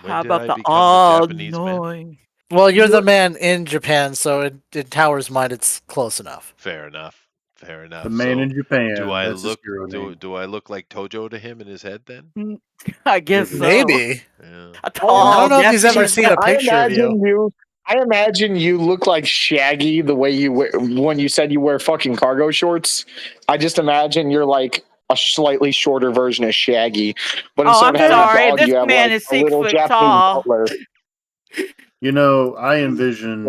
A: When
C: How
A: did
C: about
A: I
C: the
A: become the Japanese man?
C: annoying?
B: Well, you're the man in Japan, so in Tower's mind, it's close enough.
A: Fair enough. Fair enough.
D: The man in Japan.
A: do I
D: That's his
A: look
D: hero name.
A: do I look like Tojo to him in his head then?
C: I guess so.
B: Maybe.
A: Yeah.
C: A
B: I
C: tall
B: don't know if he's ever
C: Japanese
B: seen a
C: guy.
B: picture of you.
E: I imagine you look like Shaggy the way you wear when you said you wear fucking cargo shorts. I just imagine you're like a slightly shorter version of Shaggy, but
C: Oh,
E: instead
C: I'm
E: of having
C: sorry.
E: a dog,
C: This
E: you have
C: man
E: like
C: is
E: a
C: 6
E: little
C: foot
E: Japanese
C: tall.
E: butler.
D: You know, I envision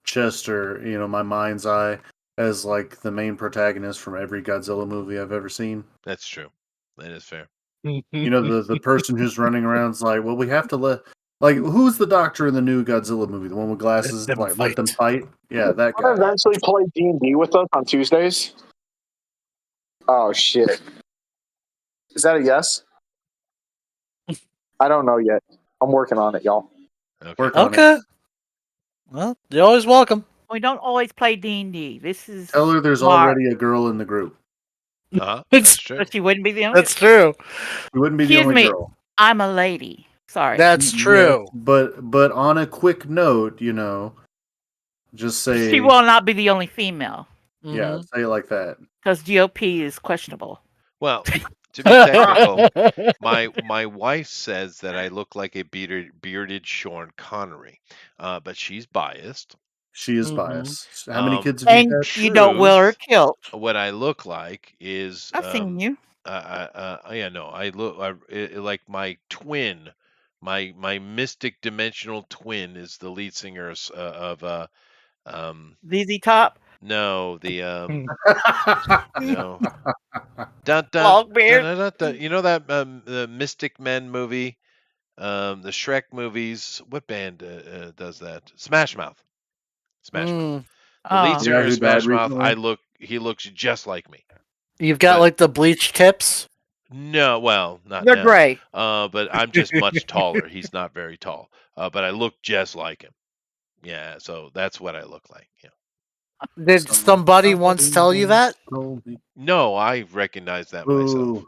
D: Chester, my mind's eye, as like the main protagonist from every Godzilla movie I've ever seen.
A: That's true. That is fair.
D: The person who's running around is like, well, we have to who's the doctor in the new Godzilla movie? The one with glasses?
B: Let them
D: Let them
B: fight.
D: fight? Yeah, that
E: Want to
D: guy.
E: eventually play D&D with us on Tuesdays? Oh shit! Is that a yes? I don't know yet. I'm working on it, y'all.
A: Okay.
D: Work on it.
B: Okay. Well, you're always welcome.
C: We don't always play D&D. This is
D: Tell her there's
C: Mark.
D: already a girl in the group.
A: That's true.
C: But she wouldn't be the only.
B: That's true.
D: She wouldn't be the
C: Excuse
D: only
C: me.
D: girl.
C: I'm a lady. Sorry.
B: That's true.
D: Yeah, but on a quick note, just say
C: She will not be the only female
D: yeah, say it like that.
C: because GOP is questionable.
A: Well, to be technical, my wife says that I look like a bearded Sean Connery, but she's biased.
D: She is
B: Mhm.
D: biased. How many kids have
C: And
D: you had?
C: you don't wear her
A: Truth,
C: kilt.
A: What I look like is
C: I've seen you.
A: yeah, no, I look like my twin, my mystic dimensional twin is the lead singer of
C: ZZ Top.
A: no, the no. Dun, dun,
C: Long beard.
A: dun, dun, dun, dun. You know that the Mystic Men movie, the Shrek movies. What band does that? Smash Mouth. Smash Mouth. The lead
C: Oh.
A: singer of
D: who died
A: Smash Mouth.
D: recently?
A: He looks just like me.
B: You've got
A: But-
B: like the bleached tips.
A: No, well, not
C: They're
A: now.
C: gray.
A: But I'm just much taller. He's not very tall. But I look just like him. Yeah, so that's what I look like. Yeah.
B: Did somebody once tell you that?
A: No, I recognize that myself.
D: Boo.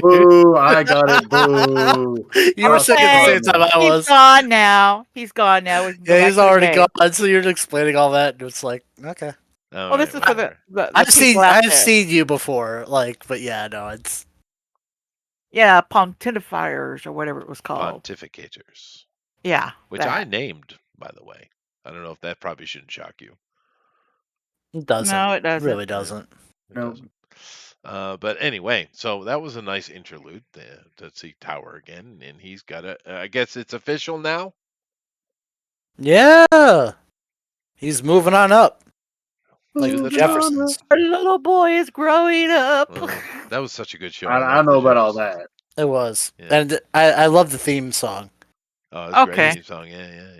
D: Boo, I got it. Boo.
B: You were saying at the same time I
C: He's
B: was.
C: gone now. He's gone now. We can go
B: Yeah,
C: back
B: he's
C: to the
B: already
C: game.
B: gone. So you're explaining all that, and it's like, okay.
A: All
C: Well, this
A: right,
C: is for
A: whatever.
C: the
B: I've
C: people out
B: I've
C: there.
B: seen you before, but yeah, no, it's
C: Yeah, pontifiers or whatever it was called.
A: Pontificators,
C: Yeah.
A: which
C: that.
A: I named, by the way. I don't know if that probably shouldn't shock you.
B: it doesn't.
C: No, it doesn't.
B: Really doesn't.
A: It
D: No.
A: doesn't. But anyway, so that was a nice interlude to see Tower again, and he's got a. I guess it's official now.
B: Yeah, he's moving on up, like
A: To
B: the
A: the
B: Jeffersons.
C: Our little boy is growing up.
A: That was such a good show.
D: I
A: love
D: know
A: the
D: about all
A: Jeffersons.
D: that.
B: It was,
A: Yeah.
B: and I love the theme song.
A: Oh, it's a
C: Okay.
A: great theme song. Yeah.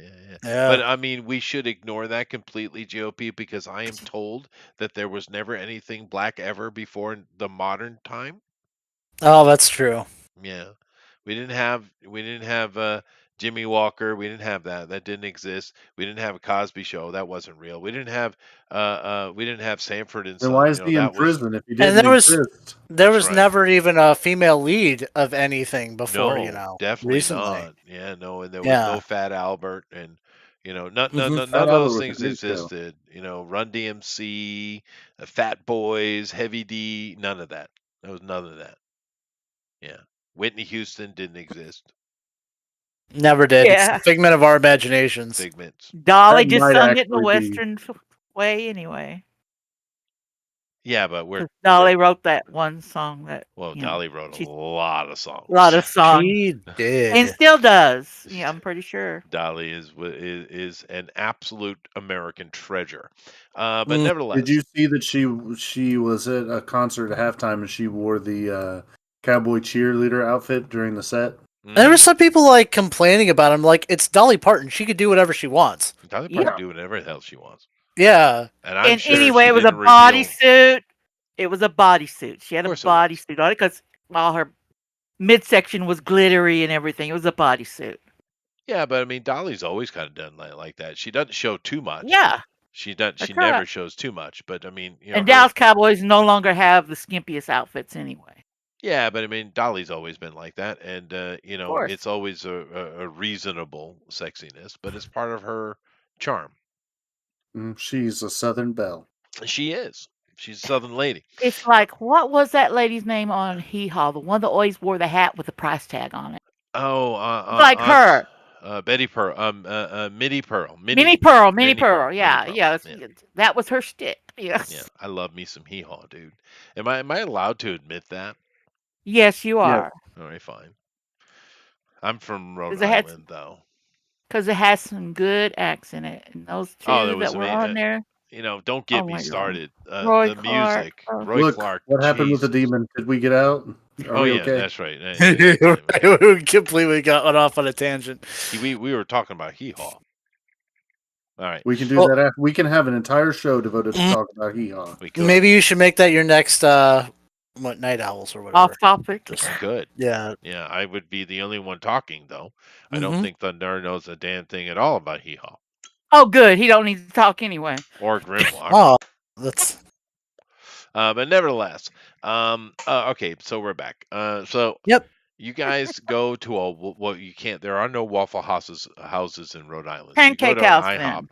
B: Yeah,
A: But I mean, we should ignore that completely, GOP, because I am told that there was never anything black ever before in the modern time.
B: oh, that's true.
A: Yeah, we didn't have Jimmy Walker. We didn't have that. That didn't exist. We didn't have a Cosby Show. That wasn't real. We didn't have Sanford and
D: Then
A: Son.
D: why is
A: You know,
D: he in
A: that was
D: prison if he
B: And
D: didn't
B: there was
D: exist?
B: there
A: That's
B: was
A: right.
B: never even a female lead of anything before.
A: no, definitely
B: recently.
A: not. Yeah, no, and there was
B: Yeah.
A: no Fat Albert, and none
B: Mhm.
A: of
D: Fat Albert
A: those
D: was a
A: things
D: great show.
A: existed. Run DMC, Fat Boys, Heavy D, none of that. There was none of that. Yeah, Whitney Houston didn't exist.
B: Never did. It's
C: Yeah.
B: a figment of our imaginations.
A: Figments.
C: Dolly
D: That
C: just
D: might
C: sung it in the
D: actually be-
C: Western way anyway.
A: Yeah, but
C: 'Cause Dolly wrote that one song that.
A: well,
C: you know,
A: Dolly wrote a
C: she's-
A: lot of songs.
C: a lot of songs.
B: She did.
C: And still does. Yeah, I'm pretty sure.
A: Dolly is an absolute American treasure. But
B: Mm.
A: nevertheless,
D: Did you see that she was at a concert at halftime and she wore the cowboy cheerleader outfit during the set?
B: And there were some people like complaining about him. Like, it's Dolly Parton; she could do whatever she wants.
A: Dolly
C: Yep.
A: Parton do whatever the hell she wants,
B: Yeah,
A: and I'm
C: And
A: sure
C: anyway,
A: she
C: it was a
A: didn't reveal.
C: bodysuit. It was a bodysuit. She had a
A: Of course it was.
C: bodysuit on it because while her midsection was glittery and everything, it was a bodysuit.
A: Yeah, but I mean, Dolly's always kind of done like that. She doesn't show too much.
C: Yeah,
A: She
C: that's
A: never
C: right.
A: shows too much. But I mean,
C: And Dallas Cowboys no longer have the skimpiest outfits anyway.
A: Yeah, but I mean, Dolly's always been like that, and
C: Of course.
A: it's always a reasonable sexiness, but it's part of her charm.
D: She's a Southern belle.
A: She is. She's a Southern lady.
C: It's like, what was that lady's name on Hee Haw? The one that always wore the hat with the price tag on it.
A: Oh,
C: Like her.
A: Betty Pearl, Minnie Pearl,
C: Mini Pearl. Yeah,
A: Minnie Pearl.
C: yeah,
A: Yeah,
C: that was her shtick. Yes.
A: yeah. I love me some hee haw, dude. Am I allowed to admit that?
C: Yes, you
D: Yeah.
C: are.
A: All right, fine. I'm from Rhode
C: 'Cause it had-
A: Island, though.
C: Because it has some good acts in it. And those two
A: Oh, there was
C: that were on there.
A: Don't get
C: Oh
A: me
C: my God.
A: started.
C: Roy
A: The
C: Clark.
A: music,
C: Oh.
A: Roy
D: Look,
A: Clark.
D: what happened with the
A: Jesus.
D: demon? Did we get out? Are
A: Oh
D: we
A: yeah,
D: okay?
A: that's right.
B: we completely got off on a tangent.
A: We were talking about hee haw. All right,
D: We can do
B: Well-
D: that. We can have an entire show devoted to talk about hee haw.
A: we could.
B: Maybe you should make that your next Night Owls or whatever.
C: Off topic.
B: Just-
A: We could.
B: yeah.
A: Yeah, I would be the only one talking though. I
B: Mhm.
A: don't think Thunder knows a damn thing at all about hee haw
C: Oh, good. He don't need to talk anyway.
A: or Grimlock.
B: Oh, that's
A: But nevertheless, okay, so we're back. So
B: Yep.
A: you guys go to you can't. There are no Waffle houses in Rhode Island.
C: Pancake
A: you go to
C: house,
A: an
C: then.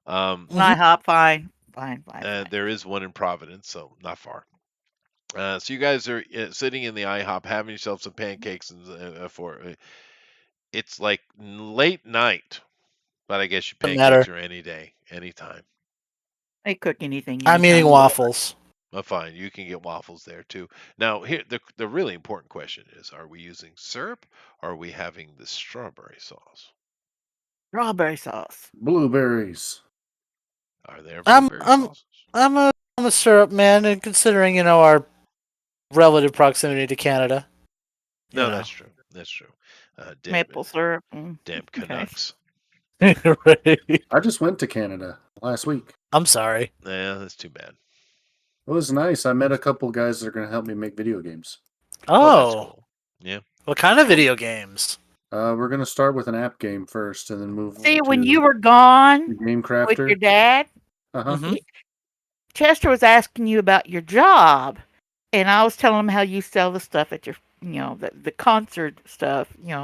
A: IHOP.
C: IHOP, fine. Fine.
A: There is one in Providence, so not far. So you guys are sitting in the IHOP having yourself some pancakes and it's like late night, but I guess your
B: Doesn't
A: pancakes
B: matter.
A: are any day, anytime.
C: They cook anything.
B: I'm eating
C: anytime.
B: waffles.
A: Well, fine, you can get waffles there too. Now, here the really important question is: are we using syrup, or are we having the strawberry sauce?
C: Strawberry sauce.
D: Blueberries.
A: Are there
B: I'm-
A: blueberry
B: I'm-
A: sauces?
B: I'm a syrup man, and considering our relative proximity to Canada.
A: No,
B: you know.
A: that's true. That's true. Damn
C: Maple
A: it.
C: syrup.
A: Damn
C: Okay.
A: Canucks.
B: Right.
D: I just went to Canada last week.
B: I'm sorry.
A: Yeah, that's too bad.
D: It was nice. I met a couple guys that are going to help me make video games.
A: Oh, that's
B: Oh,
A: cool. Yeah.
B: what kind of video games?
D: We're going to start with an app game first, and then move.
C: See,
D: on
C: when
D: to
C: you were gone
D: the Game
C: with
D: Crafter.
C: your dad,
D: Uh-huh.
B: Mhm.
C: Chester was asking you about your job, and I was telling him how you sell the stuff at your, the concert stuff. You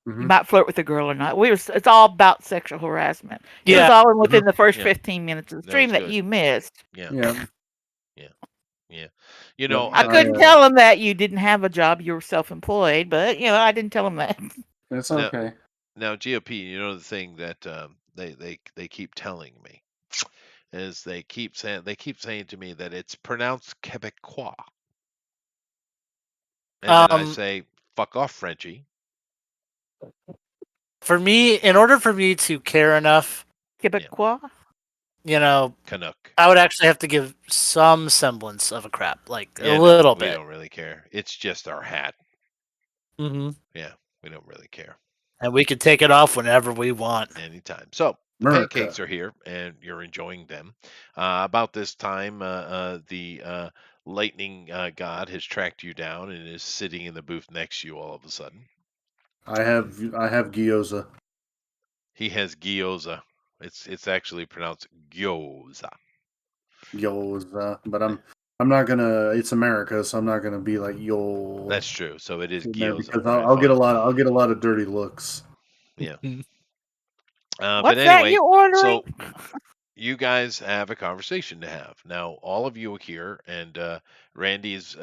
D: Mhm.
C: might flirt with a girl or not. It's all about sexual harassment. It was
B: Yeah.
C: all within the first
A: Yeah.
C: 15 minutes of the
A: That
C: stream
A: was
C: that
A: good.
C: you missed.
A: Yeah.
D: Yeah.
A: You know,
C: I
D: I,
C: couldn't tell him that you didn't have a job; you were self-employed. But I didn't tell him that.
D: It's
A: No.
D: okay.
A: now GOP, the thing that they keep telling me is they keep saying to me that it's pronounced Quebecois, and then I
B: Um,
A: say, "Fuck off, Frenchie."
B: For me, in order for me to care enough,
C: Quebecois.
A: Canuck.
B: I would actually have to give some semblance of a crap, like
A: Yeah,
B: a
A: no,
B: little
A: we
B: bit.
A: don't really care. It's just our hat.
B: Hmm.
A: Yeah, we don't really care.
B: And we can take it off whenever we want.
A: Anytime. So the
D: America.
A: pancakes are here, and you're enjoying them. About this time, the lightning god has tracked you down and is sitting in the booth next to you. All of a sudden,
D: I have gyoza.
A: he has gyoza. It's actually pronounced gyoza.
D: Gyoza, but I'm not gonna. It's America, so I'm not gonna be like yo.
A: That's true. So it is
D: in there
A: gyoza.
D: because
A: All right,
D: I'll get a
A: fine.
D: lot. I'll get a lot of dirty looks.
A: But
C: What's that
A: anyway,
C: you ordering?
A: so you guys have a conversation to have now. All of you are here, and Randy is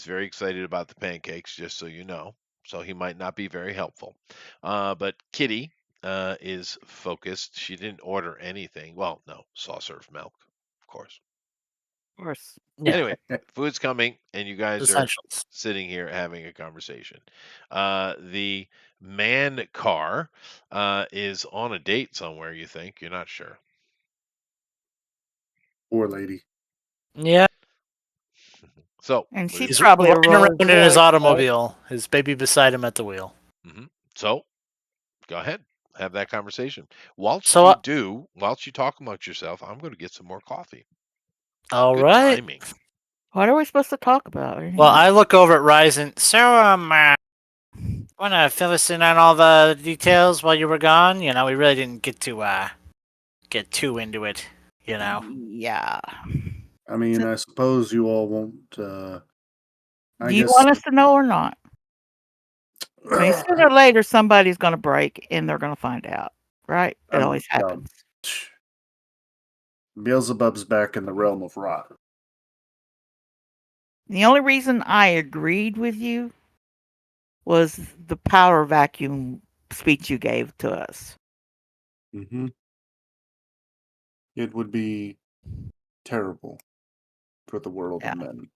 A: very excited about the pancakes. Just so you know, so he might not be very helpful. But Kitty is focused. She didn't order anything. Well, no, soft serve milk, of course.
C: Of course.
B: Yeah.
A: Anyway, food's coming, and you guys are
B: Essentials.
A: sitting here having a conversation. The man car is on a date somewhere. You think you're not sure.
D: Poor lady.
B: Yeah.
A: So
C: And
A: what
C: she's
A: is-
B: He's
C: probably a
B: riding around
C: Rolls
B: in his
C: Royce,
B: automobile, his baby beside him at the wheel.
A: Mhm. So go ahead, have that conversation. Whilst
B: So,
A: you do, whilst you talk amongst yourself, I'm going to get some more coffee.
B: all
A: Good
B: right.
A: timing.
C: What are we supposed to talk about?
B: Well, I look over at Ryzen. So, wanna fill us in on all the details while you were gone? You know, we really didn't get too into it. You know.
C: Yeah.
D: I mean, I suppose you all won't. I
C: Do you
D: guess.
C: want us to know or not? I mean, sooner or later, somebody's going to break and they're going to find out, right? It always
D: Yeah.
C: happens.
D: Beelzebub's back in the realm of rot.
C: The only reason I agreed with you was the power vacuum speech you gave to us.
D: Mm-hmm. It would be terrible for the world
C: Yeah.
D: of men.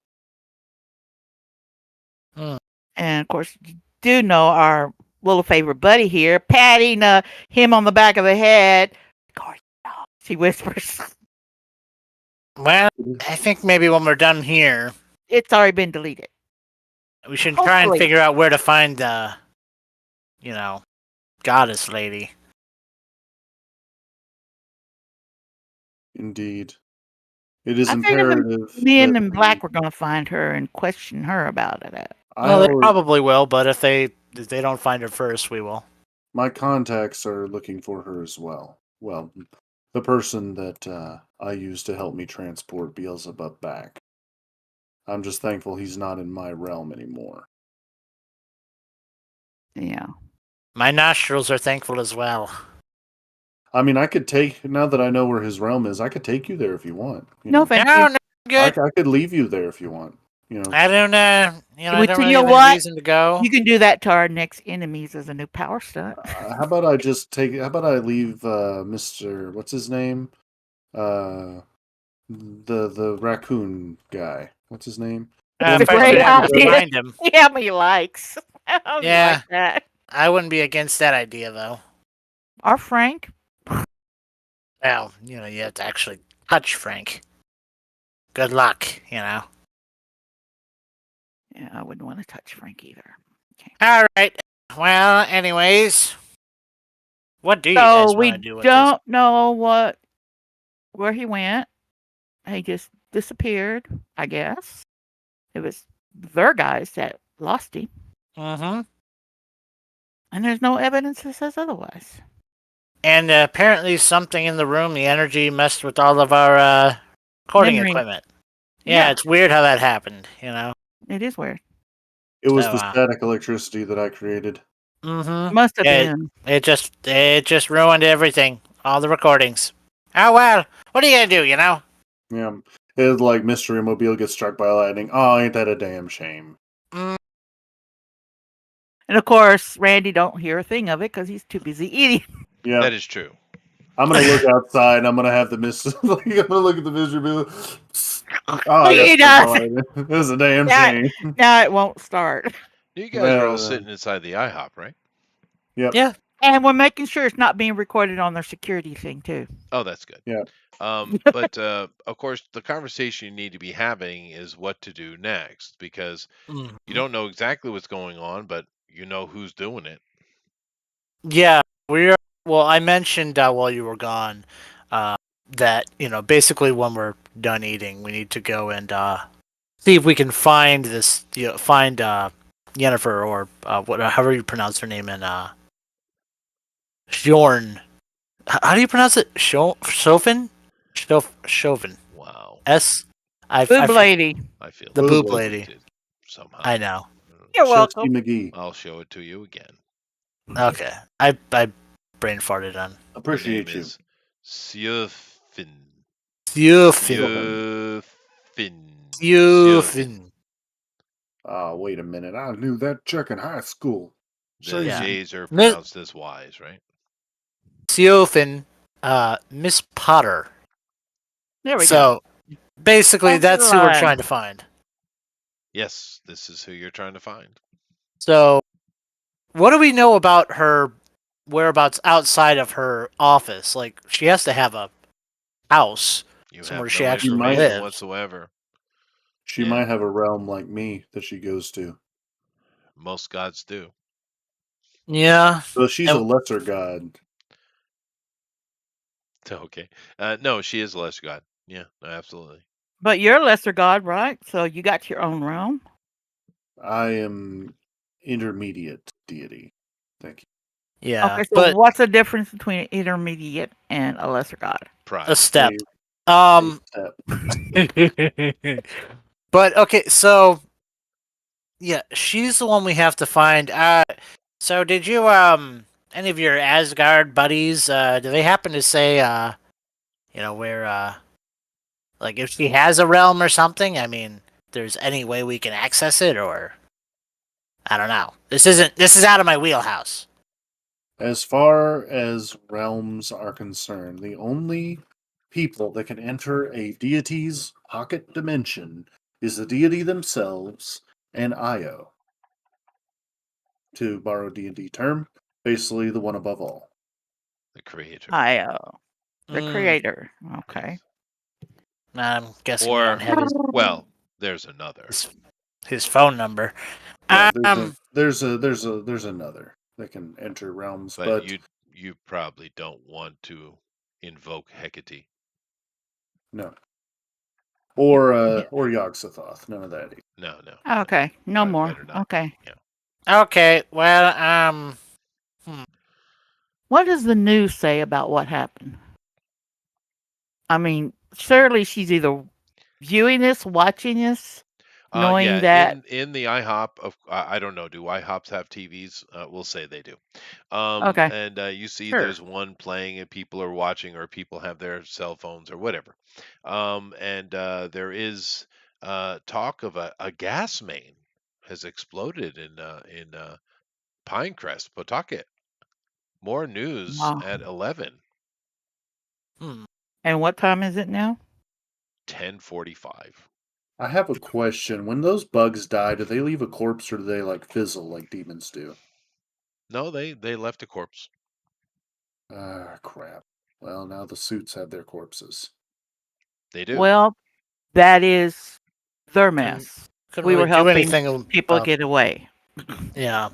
C: And of course, you do know our little favorite buddy here, patting him on the back of the head. She whispers,
B: Well, I think maybe when we're done here,
C: it's already been deleted.
B: we should try and
C: Hopefully.
B: figure out where to find the, goddess lady.
D: Indeed. It is
C: I figured
D: imperative.
C: men
D: that
C: in black were going to find her and question her about it.
B: Well, they
D: always-
B: probably will, but if they don't find her first, we will.
D: my contacts are looking for her as well. Well, the person that I used to help me transport Beelzebub back. I'm just thankful he's not in my realm anymore.
C: Yeah.
B: My nostrils are thankful as well.
D: I mean, I could take, now that I know where his realm is, I could take you there if you want. You
C: No,
D: know.
C: thank
B: No,
C: you.
B: no, good.
D: I could leave you there if you want. You know.
B: I don't I
C: But
B: don't
C: you
B: really
C: know
B: have
C: what?
B: any reason to go.
C: You can do that to our next enemies as a new power stunt.
D: How about I just take? How about I leave Mr. What's his name? The raccoon guy. What's his name?
C: It's a
B: First
C: great
B: we'd have to
C: idea.
B: remind him.
C: Yeah, how many likes? How many
B: Yeah.
C: like that?
B: I wouldn't be against that idea, though.
C: Our Frank?
B: Well, you have to actually touch Frank. Good luck,
C: Yeah, I wouldn't want to touch Frank either.
B: All right. Well, anyways, what do you guys
C: So we
B: want to do with this?
C: don't know where he went. He just disappeared, I guess. It was their guys that lost him.
B: Mm-hmm.
C: And there's no evidence that says otherwise.
B: And apparently something in the room, the energy messed with all of our recording
C: Memory.
B: equipment. Yeah, it's weird how that happened,
C: It is weird.
D: It was
B: So,
D: the static electricity that I created.
B: Mm-hmm.
C: Must have
B: Yeah,
C: been.
B: It just ruined everything. All the recordings. Oh well. What are you gonna do,
D: Yeah. It's like Mystery Mobile gets struck by lightning. Oh, ain't that a damn shame?
B: Mm,
C: And of course, Randy don't hear a thing of it because he's too busy eating.
D: Yeah.
A: That is true.
D: I'm gonna look outside. And I'm gonna have the like, I'm gonna look at the Mystery Mobile. Oh, I
C: He
D: got
C: does.
D: struck by lightning. It was a damn
C: Yeah.
D: shame.
C: Now it won't start.
A: You guys are all
D: No.
A: sitting inside the IHOP, right?
D: Yep.
B: Yeah.
C: And we're making sure it's not being recorded on their security thing too.
A: Oh, that's good.
D: Yeah.
A: But of course, the conversation you need to be having is what to do next, because you don't know exactly what's going on, but you know who's doing it.
B: Yeah, well, I mentioned while you were gone that basically when we're done eating, we need to go and see if we can find this. Find Yennefer or however you pronounce her name in Sjorn. How do you pronounce it? Shofen? Shoven.
A: Wow.
B: S.
C: Boob lady.
A: I feel
B: The boob lady.
A: conflicted somehow.
B: I know.
C: You're
D: Chesty
C: welcome.
D: McGee.
A: I'll show it to you again.
B: Okay. I brain farted on.
D: Appreciate
A: Her
D: you.
A: name is Sjofin.
B: Sjofin. Sjofin.
D: Oh, wait a minute. I knew that check in high school.
A: The
B: Yeah.
A: J's are pronounced as Y's, right?
B: Sjofin. Miss Potter.
C: There we go.
B: So basically,
C: That's
B: that's who we're
C: right.
B: trying to find.
A: Yes, this is who you're trying to find.
B: So, what do we know about her whereabouts outside of her office? Like, she has to have a house.
A: You
B: Somewhere
A: have
B: she
A: no
B: actually
A: information
B: lives.
A: whatsoever.
D: She
A: Yeah.
D: might have a realm like me that she goes to.
A: Most gods do.
B: Yeah.
D: So she's a
B: And-
D: lesser god.
A: Okay. No, she is a lesser god. Yeah, absolutely.
C: But you're a lesser god, right? So you got your own realm.
D: I am intermediate deity. Thank you.
B: Yeah.
C: Okay, so
B: But
C: what's the difference between an intermediate and a lesser god?
A: Pride.
B: a step.
D: A
B: Um.
D: step.
B: But okay, so yeah, she's the one we have to find. So did you any of your Asgard buddies do they happen to say where like if she has a realm or something? I mean, there's any way we can access it, or I don't know. This is out of my wheelhouse.
D: As far as realms are concerned, the only people that can enter a deity's pocket dimension is the deity themselves and Io. To borrow D&D term, basically the one above all.
A: The creator.
C: The
B: Mm,
C: creator. Okay.
A: Yes.
B: I'm guessing we don't
A: Or,
B: have
A: well, there's another.
B: his phone number.
D: Yeah,
B: Um,
D: there's another that can enter realms,
A: But
D: but
A: you probably don't want to invoke Hecate.
D: no. Or
C: Yeah.
D: or Yog-Sothoth, none of that.
A: No, no.
C: Okay. No
A: Probably
C: more.
A: better not.
C: Okay.
B: okay, well,
C: What does the news say about what happened? I mean, surely she's either viewing this, watching this, knowing
A: Yeah,
C: that.
A: in the IHOP of I don't know, do IHOPs have TVs? We'll say they do.
C: Okay.
A: And you see
C: Sure.
A: there's one playing and people are watching or people have their cell phones or whatever. And there is talk of a gas main has exploded in Pinecrest, Pawtucket. More news
C: Wow.
A: at 11,
C: And what time is it now?
A: 10:45.
D: I have a question. When those bugs die, do they leave a corpse or do they like fizzle like demons do?
A: No, they left a corpse.
D: Ah, crap. Well, now the suits have their corpses.
A: They do.
C: Well, that is their
B: couldn't,
C: mess.
B: couldn't
C: We
B: really
C: were
B: do
C: helping
B: anything
C: people
B: about.
C: get away.
B: Yeah,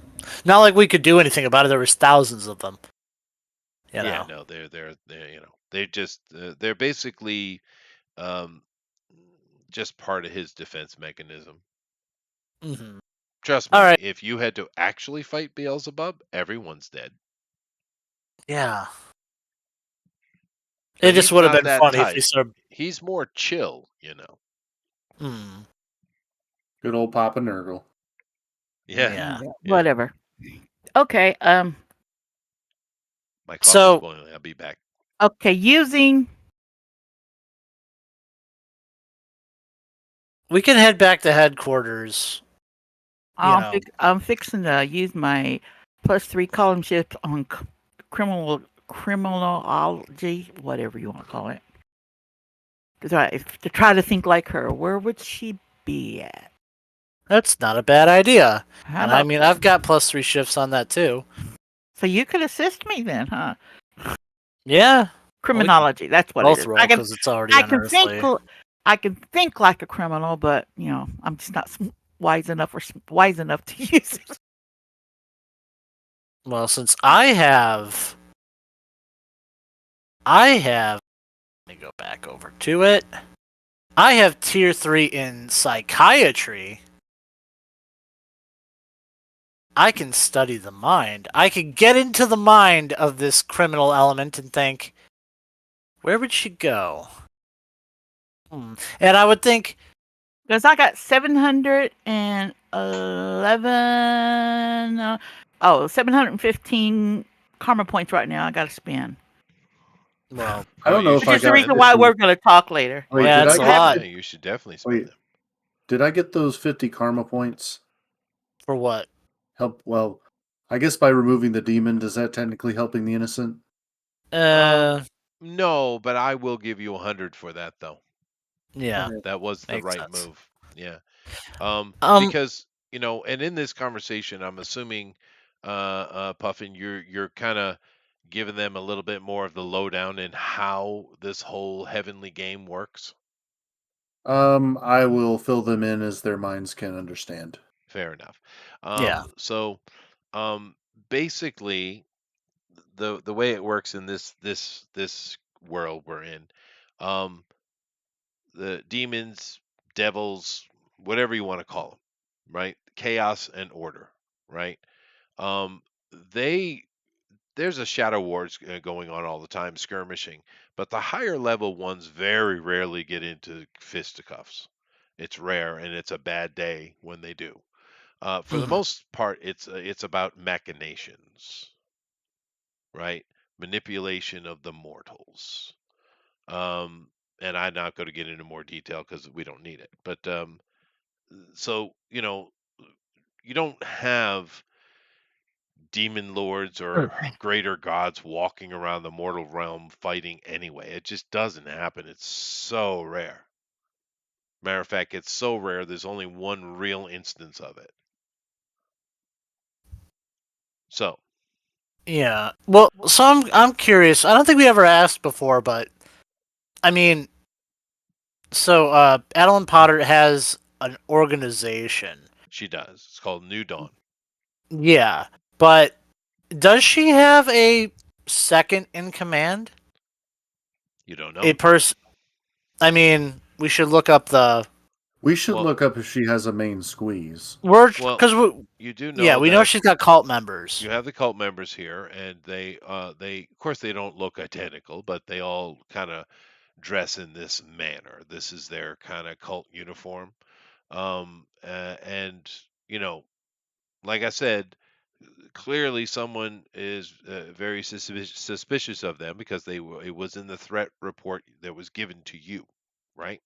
B: not like we could do anything about it. There was thousands of them. You
A: Yeah,
B: know.
A: no, they're they just they're basically um, just part of his defense mechanism.
B: Mm-hmm.
A: Trust
B: All
A: me,
B: right.
A: if you had to actually fight Beelzebub, everyone's dead.
B: Yeah.
A: But
B: It just
A: he's
B: would have
A: not
B: been
A: that
B: funny if he
A: type.
B: sort of.
A: He's more chill,
D: Good old Papa Nurgle.
A: Yeah.
B: Yeah.
A: Yeah.
C: Whatever. Okay.
A: My coffee's
B: So
A: boiling. I'll be back.
C: Okay. Using.
B: we can head back to headquarters. know.
C: I'm fixing to use my +3 column shift on criminology, whatever you want to call it. To try to think like her. Where would she be at?
B: That's not a bad idea.
C: How
B: And I
C: about
B: mean, I've got +3 shifts on that too.
C: so you could assist me then, huh?
B: Yeah.
C: Criminology. That's what it
B: Both
C: is.
B: roll because it's already
C: I can think.
B: unearthly.
C: I can think like a criminal, but I'm just not wise enough to use it.
B: Well, since I have. Let me go back over to it. I have tier 3 in psychiatry. I can study the mind. I can get into the mind of this criminal element and think, where would she go? And I would think,
C: Because I got 711. 715 karma points right now. I got to spend.
B: well,
D: I don't know if
C: Which
D: I
C: is the
D: got
C: reason why
D: 50.
C: we're going to talk later.
D: Wait,
B: yeah,
D: did
B: it's
D: I
B: a
D: get
B: lot.
A: Yeah, you should definitely spend
D: Wait.
A: them.
D: Did I get those 50 karma points?
B: For what?
D: Help. Well, I guess by removing the demon, does that technically helping the innocent?
A: No, but I will give you 100 for that, though.
B: Yeah,
A: That was the
B: makes
A: right
B: sense.
A: move. Yeah. Because and in this conversation, I'm assuming, Puffin, you're kind of giving them a little bit more of the lowdown in how this whole heavenly game works.
D: I will fill them in as their minds can understand.
A: Fair enough.
B: Yeah.
A: So, basically, the way it works in this world we're in, um, the demons, devils, whatever you want to call them, right? Chaos and order, right? Um, they there's a shadow wars going on all the time, skirmishing, but the higher level ones very rarely get into fisticuffs. It's rare, and it's a bad day when they do. For the
B: Mhm.
A: most part, it's about machinations, right? Manipulation of the mortals. Um, and I'm not going to get into more detail because we don't need it. But so you don't have demon lords or greater gods walking around the mortal realm fighting anyway. It just doesn't happen. It's so rare. Matter of fact, it's so rare. There's only one real instance of it. So
B: Yeah. Well, so I'm curious. I don't think we ever asked before, but I mean, so Adeline Potter has an organization.
A: she does. It's called New Dawn.
B: Yeah, but does she have a second in command?
A: You don't
B: A
A: know.
B: person? I mean, we should look up the
D: We should
A: Well,
D: look up if she has a main squeeze.
B: word
A: well,
B: because
A: you do
B: yeah,
A: know
B: we know
A: that
B: she's got cult members.
A: you have the cult members here, and they of course they don't look identical, but they all kind of dress in this manner. This is their kind of cult uniform. And you know, like I said, clearly someone is very suspicious of them because it was in the threat report that was given to you, right?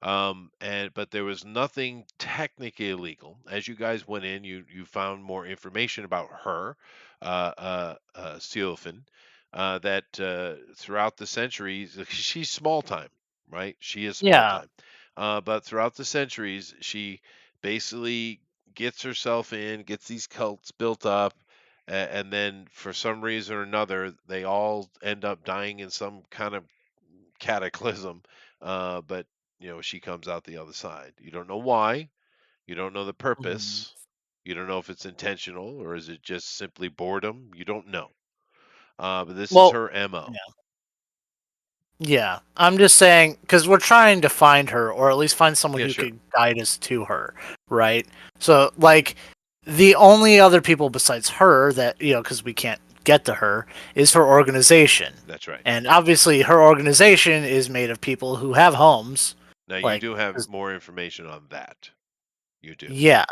A: And but there was nothing technically illegal. As you guys went in, you found more information about her, Siofin, that throughout the centuries, she's small time, right? She is small
B: Yeah.
A: time, but throughout the centuries, she basically gets herself in, gets these cults built up. And then, for some reason or another, they all end up dying in some kind of cataclysm. But she comes out the other side. You don't know why. You don't know the
B: Mhm.
A: purpose. You don't know if it's intentional or is it just simply boredom. You don't know. But this is
B: Well,
A: her mo.
B: yeah. I'm just saying because we're trying to find her, or at least find someone
A: Yeah,
B: who
A: sure.
B: could guide us to her, right? So, like, the only other people besides her that because we can't get to her, is her organization,
A: That's right.
B: and obviously her organization is made of people who have homes,
A: Now you
B: like,
A: do have more information on that. You do.
B: yeah.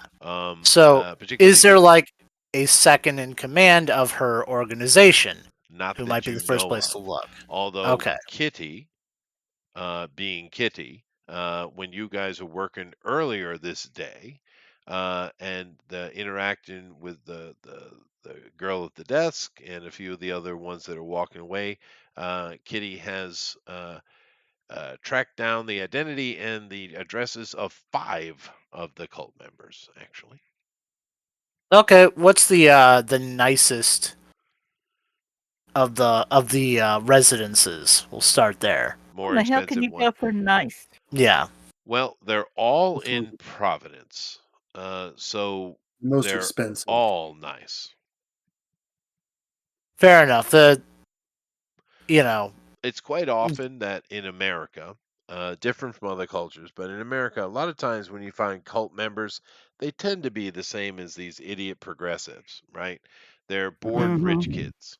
B: So, is
A: Particularly
B: there like a second in command of her organization
A: not
B: who might
A: that
B: be
A: you
B: the first
A: know
B: place to
A: of.
B: look?
A: Although
B: Okay.
A: Kitty, being Kitty, when you guys were working earlier this day, and the interacting with the girl at the desk and a few of the other ones that are walking away, Kitty has tracked down the identity and the addresses of 5 of the cult members, actually.
B: Okay. What's the nicest of the residences? We'll start there.
C: How
A: More
C: the hell can
A: expensive
C: you
A: one.
C: go for nice?
B: Yeah.
A: Well, they're all in Providence, so
D: Most
A: they're
D: expensive.
A: all nice.
B: Fair enough. You know,
A: It's quite often that in America, different from other cultures, but in America, a lot of times when you find cult members, they tend to be the same as these idiot progressives, right? They're bored
D: Mhm.
A: rich
C: Mm-hmm.
A: kids.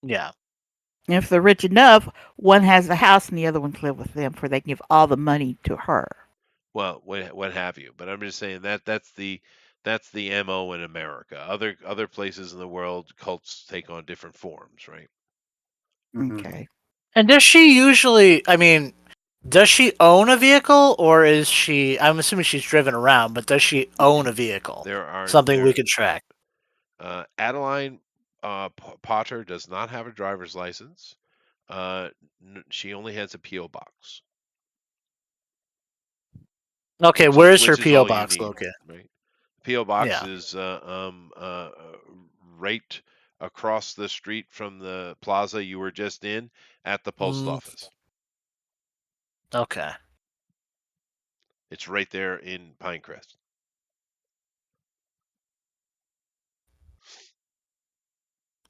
B: yeah.
C: If they're rich enough, one has the house and the other one's live with them, for they can give all the money to her.
A: Well, what have you? But I'm just saying that's the MO in America. Other places in the world, cults take on different forms, right?
D: Mhm.
C: Okay.
B: And does she usually? I mean, does she own a vehicle, or is she? I'm assuming she's driven around, but does she own a vehicle?
A: There are
B: Something we
A: there
B: could track.
A: Adeline Potter does not have a driver's license. Uh, she only has a PO box,
B: Okay,
A: which is
B: where's her
A: which is
B: PO
A: all you
B: box
A: need,
B: located?
A: right? PO box
B: Yeah.
A: is right across the street from the plaza you were just in at the post
B: Mm,
A: office.
B: okay.
A: It's right there in Pinecrest.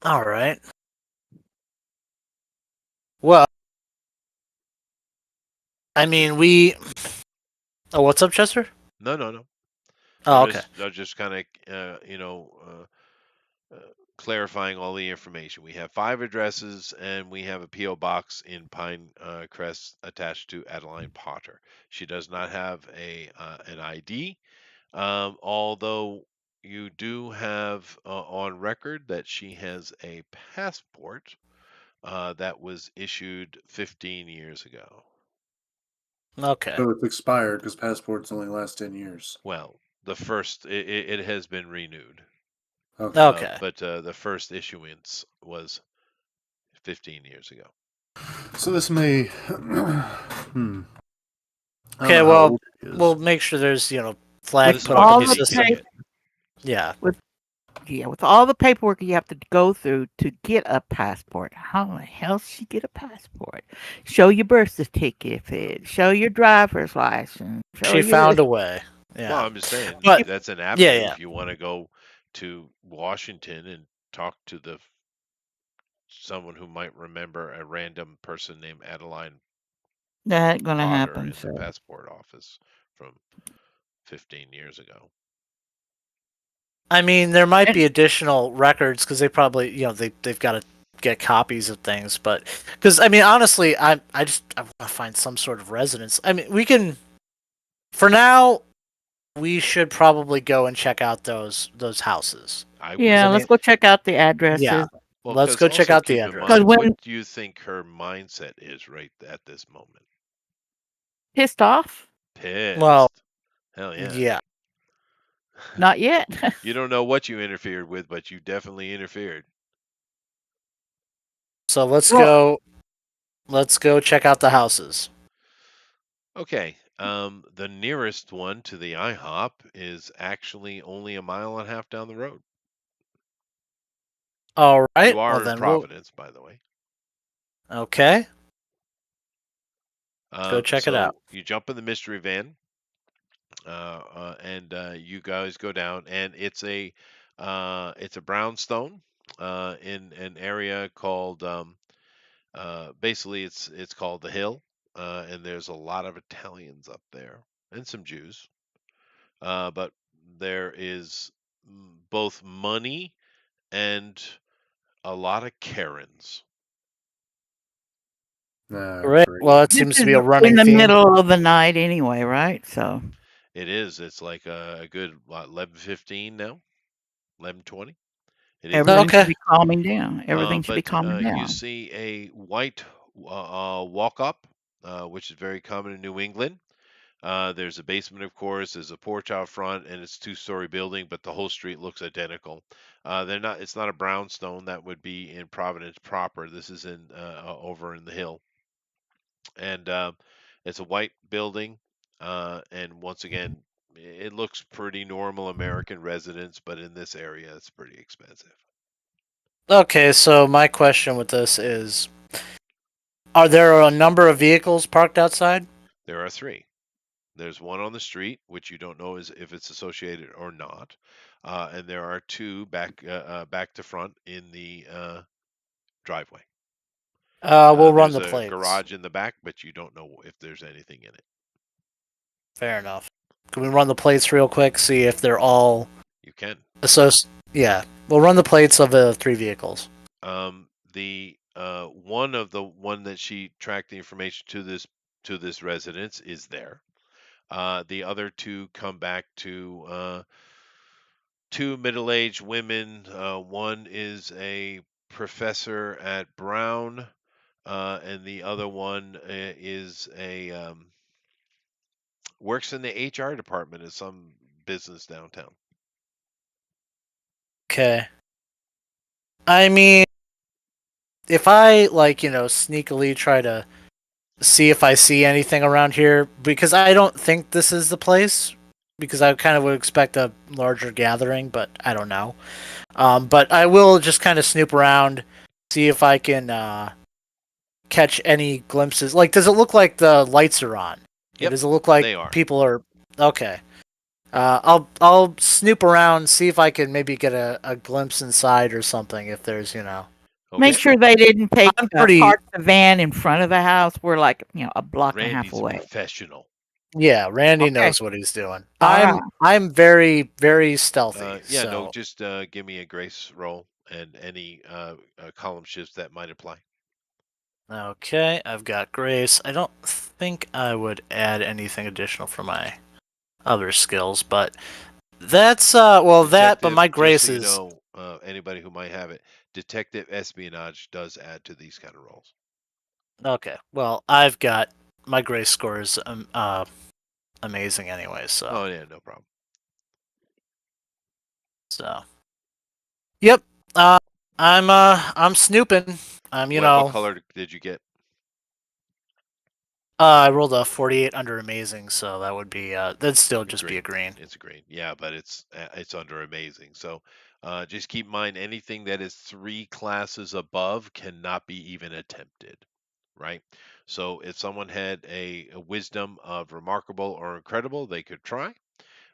B: All right. Well, I mean, we. Oh, what's up, Chester?
A: No, no, no.
B: Oh, okay.
A: I'm just kind of, clarifying all the information. We have 5 addresses, and we have a PO box in Pine Crest attached to Adeline Potter. She does not have an ID, although you do have on record that she has a passport that was issued 15 years ago.
B: Okay.
D: So it's expired because passports only last 10 years.
A: Well, it has been renewed,
D: Okay.
B: Okay.
A: but the first issuance was 15 years ago.
D: So this may. Hmm. I don't
B: Okay.
D: know how
B: Well,
D: old it is.
B: we'll make sure there's
A: Well,
B: flag
A: this is
B: put
A: a
B: up
C: all
B: in the
C: the
A: parking
B: system.
A: ticket.
B: Yeah.
C: with all the paperwork you have to go through to get a passport. How the hell she get a passport? Show your birth certificate. Show your driver's license. Show
B: She
C: your.
B: found a way.
A: Well,
B: Yeah.
A: I'm just saying
B: But
A: that's an
B: yeah,
A: avenue
B: yeah.
A: if you want to go to Washington and talk to the someone who might remember a random person named Adeline
C: That ain't gonna
A: Potter
C: happen.
A: in the
C: So
A: passport office from 15 years ago.
B: I mean, there might
C: and
B: be additional records because they probably, they've got to get copies of things. But because I mean, honestly, I want to find some sort of residence. I mean, we can. For now, we should probably go and check out those houses.
A: I would.
C: yeah,
B: I
C: let's
B: mean,
C: go check out the
B: yeah.
C: addresses.
A: Well,
B: Let's
A: because
B: go check
A: also
B: out the
A: keep in
B: address.
C: Because
A: mind, what
C: when
A: do you think her mindset is right at this moment?
C: pissed off,
B: Well,
A: Pissed. Hell yeah.
B: yeah.
C: not yet.
A: You don't know what you interfered with, but you definitely interfered.
B: So let's
C: Well,
B: go. Let's go check out the houses.
A: Okay. The nearest one to the IHOP is actually only a mile and a half down the road.
B: All right.
A: You
B: Well,
A: are in
B: then we'll.
A: Providence, by the way.
B: Okay. Go check it out.
A: So you jump in the mystery van, and you guys go down, and it's a brownstone in an area called basically it's called the Hill, and there's a lot of Italians up there and some Jews, but there is both money and a lot of Karens.
D: Nah,
B: Great.
D: great.
B: Well, it
C: this
B: seems to
C: is
B: be a
C: in
B: running
C: the
B: theme.
C: middle of the night anyway, right? So
A: It is. It's like a good 11:15 now, 11:20. It is
C: everything should
B: Okay.
C: be calming down. Everything should be
A: But
C: calming
A: you
C: down.
A: see a white walk up, which is very common in New England. There's a basement, of course. There's a porch out front, and it's two-story building, but the whole street looks identical. They're not. It's not a brownstone that would be in Providence proper. This is in over in the Hill, and it's a white building. And once again, it looks pretty normal American residence, but in this area, it's pretty expensive.
B: Okay. So my question with this is: are there a number of vehicles parked outside?
A: There are 3. There's one on the street, which you don't know is if it's associated or not, and there are 2 back to front in the driveway.
B: We'll run
A: There's
B: the
A: a
B: plates.
A: garage in the back, but you don't know if there's anything in it.
B: Fair enough. Can we run the plates real quick? See if they're all
A: You can.
B: Yeah, we'll run the plates of the 3 vehicles.
A: The one that she tracked the information to this residence is there. The other 2 come back to 2 middle-aged women. One is a professor at Brown, and the other one is a works in the HR department at some business downtown.
B: Okay. I mean, if I sneakily try to see if I see anything around here, because I don't think this is the place, because I kind of would expect a larger gathering, but I don't know. But I will just kind of snoop around, see if I can catch any glimpses. Like, does it look like the lights are on?
A: Yep,
B: Does it look like
A: they are.
B: people are okay? I'll snoop around, see if I can maybe get a glimpse inside or something. If there's,
C: Make
A: Okay.
C: sure they didn't take
B: I'm pretty.
C: park the van in front of the house. We're like, a block and a half
A: Randy's a
C: away.
A: professional.
B: Yeah, Randy
C: Okay.
B: knows what he's doing.
C: All right.
B: I'm very very stealthy.
A: Yeah, no,
B: So
A: just give me a grace roll and any column shifts that might apply.
B: okay, I've got grace. I don't think I would add anything additional for my other skills, but that's that. But
A: Detective,
B: my
A: just
B: grace
A: so you
B: is
A: know, anybody who might have it, detective espionage does add to these kind of roles.
B: okay. Well, I've got my grace score is amazing anyway.
A: Oh yeah, no problem.
B: So yep. I'm snooping.
A: What color did you get?
B: I rolled a 48 under amazing, so that would be that'd still just be a green.
A: It's a green. Yeah, but it's under amazing. So just keep in mind anything that is 3 classes above cannot be even attempted, right? So if someone had a wisdom of remarkable or incredible, they could try.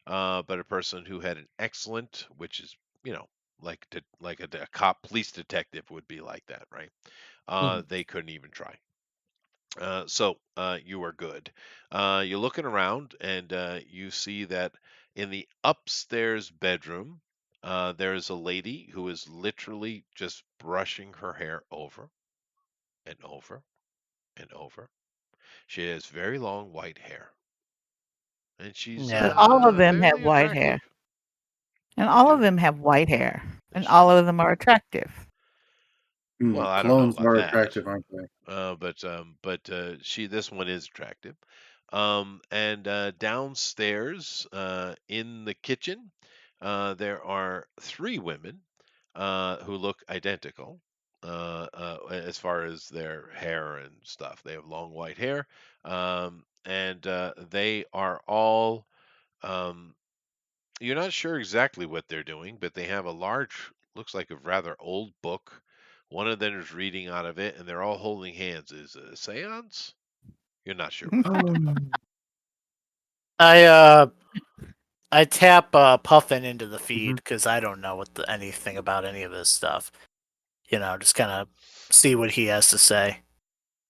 A: But a person who had an excellent, which is like a cop police detective would be like that, right? They couldn't even try. So you are good. You're looking around and you see that in the upstairs bedroom, there's a lady who is literally just brushing her hair over and over and over. She has very long white hair, and she's
B: Yeah.
C: But all of them have
A: fairly
C: white hair.
A: attractive.
C: And
A: They
C: all of
A: do.
C: them have white hair. And
A: That's
C: all
A: true.
C: of them are attractive.
A: Well, I don't know
D: Clones
A: about
D: are
A: that.
D: attractive, aren't they?
A: This one is attractive. And downstairs in the kitchen, there are 3 women who look identical as far as their hair and stuff. They have long white hair, and they are all. Um, you're not sure exactly what they're doing, but they have a large, looks like a rather old book. One of them is reading out of it, and they're all holding hands. Is it a seance? You're not sure what they're doing.
B: I tap Puffin into the feed
D: Mhm.
B: because I don't know anything about any of this stuff. Just kind of see what he has to say.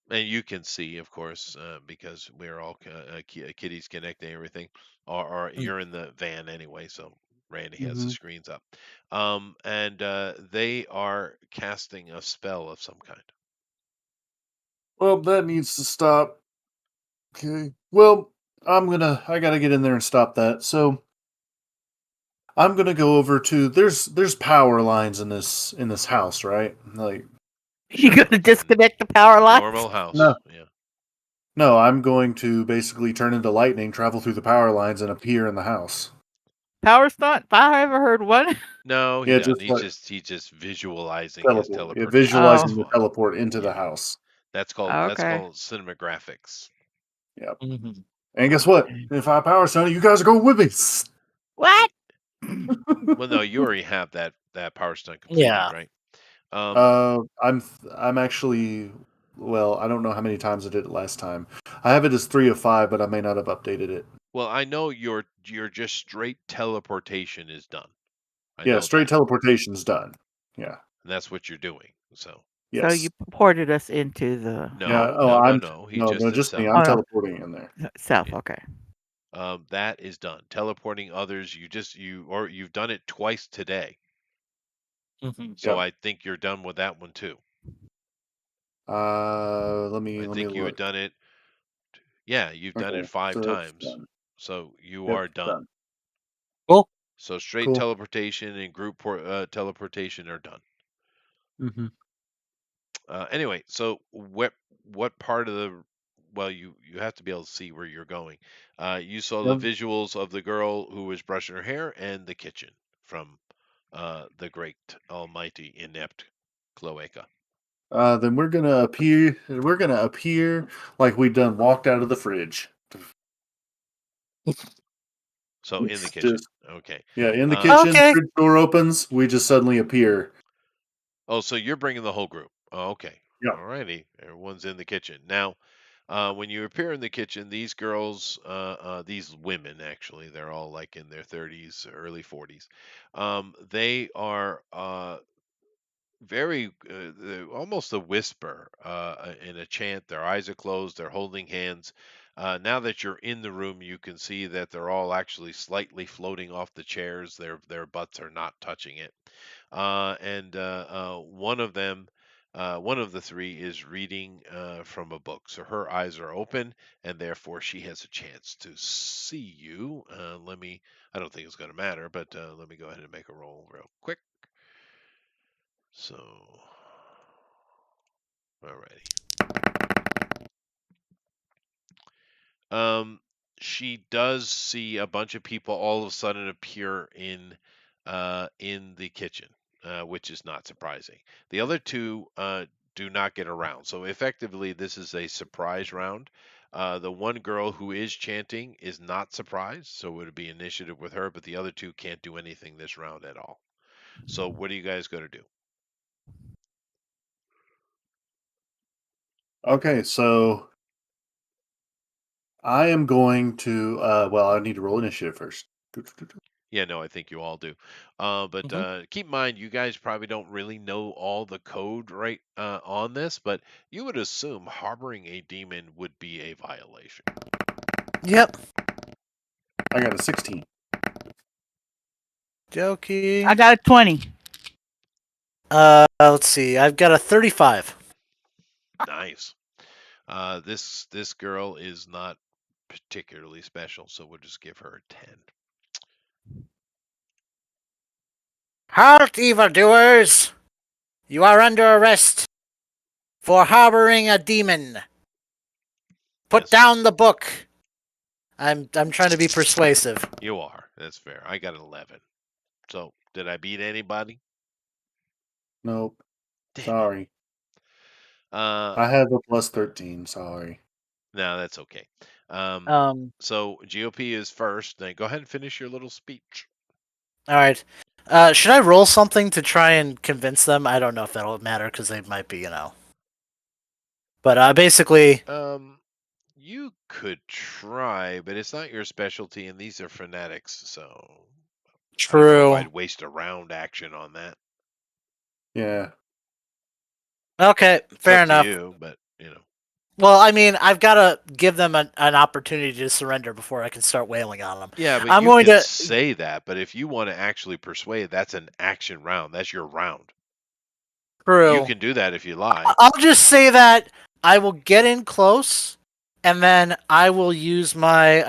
A: And you can see, of course, because we're all kitties connecting everything, or you're in the van anyway, so Randy has the
D: Mhm.
A: screens up. And they are casting a spell of some kind.
D: Well, that needs to stop. Okay. Well, I gotta get in there and stop that. So I'm gonna go over to there's power lines in this house, right? Like
C: You
A: Sure.
C: gonna disconnect the power lines?
A: Normal house.
D: no,
A: Yeah.
D: no, I'm going to basically turn into lightning, travel through the power lines, and appear in the house.
C: Power stunt? If I ever heard one.
A: No, he
D: Yeah,
A: doesn't.
D: just like
A: He's just visualizing his
D: teleport. Yeah,
A: teleportation. That's
C: Oh,
D: visualizing the
A: fine.
D: teleport into the
A: Yeah.
D: house.
A: That's
C: okay.
A: called cinematographics.
D: Yep.
B: Mhm.
D: And guess what? If I power stone, you guys are going with me.
C: What?
A: Well, no, you already have that power stunt completed,
B: Yeah.
A: right? Um,
D: I'm actually well. I don't know how many times I did it last time. I have it as 3 of 5, but I may not have updated it.
A: well, I know your just straight teleportation is done. I
D: Yeah,
A: know
D: straight
A: that.
D: teleportation's done. Yeah.
A: And that's what you're doing. So
C: So you
D: Yes.
C: ported us into the
D: Yeah.
A: no,
D: Oh,
A: no, no,
D: I'm
A: no. He
D: no,
A: just
D: no,
A: did
D: just me.
A: self.
D: I'm
C: oh no,
D: teleporting in there.
C: south.
A: Yeah.
C: Okay.
A: That is done. Teleporting others, you've done it twice today.
B: Mhm.
A: So
D: Yep.
A: I think you're done with that one too.
D: Let me
A: I
D: let me
A: think you had
D: look.
A: done it. Yeah, you've done it
D: Okay,
A: 5
D: so that's
A: times.
D: done.
A: So you
D: Yep,
A: are done.
D: done.
B: Cool.
A: So straight
D: Cool.
A: teleportation and group teleportation are done.
D: Mm-hmm.
A: Anyway, so what part of the well, you have to be able to see where you're going. You saw the
D: Yep.
A: visuals of the girl who was brushing her hair and the kitchen from the great almighty inept cloaca.
D: Then we're gonna appear. We're gonna appear like we done walked out of the fridge.
A: So in the
D: It's
A: kitchen.
D: just
A: Okay.
D: yeah, in the
A: Uh,
D: kitchen.
B: Okay.
D: Fridge door opens. We just suddenly appear.
A: oh, so you're bringing the whole group. Oh, okay.
D: Yep.
A: All righty. Everyone's in the kitchen now. When you appear in the kitchen, these girls, these women actually, they're all like in their 30s, early 40s. They are very almost a whisper in a chant. Their eyes are closed, they're holding hands. Now that you're in the room, you can see that they're all actually slightly floating off the chairs. Their butts are not touching it. And one of them, one of the three, is reading from a book. So her eyes are open, and therefore she has a chance to see you. Let me. I don't think it's going to matter, but let me go ahead and make a roll real quick. So, alrighty. Um, she does see a bunch of people all of a sudden appear in the kitchen, which is not surprising. The other two do not get around. So effectively, this is a surprise round. The one girl who is chanting is not surprised, so it would be initiative with her, but the other two can't do anything this round at all. So what are you guys going to do?
D: Okay, so I am going to. Well, I need to roll initiative first.
A: Yeah, no, I think you all do. But
B: Mhm.
A: keep in mind, you guys probably don't really know all the code right on this, but you would assume harboring a demon would be a violation.
B: Yep.
D: I got a 16.
B: Jokey.
C: I got a 20.
B: Let's see. I've got a 35.
A: Nice. This girl is not particularly special, so we'll just give her a 10.
B: Halt, evildoers! You are under arrest for harboring a demon. Put
A: Yes,
B: down the book. I'm trying to be persuasive.
A: you are. That's fair. I got an 11. So did I beat anybody?
D: Nope.
A: Damn it.
D: Sorry.
A: Uh,
D: I have a plus 13. Sorry.
A: no, that's okay. So GOP is first. Then go ahead and finish your little speech.
B: All right. Should I roll something to try and convince them? I don't know if that'll matter because they might be, But basically,
A: You could try, but it's not your specialty, and these are fanatics, so I don't know if
B: true.
A: I'd waste a round action on that.
D: Yeah.
B: Okay,
A: It's
B: fair
A: up to
B: enough.
A: you, but
B: Well, I mean, I've got to give them an opportunity to surrender before I can start wailing on them.
A: Yeah, but
B: I'm
A: you
B: going
A: can
B: to.
A: say that, but if you want to actually persuade, that's an action round. That's your round. You
B: True.
A: can do that if you lie.
B: I'll just say that I will get in close, and then I will use my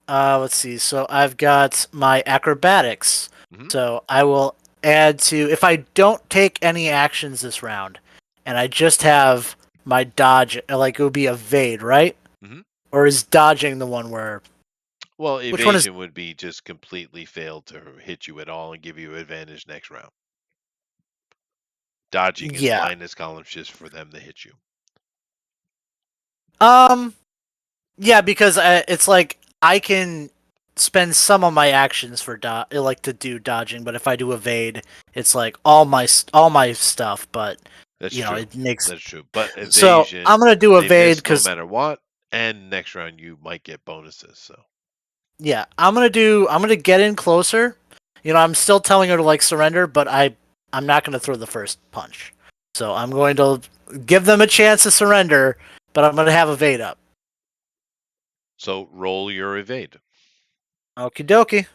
B: let's see. So I've got my acrobatics.
A: Hmm.
B: So I will add to if I don't take any actions this round, and I just have my dodge, like it would be evade, right?
A: Hmm.
B: Or is dodging the one where?
A: Well,
B: Which one is?
A: evasion would be just completely fail to hit you at all and give you advantage next round. Dodging is
B: Yeah.
A: minus columns just for them to hit you.
B: Yeah, because it's like I can spend some of my actions for like to do dodging, but if I do evade, it's like all my stuff. But
A: That's true.
B: it makes
A: That's true. But
B: so
A: evasion,
B: I'm gonna do
A: they
B: evade
A: miss no
B: because
A: matter what, and next round you might get bonuses. So
B: yeah, I'm gonna get in closer. I'm still telling her to like surrender, but I'm not gonna throw the first punch. So I'm going to give them a chance to surrender, but I'm gonna have evade up.
A: so roll your evade.
B: Okie dokie.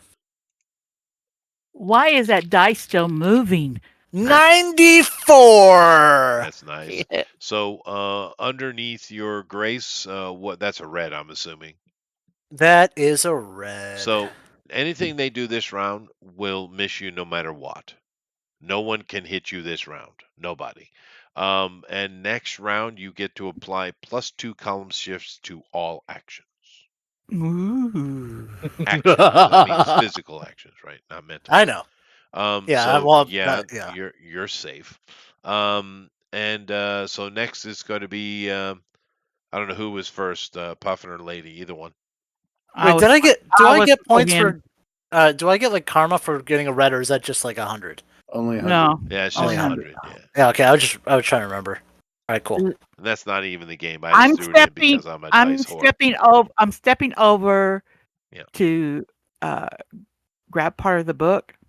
C: Why is that dice still moving?
B: 94.
A: That's nice.
C: Yeah.
A: So underneath your grace, that's a red, I'm assuming.
B: That is a red.
A: So anything they do this round will miss you no matter what. No one can hit you this round. Nobody. And next round you get to apply +2 column shifts to all actions.
C: Ooh.
A: Actions. That means physical actions, right? Not mental.
B: I know. Yeah,
A: So
B: well,
A: yeah,
B: yeah.
A: you're safe. And so next is going to be I don't know who was first, Puffin or Lady, either one.
C: I
B: Wait,
C: was,
B: do
C: I
B: I
C: was
B: get points
C: again.
B: for do I get like karma for getting a red, or is that just like 100?
D: Only 100.
C: No,
A: Yeah, it's
B: Only
A: just
C: only
B: 100.
C: 100.
A: 100. Yeah.
B: Yeah, okay, I was trying to remember. right, cool.
A: And that's not even the game. I
C: I'm
A: just threw it in
C: stepping.
A: because I'm a
C: I'm
A: dice whore.
C: stepping over. I'm stepping over
A: Yeah.
C: to grab part of the book
A: So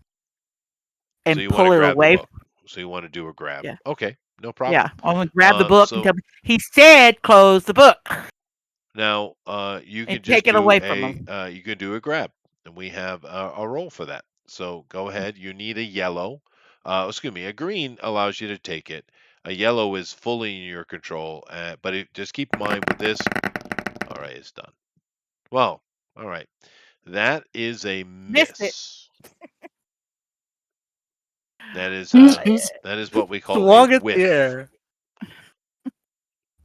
C: and
A: you want to
C: pull it
A: grab the
C: away.
A: book. So you want to do a grab.
C: Yeah,
A: Okay, no problem.
C: yeah. I'm gonna grab the book and
A: So
C: tell me, he said, "Close the book,"
A: now you
C: and
A: can
C: take
A: just
C: it
A: do
C: away from
A: a
C: him.
A: you can do a grab, and we have a roll for that. So go ahead. You need a yellow. Excuse me, a green allows you to take it. A yellow is fully in your control, but just keep in mind with this. All right, it's done. Well, all right. That is a
C: Missed it.
A: miss. That is
C: Yeah.
A: that is what we call a
B: Swung at the
A: whiff.
B: air.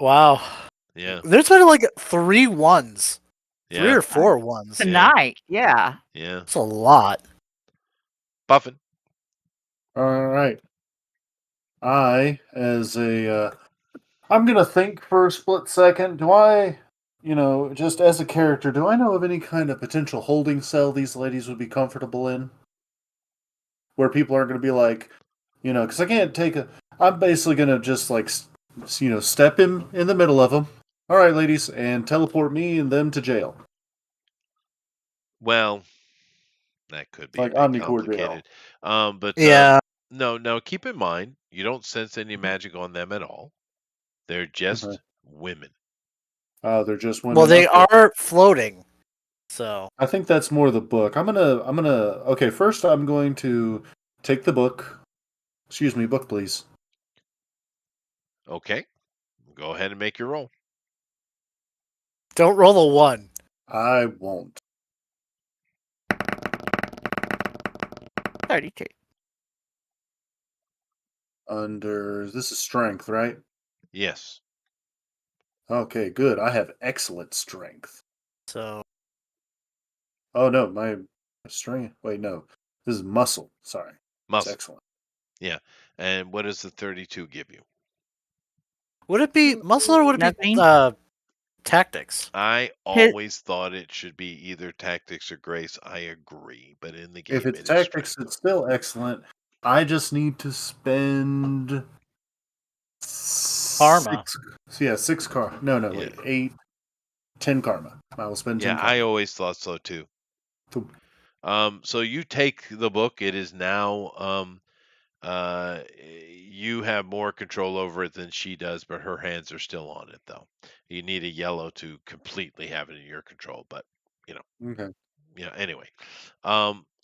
B: Wow.
A: Yeah,
B: There's been like 3 ones. 3
A: yeah,
B: or 4 ones.
C: Tonight, yeah.
A: yeah.
B: That's a lot.
A: Buffin.
D: All right. I, as a, I'm gonna think for a split second. Do I, just as a character, do I know of any kind of potential holding cell these ladies would be comfortable in, where people aren't gonna be like, because I can't take a. I'm basically gonna just like, step in the middle of them. All right, ladies, and teleport me and them to jail,
A: Well, that could be a
D: like
A: bit
D: Omnicore jail.
A: complicated. But
B: Yeah.
A: no, no. Keep in mind, you don't sense any magic on them at all. They're
D: Okay.
A: just women.
D: They're just
B: Well,
D: women.
B: they
D: Okay.
B: are floating. So,
D: I think that's more the book. Okay, first I'm going to take the book. Excuse me, book please.
A: Okay, go ahead and make your roll.
B: don't roll a 1.
D: I won't.
C: 32.
D: This is strength, right?
A: Yes.
D: Okay, good. I have excellent strength.
B: So,
D: Oh no, my strength. Wait, no. This is muscle. Sorry. It's
A: Muscle.
D: excellent.
A: Yeah. And what does the 32 give you?
B: would it be muscle or would it be
C: Nothing.
B: tactics?
A: I
C: His,
A: always thought it should be either tactics or grace. I agree, but in the
D: If
A: game
D: it's
A: it is
D: tactics,
A: strength.
D: it's still excellent. I just need to spend
B: Karma.
D: six karma. No,
A: Yeah.
D: wait, 8, 10 karma. I will spend 10
A: Yeah, I
D: karma.
A: always thought so too.
D: Cool.
A: So you take the book. It is now you have more control over it than she does, but her hands are still on it though. You need a yellow to completely have it in your control, but
D: Okay.
A: anyway.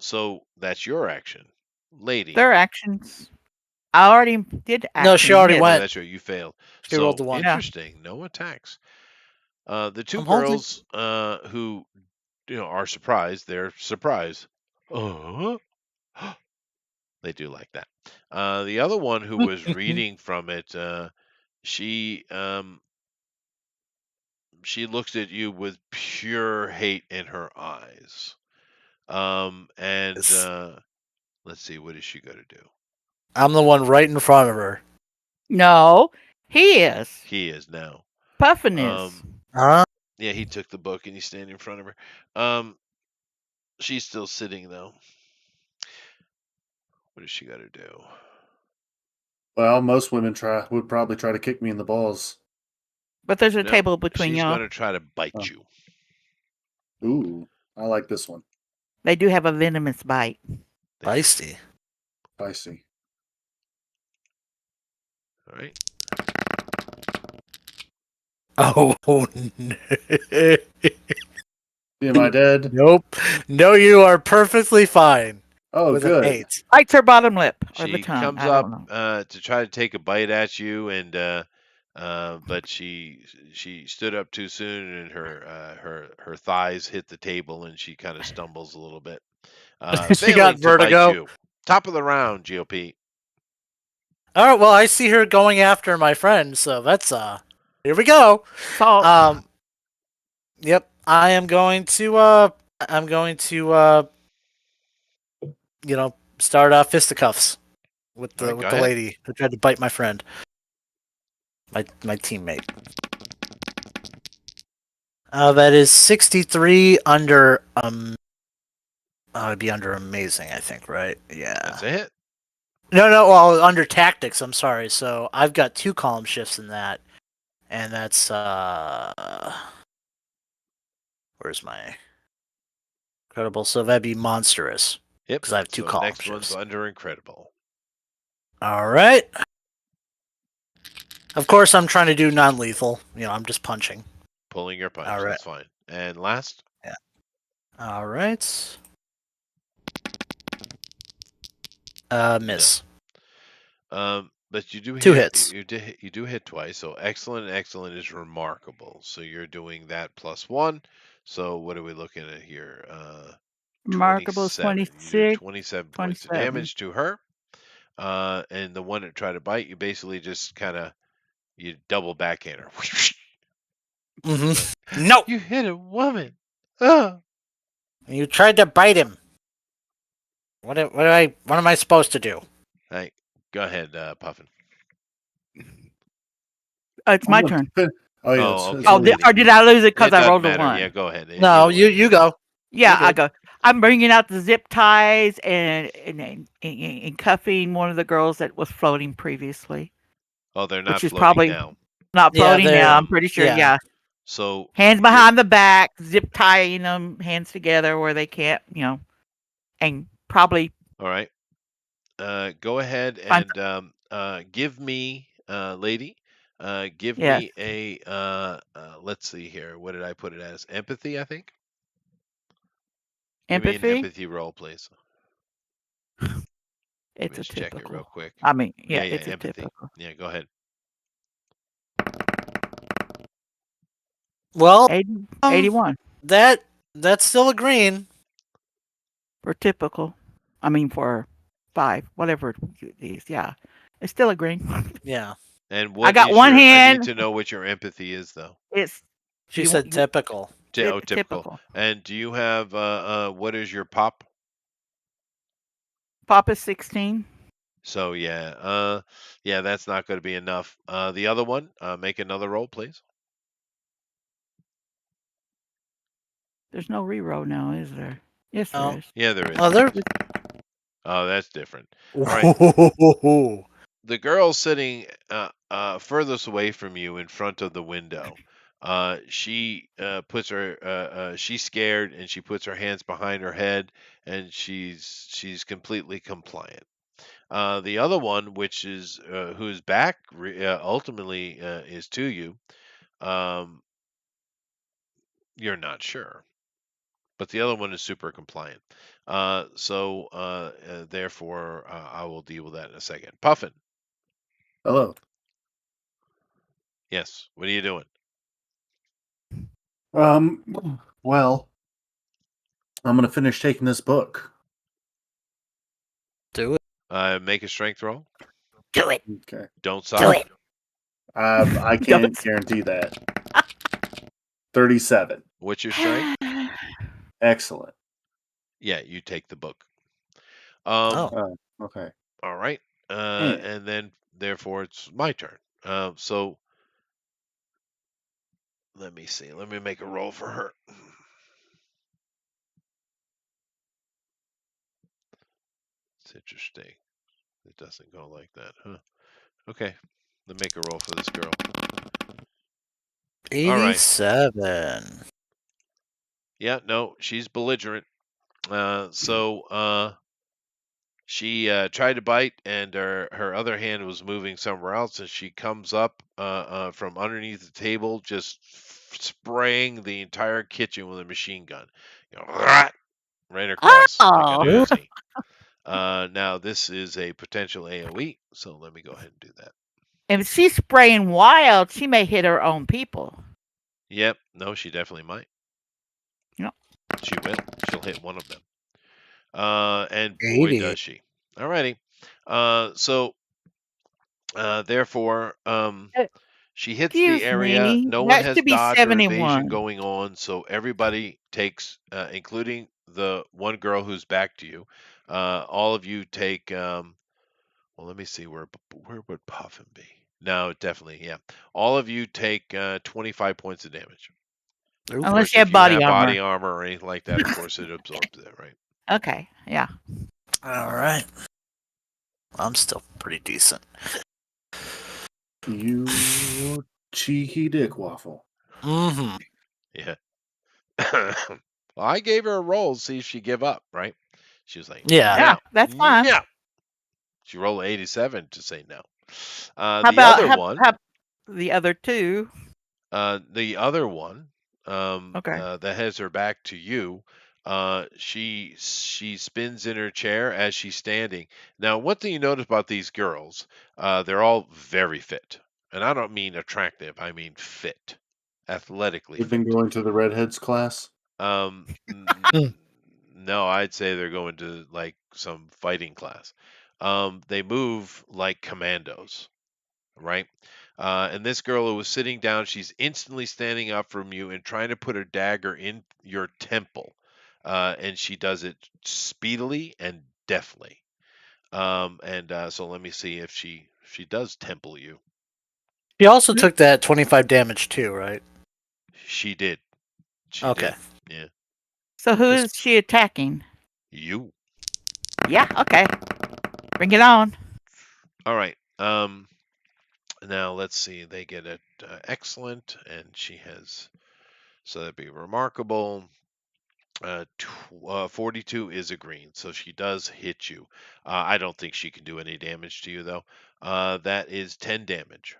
A: So that's your action. Lady.
C: their actions. I already did
B: No, she
C: action
B: already
A: Oh,
C: miss.
B: went.
A: that's right, you failed.
B: She rolled the
A: So
B: 1.
C: Yeah.
A: interesting, no attacks. The two
B: I'm holding.
A: girls who are surprised, they're surprised. Uh They do like that. The other one who was reading from it, she looks at you with pure hate in her eyes. And
B: Yes.
A: let's see, what is she gonna do?
B: I'm the one right in front of her.
C: No, he is.
A: He is now.
C: Puffin is.
B: Huh?
A: Yeah, he took the book and he's standing in front of her. She's still sitting though. What is she got to do?
D: Well, most women would probably try to kick me in the balls.
C: But there's a
A: No,
C: table between
A: she's
C: y'all.
A: gonna try to bite
D: Oh.
A: you.
D: Ooh, I like this one.
C: They do have a venomous bite.
B: Feisty.
D: Spicy.
A: All right.
B: Oh, no.
D: Am I dead?
B: Nope. No, you are perfectly fine.
D: Oh,
B: with
D: good.
B: an 8.
C: Bites her bottom lip or the
A: She
C: tongue.
A: comes
C: I
A: up
C: don't know.
A: to try to take a bite at you, and but she stood up too soon, and her thighs hit the table, and she kind of stumbles a little bit,
B: She got
A: failing to bite
B: vertigo.
A: you. Top of the round, GOP.
B: All right. Well, I see her going after my friend, so that's here we go.
C: Salt.
B: Yep. I'm going to start fisticuffs with
A: All
B: the
A: right,
B: with
A: go
B: the
A: ahead.
B: lady who tried to bite my friend. My teammate. That is 63 under it'd be under amazing, I think, right? Yeah.
A: That's a hit.
B: No, well, under tactics, I'm sorry. So I've got 2 column shifts in that. And that's where's my incredible? So that'd be monstrous.
A: Yep.
B: 'Cause I have 2
A: So
B: column
A: next one's
B: shifts.
A: under incredible.
B: All right. Of course, I'm trying to do non-lethal. I'm just punching.
A: Pulling your punch.
B: All right.
A: That's fine. And last.
B: Yeah. All right. Miss.
A: But you do
B: 2
A: hit.
B: hits.
A: You do hit twice. So excellent. Excellent is remarkable. So you're doing that +1. So what are we looking at here?
C: Remarkable is
A: 27. You do
C: 26,
A: 27 points of
C: 27.
A: damage to her. And the one that tried to bite, you basically just kind of you double backhand her.
B: Mm-hmm. No,
A: You hit a woman. Oh.
B: you tried to bite him. What am I supposed to do?
A: Hey, go ahead, Puffin.
C: It's my turn.
D: Oh yeah.
A: Oh,
D: it's
A: okay.
C: Oh,
D: Lady.
C: or did I lose it because
A: It
C: I
A: doesn't
C: rolled a
A: matter.
C: 1?
A: Yeah, go ahead.
B: No,
A: Either way.
B: you go.
C: Yeah,
B: You're
C: I
B: good.
C: go. I'm bringing out the zip ties and cuffing one of the girls that was floating previously,
A: Oh, they're not
C: which is
A: floating
C: probably
A: now.
C: not
B: Yeah,
C: floating
B: they're-
C: now. I'm pretty sure.
B: yeah.
C: Yeah.
A: So
C: Hands
A: you're-
C: behind the back, zip tying them, hands together where they can't, and probably
A: all right. Go ahead
C: find.
A: and give me, lady. Give
C: Yes,
A: me a. Let's see here. What did I put it as? Empathy, I think. Give me an
C: empathy.
A: empathy roll, please. Let
C: It's
A: me
C: a
A: just check it real
C: typical.
A: quick.
C: I mean,
A: Yeah,
C: it's a
A: empathy.
C: typical.
A: Yeah, go ahead.
B: Well,
C: 80, 81
B: that's still a green.
C: for typical. I mean, for 5, whatever it is. Yeah, it's still a green.
B: Yeah.
A: And what
C: got
A: is
C: one
A: your? I need
C: hand.
A: to know what your empathy is, though.
C: It's
B: She
C: you,
B: said
C: you,
B: typical.
A: Oh, typical.
C: typical.
A: And do you have what is your pop?
C: Pop is 16.
A: So yeah, that's not going to be enough. The other one, make another roll, please.
C: There's no reroll now, is there? Yes,
B: Oh.
C: there is.
A: Yeah, there is.
B: Oh, there.
A: Oh, that's different. All right. The girl sitting furthest away from you in front of the window. She puts her. She's scared and she puts her hands behind her head and she's completely compliant. The other one, which is whose back ultimately is to you, um, you're not sure. But the other one is super compliant. Therefore, I will deal with that in a second. Puffin,
D: Hello.
A: yes. What are you doing?
D: Well, I'm gonna finish taking this book.
B: Do it.
A: Make a strength roll.
C: Do it.
D: Okay.
A: Don't
C: Do
A: suck.
C: it.
D: I can't
C: Don't-
D: guarantee that. 37.
A: What's your strength?
D: Excellent.
A: Yeah, you take the book.
B: Oh.
D: Oh, okay.
A: All right.
D: Hmm.
A: And then, therefore, it's my turn. So let me see. Let me make a roll for her. It's interesting. It doesn't go like that, huh? Okay. Let me make a roll for this girl. All right.
B: 87.
A: Yeah, no, she's belligerent. She tried to bite, and her other hand was moving somewhere else, and she comes up from underneath the table, just spraying the entire kitchen with a machine gun. Right across like a
C: Oh.
A: Uzi. Now, this is a potential AoE, so let me go ahead and do that.
C: If she's spraying wild, she may hit her own people.
A: Yep. No, she definitely might.
C: Yep.
A: She will. She'll hit one of them. And boy,
B: 80.
A: does she. Alrighty. Therefore, she hits the
C: Excuse
A: area.
C: me.
A: No one
C: That
A: has
C: should be
A: dodge or evasion
C: 71.
A: going on, so everybody takes, including the one girl who's back to you. All of you take. Well, let me see where would Puffin be? No, definitely, yeah. All of you take 25 points of damage.
B: Ooh.
A: Of
C: Unless
A: course,
C: you have
A: if you
C: body
A: have
C: armor.
A: body armor or anything like that, of course, it absorbs that, right?
C: Okay. Yeah.
B: All right. I'm still pretty decent.
D: You cheeky dick waffle.
B: Mm-hmm.
A: Yeah. Well, I gave her a roll to see if she'd give up, right? She was like,
B: Yeah.
C: Yeah,
A: no,
C: that's fine.
A: no. She rolled 87 to say no.
C: How
A: The
C: about
A: other one,
C: how the other two?
A: the other one
C: Okay.
A: that has her back to you, she spins in her chair as she's standing. Now, one thing you notice about these girls, they're all very fit, and I don't mean attractive. I mean fit, athletically
D: We've been
A: fit.
D: going to the redheads class.
A: No, I'd say they're going to like some fighting class. They move like commandos, right? And this girl who was sitting down, she's instantly standing up from you and trying to put her dagger in your temple. And she does it speedily and deftly. So let me see if she does temple you.
B: She also took that 25 damage too, right?
A: She did. She
B: Okay.
A: did. Yeah.
C: So who is
B: Just-
C: she attacking?
A: You.
C: Yeah. Okay. Bring it on.
A: All right. Now let's see. They get it excellent, and she has. So that'd be remarkable. 42 is a green, so she does hit you. I don't think she can do any damage to you, though. That is 10 damage.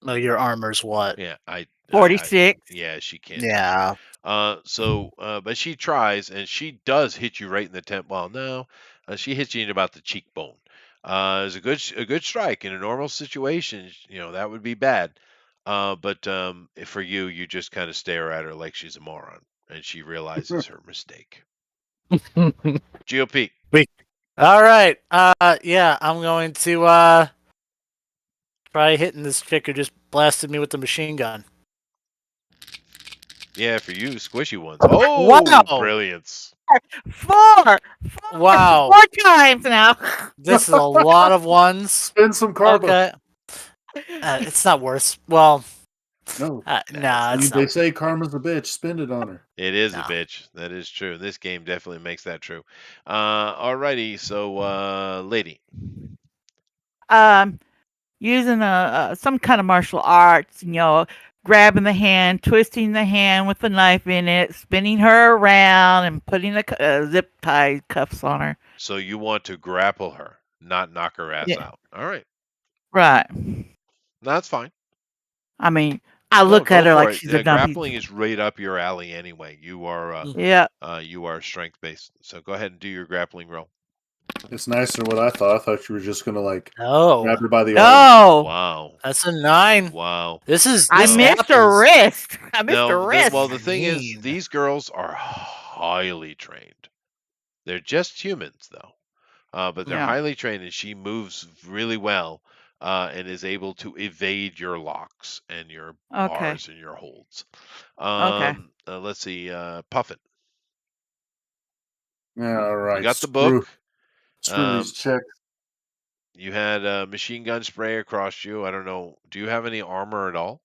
B: No, your armor's what?
A: Yeah,
C: 46.
A: yeah, she can't touch
B: Yeah.
A: you. But she tries, and she does hit you right in the temple. Well, no, she hits you in about the cheekbone. It's a good strike in a normal situation. That would be bad. But for you, you just kind of stare at her like she's a moron, and she realizes her mistake. GOP.
B: All right. Yeah, I'm going to try hitting this chick who just blasted me with the machine gun.
A: Yeah, for you, squishy ones. Oh,
B: Wow.
A: brilliance.
C: Four.
B: Wow.
C: 4 times now.
B: This is a lot of ones.
D: Spend some karma.
B: Okay. It's not worse. Well,
D: No.
B: nah, it's
D: They
B: not.
D: say karma's a bitch. Spend it on her.
A: It is a
B: No.
A: bitch. That is true. This game definitely makes that true. Alrighty, so lady.
C: Using some kind of martial arts. Grabbing the hand, twisting the hand with the knife in it, spinning her around, and putting the zip tie cuffs on her.
A: So you want to grapple her, not knock her ass
C: Yeah.
A: out. All right.
C: Right.
A: That's fine.
C: I mean, I
A: No,
C: look
A: go
C: at her
A: for
C: like
A: it.
C: she's a
A: Grappling
C: dumpy.
A: is right up your alley anyway.
C: Yeah.
A: You are strength based. So go ahead and do your grappling roll.
D: It's nicer than what I thought. I thought you were just gonna like
B: No.
D: grab her by the arm.
C: No.
A: Wow.
B: That's a 9.
A: Wow.
B: This
C: I
A: No.
C: missed her
B: happens.
C: wrist. I missed
A: No,
C: her wrist.
A: well, the thing is,
B: Mean.
A: these girls are highly trained. They're just humans, though. But they're
C: Yeah.
A: highly trained, and she moves really well and is able to evade your locks and your
C: Okay.
A: bars and your holds.
C: Okay.
A: Let's see. Puffin.
D: Yeah, all right.
A: You got the book.
D: Screw these chicks.
A: You had a machine gun spray across you. I don't know. Do you have any armor at all?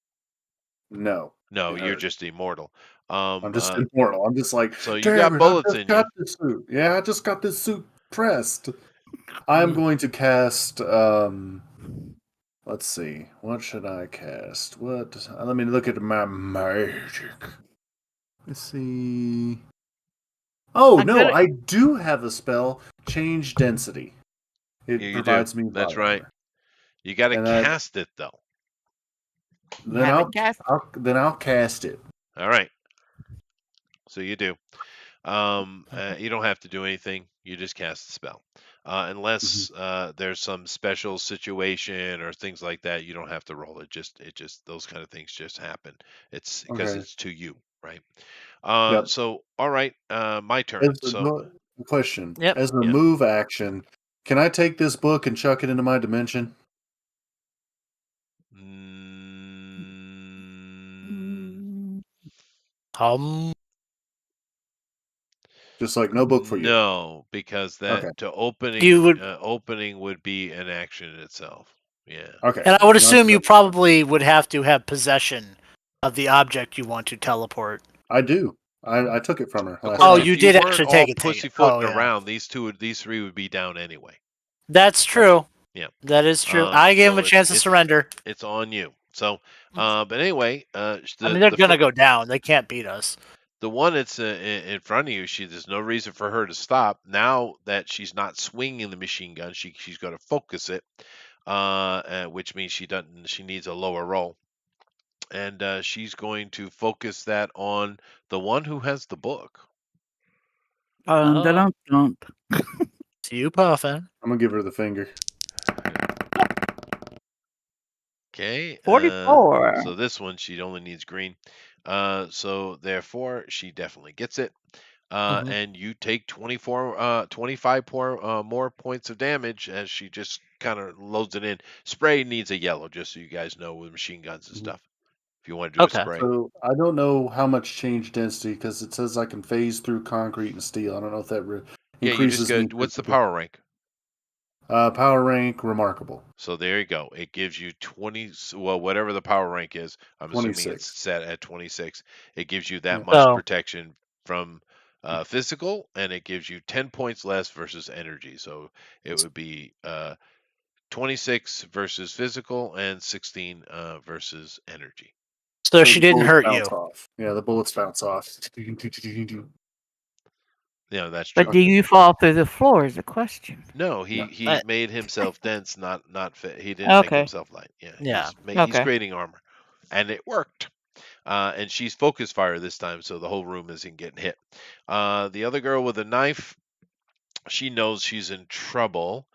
D: No.
A: No,
D: It
A: you're
D: hurts.
A: just immortal.
D: I'm just immortal. I'm just like,
A: So you
D: damn
A: got
D: it,
A: bullets
D: I just
A: in
D: got
A: you.
D: this suit. Yeah, I just got this suit pressed. I'm going to cast let's see. What should I cast? Let me look at my magic. Let's see. Oh
C: I'm
D: no,
C: good at-
D: I do have a spell, change density. It
A: You do.
D: provides me
A: That's
D: body
A: right.
D: armor.
A: You got to
D: And that-
A: cast it though.
D: Then
C: haven't cast-
D: I'll cast it.
A: All right. So you do. You don't have to do anything. You just cast the spell. Unless there's some special situation or things like that, you don't have to roll it. Just those kind of things just happen. It's because
D: Okay.
A: it's to you, right?
D: Yep.
A: So all right, my turn.
D: Question.
B: Yep.
D: As a
A: Yeah.
D: move action, can I take this book and chuck it into my dimension?
A: Mm,
D: Just like no book for you.
A: no, because that
D: Okay.
A: opening would be an action in itself. Yeah.
D: Okay.
B: And I would
D: Not
B: assume you
D: that-
B: probably would have to have possession of the object you want to teleport.
D: I do. I took it from her
A: Of
D: last
A: course,
B: Oh,
D: time.
A: if
B: you
A: you
B: did
A: weren't
B: actually
A: all
B: take it.
A: pussyfooting
B: Oh, yeah.
A: around, these three would be down anyway.
B: That's true.
A: Yeah.
B: That is true. I gave him
A: So
B: a chance to surrender.
A: It's on you. So, but anyway,
B: I mean, they're gonna go down. They can't beat us.
A: the one that's in front of you, there's no reason for her to stop. Now that she's not swinging the machine gun, she's going to focus it, which means she needs a lower roll, and she's going to focus that on the one who has the book.
B: Oh.
C: Dun.
B: To you, Puffin.
D: I'm gonna give her the finger.
A: Okay.
C: 44.
A: So this one she only needs green. So therefore she definitely gets it.
B: Mhm.
A: And you take 25 more points of damage as she just kind of loads it in. Spray needs a yellow, just so you guys know, with machine guns and
D: Mhm.
A: stuff. If you want to do
B: Okay.
A: a spray.
D: So I don't know how much change density because it says I can phase through concrete and steel. I don't know if that
A: Yeah, you just
D: increases any.
A: go. What's the power rank?
D: Power rank remarkable.
A: So there you go. It gives you 20. Well, whatever the power rank is, I'm assuming it's
D: 26.
A: set at 26. It gives you that
D: Yeah.
A: much
B: So-
A: protection from physical, and it gives you 10 points less versus energy. So it would be 26 versus physical and 16 versus energy.
B: So she
D: the
B: didn't
D: bullets
B: hurt you.
D: bounce off. Yeah, the bullets bounce off.
A: Yeah, that's true.
C: But do you fall through the floor is a question.
A: No,
D: No.
A: he made himself dense, not fit. He didn't make
C: Okay.
A: himself light. Yeah,
B: Yeah.
A: he's
C: Okay.
A: creating armor, and it worked. And she's focus fire this time, so the whole room isn't getting hit. The other girl with a knife, she knows she's in trouble.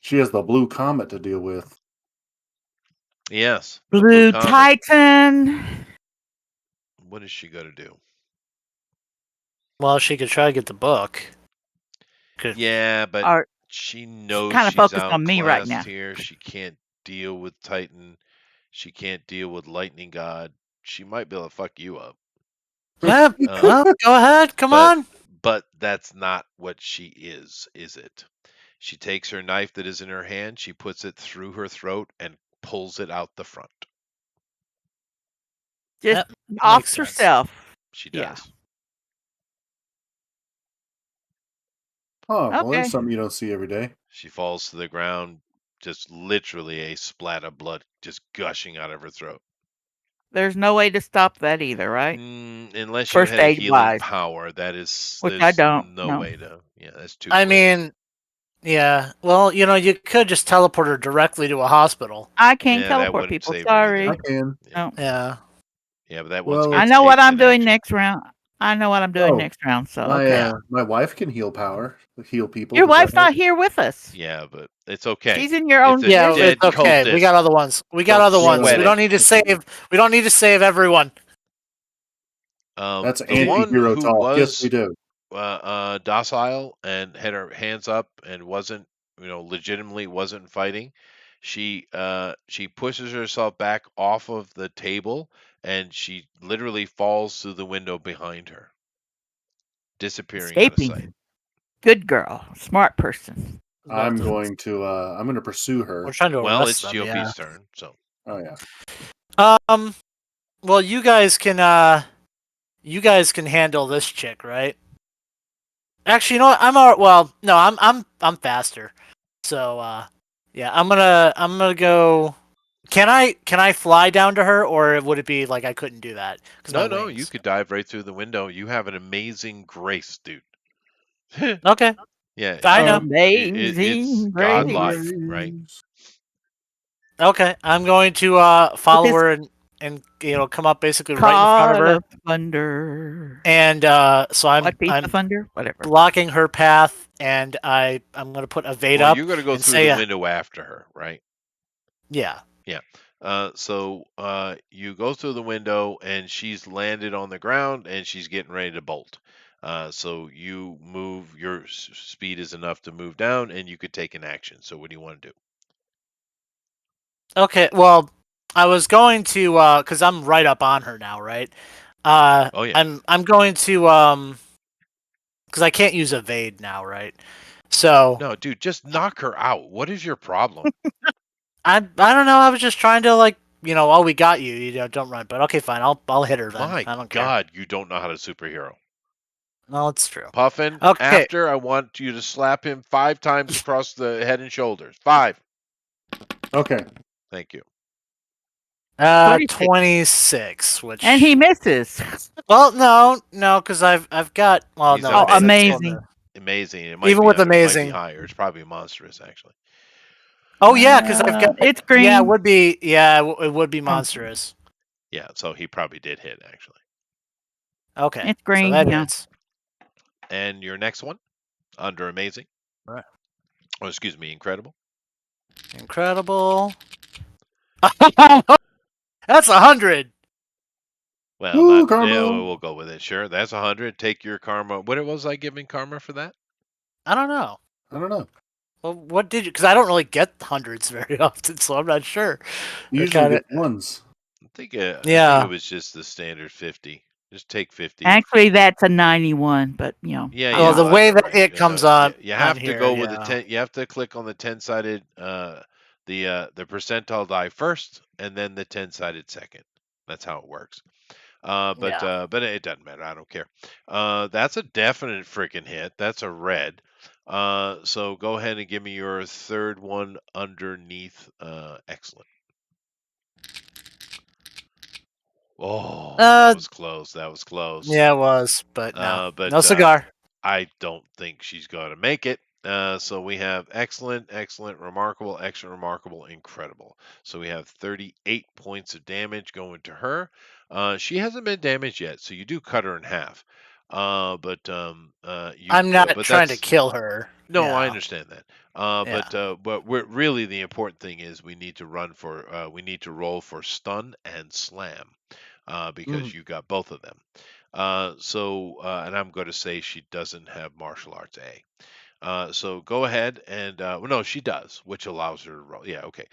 D: She has the blue comet to deal with.
A: Yes, the
C: Blue
A: comet.
C: Titan.
A: What is she gonna do?
B: Well, she could try to get the book. Could-
A: Yeah, but
C: Or
A: she knows
C: kinda
A: she's
C: focused on me right
A: outclassed
C: now.
A: here. She can't deal with Titan. She can't deal with Lightning God. She might be able to fuck you up.
B: Yeah. Well, go ahead. Come
A: but-
B: on.
A: But that's not what she is it? She takes her knife that is in her hand, she puts it through her throat and pulls it out the front.
C: just
B: That
C: off
B: makes sense.
C: herself.
A: She
C: Yeah.
A: does.
D: Oh, well,
C: Okay.
D: there's something you don't see every day.
A: She falls to the ground, just literally a splat of blood just gushing out of her throat.
C: There's no way to stop that either, right?
A: Unless
C: First
A: you had a
C: aid
A: healing
C: wise.
A: power, that is
C: Which I
A: there's
C: don't,
A: no
C: no.
A: way to. Yeah, that's too.
B: I
A: quick.
B: mean, yeah. Well, you could just teleport her directly to a hospital.
C: I can't
A: Yeah, that
C: teleport
A: wouldn't
C: people.
A: save
C: Sorry.
A: her
D: I
A: either.
D: can.
C: No.
B: Yeah.
A: Yeah, but that
D: Well,
A: once
C: I
A: gets
C: know what
A: takes
C: I'm
A: in
C: doing
A: action.
C: next round. I know what I'm doing
D: Oh,
C: next round, so
D: My
C: okay.
D: my wife can heal people.
C: Your
D: Does that
C: wife's
D: help?
C: not here with us.
A: Yeah, but it's okay.
C: She's in your own
A: It's a
B: Yeah,
A: dead
B: it's okay. We
A: cultist.
B: got other ones. We got
A: Don't
B: other ones.
A: sweat
B: We
A: it.
B: don't need to save. We don't need to save everyone.
D: That's
A: The one
D: anti-hero
A: who
D: talk. Yes, we
A: was
D: do.
A: docile and had her hands up and wasn't, legitimately wasn't fighting, she pushes herself back off of the table and she literally falls through the window behind her, disappearing out of sight.
C: Escaping. Good girl. Smart person.
D: I'm going to pursue her.
B: We're trying to
A: Well,
B: arrest
A: it's
B: them.
A: GOP's turn, so
D: Oh yeah.
B: Well, you guys can handle this chick, right? Actually, you know what? I'm faster. So, yeah, I'm gonna go. Can I fly down to her, or would it be like I couldn't do that? 'Cause my
A: no,
B: wings.
A: you could dive right through the window. You have an amazing grace, dude.
B: Okay.
A: Yeah,
B: I know.
C: Amazing
A: it's godlike,
C: grace.
A: right?
B: Okay, I'm going to follow
C: his-
B: her and come up basically right in front of
C: Call
B: her,
C: of thunder.
B: and so
C: What piece
B: I'm
C: of thunder? Whatever.
B: blocking her path, and I'm going to put evade
A: Well,
B: up.
A: you're going to go
B: and
A: through
B: say,
A: the window after her, right?
B: Yeah.
A: So you go through the window and she's landed on the ground and she's getting ready to bolt. So you move, your speed is enough to move down and you could take an action. So what do you want to do?
B: Okay. Well, I was going to because I'm right up on her now, right?
A: Oh, yeah.
B: I'm going to because I can't use evade now, right? So
A: No, dude, just knock her out. What is your problem?
B: I don't know. I was just trying to oh, we got you. Don't run. But okay, fine. I'll hit her then.
A: My
B: I don't care.
A: God, you don't know how to superhero.
B: No, it's true.
A: Puffin,
B: Okay.
A: after I want you to slap him 5 times across the head and shoulders. 5.
D: Okay.
A: Thank you.
B: 26, which
C: And he misses.
B: Well, no, because I've got. Well,
A: He's
B: no,
A: at
B: that's
C: amazing.
A: Amazing. It might
B: Even
A: be
B: with
A: under, it might be
B: amazing.
A: higher. It's probably monstrous, actually.
B: Oh yeah, because I've got.
C: It's green.
B: Yeah, it would be. Yeah, it would be monstrous.
A: Yeah, so he probably did hit, actually.
B: Okay,
C: It's green,
B: So that
C: yeah.
B: hits.
A: And your next one, under amazing.
B: Right.
A: Oh, excuse me, incredible.
B: Incredible. That's 100.
A: Well,
D: Woo,
A: not,
D: karma.
A: yeah, we'll go with it. Sure, that's 100. Take your karma. What was I giving karma for that?
B: I don't know.
D: I don't know.
B: Well, what did you? Because I don't really get hundreds very often, so I'm not sure.
D: You
B: They're
D: usually
B: kinda-
D: get ones.
A: I think it
B: Yeah.
A: was just the standard 50. Just take 50.
C: Actually, that's a 91, but
A: Yeah,
B: Well,
A: yeah.
B: the way that
A: whatever.
B: it comes on.
A: You have
B: on
A: to
B: here,
A: go with the
B: yeah.
A: 10. You have to click on the 10-sided, the percentile die first, and then the 10-sided second. That's how it works. But it doesn't matter. I don't care. That's a definite freaking hit. That's a red. So go ahead and give me your third one underneath. Excellent. Oh, that was close. That was close.
B: Yeah, it was, but no,
A: but
B: no cigar.
A: I don't think she's going to make it. So we have excellent, excellent, remarkable, extra remarkable, incredible. So we have 38 points of damage going to her. She hasn't been damaged yet, so you do cut her in half. I'm
B: not trying to kill her.
A: No,
B: Yeah.
A: I understand that. But really the important thing is we need to roll for stun and slam. Because you got both of them. And I'm going to say she doesn't have martial arts A. So go ahead and no, she does, which allows her to roll. Yeah, okay.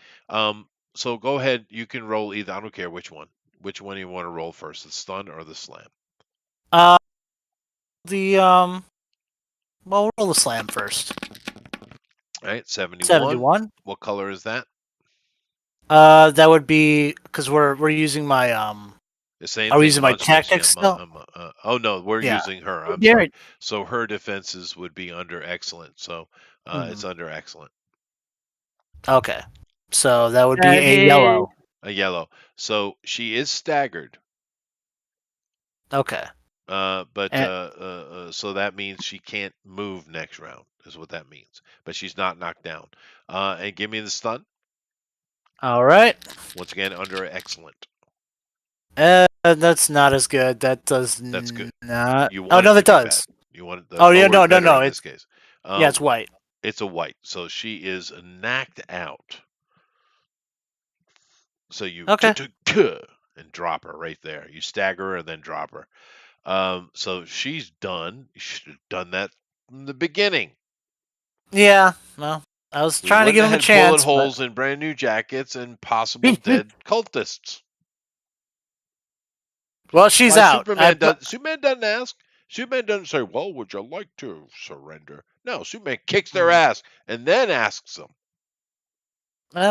A: So go ahead. You can roll either. I don't care which one. Which one do you want to roll first, the stun or the slam?
B: Well, roll the slam first.
A: All right, 71.
B: 71.
A: What color is that?
B: That would be because we're using my
A: The same
B: Are we
A: thing,
B: using my
A: monstrous,
B: tactics still?
A: oh no, we're
B: Yeah.
A: using her. I'm
C: Jared.
A: sorry. So her defenses would be under excellent. So it's under excellent.
B: Okay. So that would be
C: That
B: a
C: is-
B: yellow.
A: A yellow. So she is staggered.
B: Okay.
A: So that means she can't move next round, is what that means. But she's not knocked down. And give me the stun.
B: All right.
A: Once again, under excellent.
B: That's not as good. That does.
A: That's good.
B: Not.
A: You
B: Oh
A: want
B: no,
A: it
B: that
A: to be
B: does.
A: bad. You want the
B: Oh yeah,
A: lower is
B: no.
A: better in
B: It's
A: this case.
B: yeah, it's white.
A: It's a white, so she is knocked out. So you and drop her right there. You stagger her and then drop her. So she's done. You should have done that from the beginning.
B: Yeah. Well, I was trying to give him a chance.
A: Bullet holes in brand new jackets and possible dead cultists.
B: Well, she's out.
A: Superman doesn't ask. Superman doesn't say, "Well, would you like to surrender?" No, Superman kicks their ass and then asks them.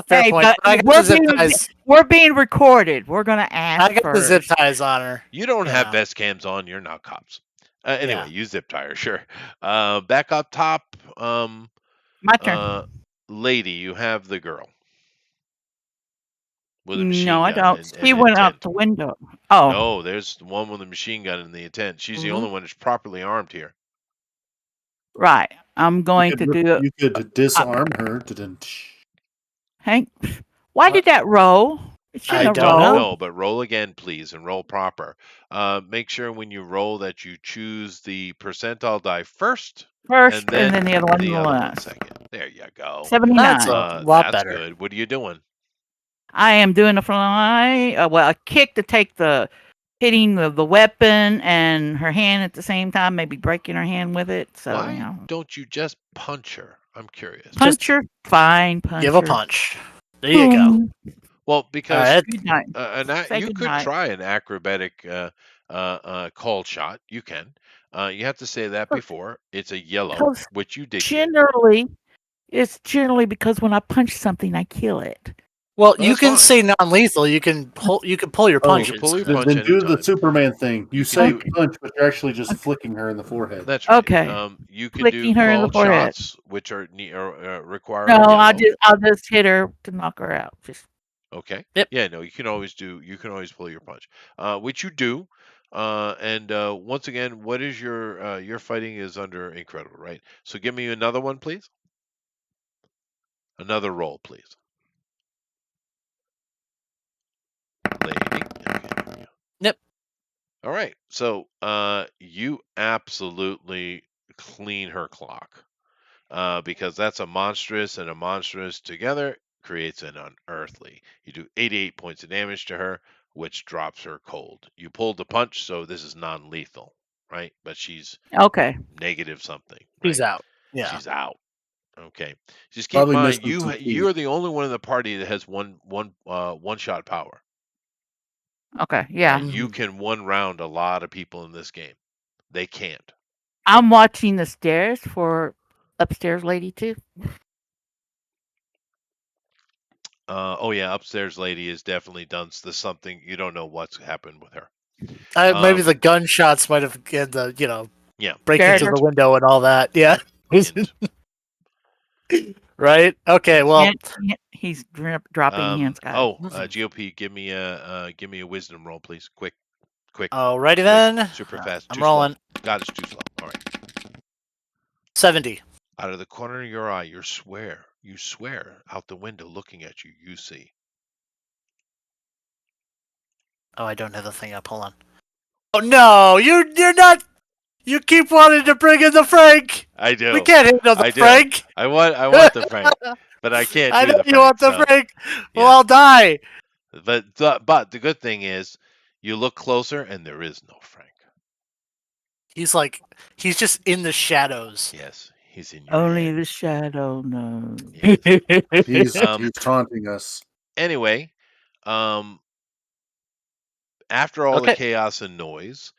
B: Fair point.
C: but
B: I got the zip ties.
C: we're being recorded. We're gonna ask.
B: I got the zip ties on her.
A: You don't have
B: Yeah.
A: vest cams on. You're not cops. Anyway,
B: Yeah.
A: you zip tie her, sure. Back up top.
C: My turn.
A: Lady, you have the girl. With a machine
C: No, I
A: gun
C: don't.
A: and
C: She went out
A: intent.
C: the window. Oh,
A: No, there's the one with the machine gun and the intent. She's the only one that's properly armed here.
C: right. I'm going to do it.
D: You could disarm her.
C: Hank, why did that roll? It
B: I
C: shouldn't have
B: don't
C: rolled.
A: No, but roll again, please, and roll proper. Make sure when you roll that you choose the percentile die first,
C: First,
A: and then
C: the other one
A: the other one
C: last.
A: second. There you go.
C: 79.
B: That's a lot
A: that's
B: better.
A: good. What are you doing?
C: I am doing a fly. A kick to take hitting the weapon and her hand at the same time, maybe breaking her hand with it. So
A: Why don't you just punch her? I'm curious.
C: punch her, fine, punch
B: Give
C: her.
B: a punch. There you go.
C: Boom.
A: Well, because
C: Good night. Say
A: you
C: good
A: could
C: night.
A: try an acrobatic called shot. You can. You have to say that before. It's a yellow,
C: Because
A: which you did.
C: Generally, it's generally because when I punch something, I kill it.
B: Well,
A: Oh,
B: you
A: that's
B: can
A: fine.
B: say non-lethal. You can pull your
A: You
B: punches.
A: can pull your
D: Then,
A: punch
D: then do the
A: anytime.
D: Superman thing. You
A: You can
D: say
A: do.
D: punch, but you're actually just flicking her in the forehead.
A: That's right.
C: Okay.
A: You can do
C: Flicking her in the
A: called
C: forehead.
A: shots, which require
C: No,
A: a yellow.
C: I'll just hit her to knock her out. Just
A: Okay.
B: Yep.
A: Yeah. No, you can always do. You can always pull your punch, which you do. And once again, what is your fighting is under incredible, right? So give me another one, please. Another roll, please. Lady. Okay, there we go.
B: Yep.
A: All right. So you absolutely clean her clock. Because that's a monstrous and a monstrous together creates an unearthly. You do 88 points of damage to her, which drops her cold. You pulled the punch, so this is non-lethal, right? But she's
C: okay.
A: negative something,
B: He's
A: right?
B: out. Yeah.
A: She's out. Okay. Just keep in
D: Probably
A: mind
D: missing some teeth.
A: you're the only one in the party that has one shot power.
C: Okay. Yeah.
A: Right? You can one round a lot of people in this game. They can't.
C: I'm watching the stairs for upstairs lady too.
A: Oh yeah, upstairs lady has definitely done something. You don't know what's happened with her.
B: Maybe the gunshots might have get the
A: Yeah.
B: breaking
C: Scared
B: through
C: her.
B: the window and all that. Yeah.
A: Yes.
B: Right. Okay. Well.
C: He's dropping hints, guys.
A: GOP, give me a wisdom roll, please. Quick.
B: Alrighty
A: Quick,
B: then.
A: super fast.
B: I'm
A: Too
B: rolling.
A: slow. God, it's too slow. All right.
B: 70.
A: Out of the corner of your eye, you swear out the window looking at you, you see.
B: Oh, I don't have the thing up. Hold on. Oh no, you're not. You keep wanting to bring in the Frank.
A: I do.
B: We can't handle the
A: I do.
B: Frank.
A: I want the Frank, but I can't
B: I
A: do
B: know
A: the
B: you
A: Frank.
B: want the
A: So,
B: Frank. Well,
A: yeah.
B: I'll die.
A: But the good thing is, you look closer and there is no Frank.
B: He's just in the shadows.
A: Yes, he's in your
C: Only
A: head.
C: the shadow knows.
A: Yes.
D: He's taunting us.
A: Anyway, after all the
B: Okay.
A: chaos and noise,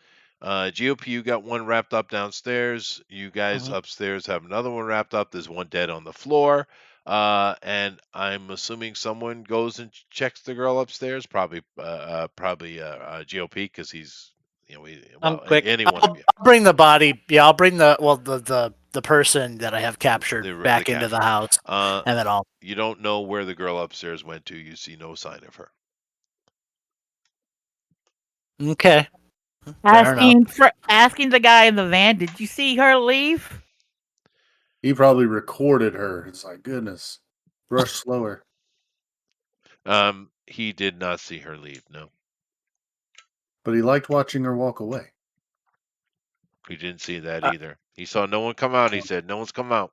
A: GOP, you got one wrapped up downstairs. You guys upstairs have another one wrapped up. There's one dead on the floor. And I'm assuming someone goes and checks the girl upstairs. Probably GOP because he's,
B: I'm quick.
A: any one of you.
B: I'll bring the body. Yeah, I'll bring the person that I have captured back into the house, and then I'll.
A: You don't know where the girl upstairs went to. You see no sign of her.
B: Okay. Fair enough.
C: Asking the guy in the van, did you see her leave?
D: He probably recorded her. It's like, goodness, brush slower.
A: He did not see her leave. No,
D: But he liked watching her walk away.
A: he didn't see that either. He saw no one come out. He said, "No one's come out."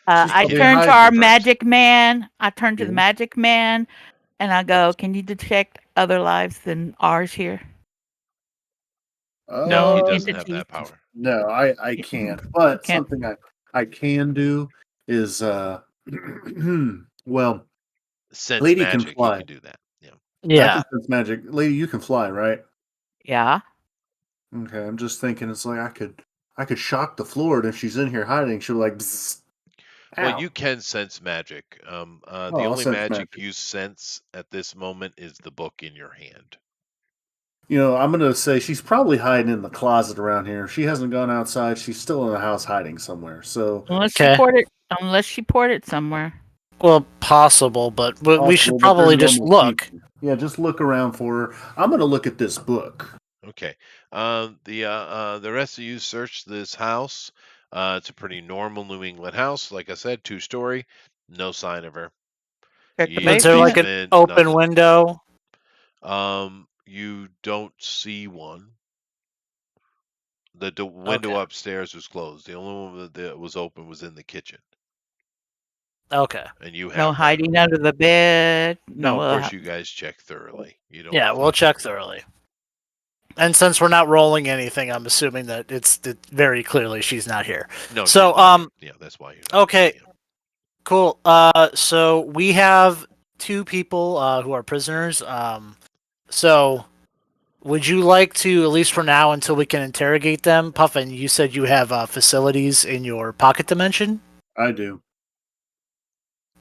C: I
D: probably
C: turned to
D: hiding
C: our
D: first.
C: magic man. I turned to the
D: Yeah.
C: magic man, and I go, "Can you detect other lives than ours here?"
A: No, he
C: No
A: doesn't have
C: entities.
A: that power.
D: No, I can't. But
C: Can't.
D: something I can do is well,
A: Sense
D: Lady
A: magic.
D: can fly.
A: You can do that. Yeah.
D: I
B: Yeah.
D: can sense magic. Lady, you can fly, right?
C: Yeah.
D: Okay, I'm just thinking it's like I could shock the floor, and if she's in here hiding, she'll be like, bzzz,
A: Well,
D: ow.
A: you can sense magic. The
D: I'll
A: only
D: sense
A: magic
D: magic.
A: you sense at this moment is the book in your hand.
D: I'm gonna say she's probably hiding in the closet around here. If she hasn't gone outside, she's still in the house hiding somewhere. So
C: Unless
B: Okay.
C: she poured it somewhere.
B: Well, possible, but we should
D: possible, but they're
B: probably just
D: normal
B: look.
D: people. Yeah, just look around for her. I'm gonna look at this book.
A: Okay. The rest of you search this house. It's a pretty normal New England house. Like I said, 2-story. No sign of her.
C: Check the
A: You
B: Is there like an
A: basement,
B: open
A: nothing.
B: window?
A: You don't see one. The window
B: Okay.
A: upstairs was closed. The only one that was open was in the kitchen.
B: Okay.
A: And you have
C: No
A: that.
C: hiding under the bed.
A: No,
C: No.
A: of course you guys check thoroughly. You don't.
B: Yeah, we'll check thoroughly. And since we're not rolling anything, I'm assuming that it's very clearly she's not here.
A: No. she's
B: So,
A: not here. Yeah, that's why you're not.
B: okay.
A: Yeah.
B: Cool. So we have 2 people who are prisoners. So would you like to, at least for now, until we can interrogate them, Puffin? You said you have facilities in your pocket dimension.
D: I do.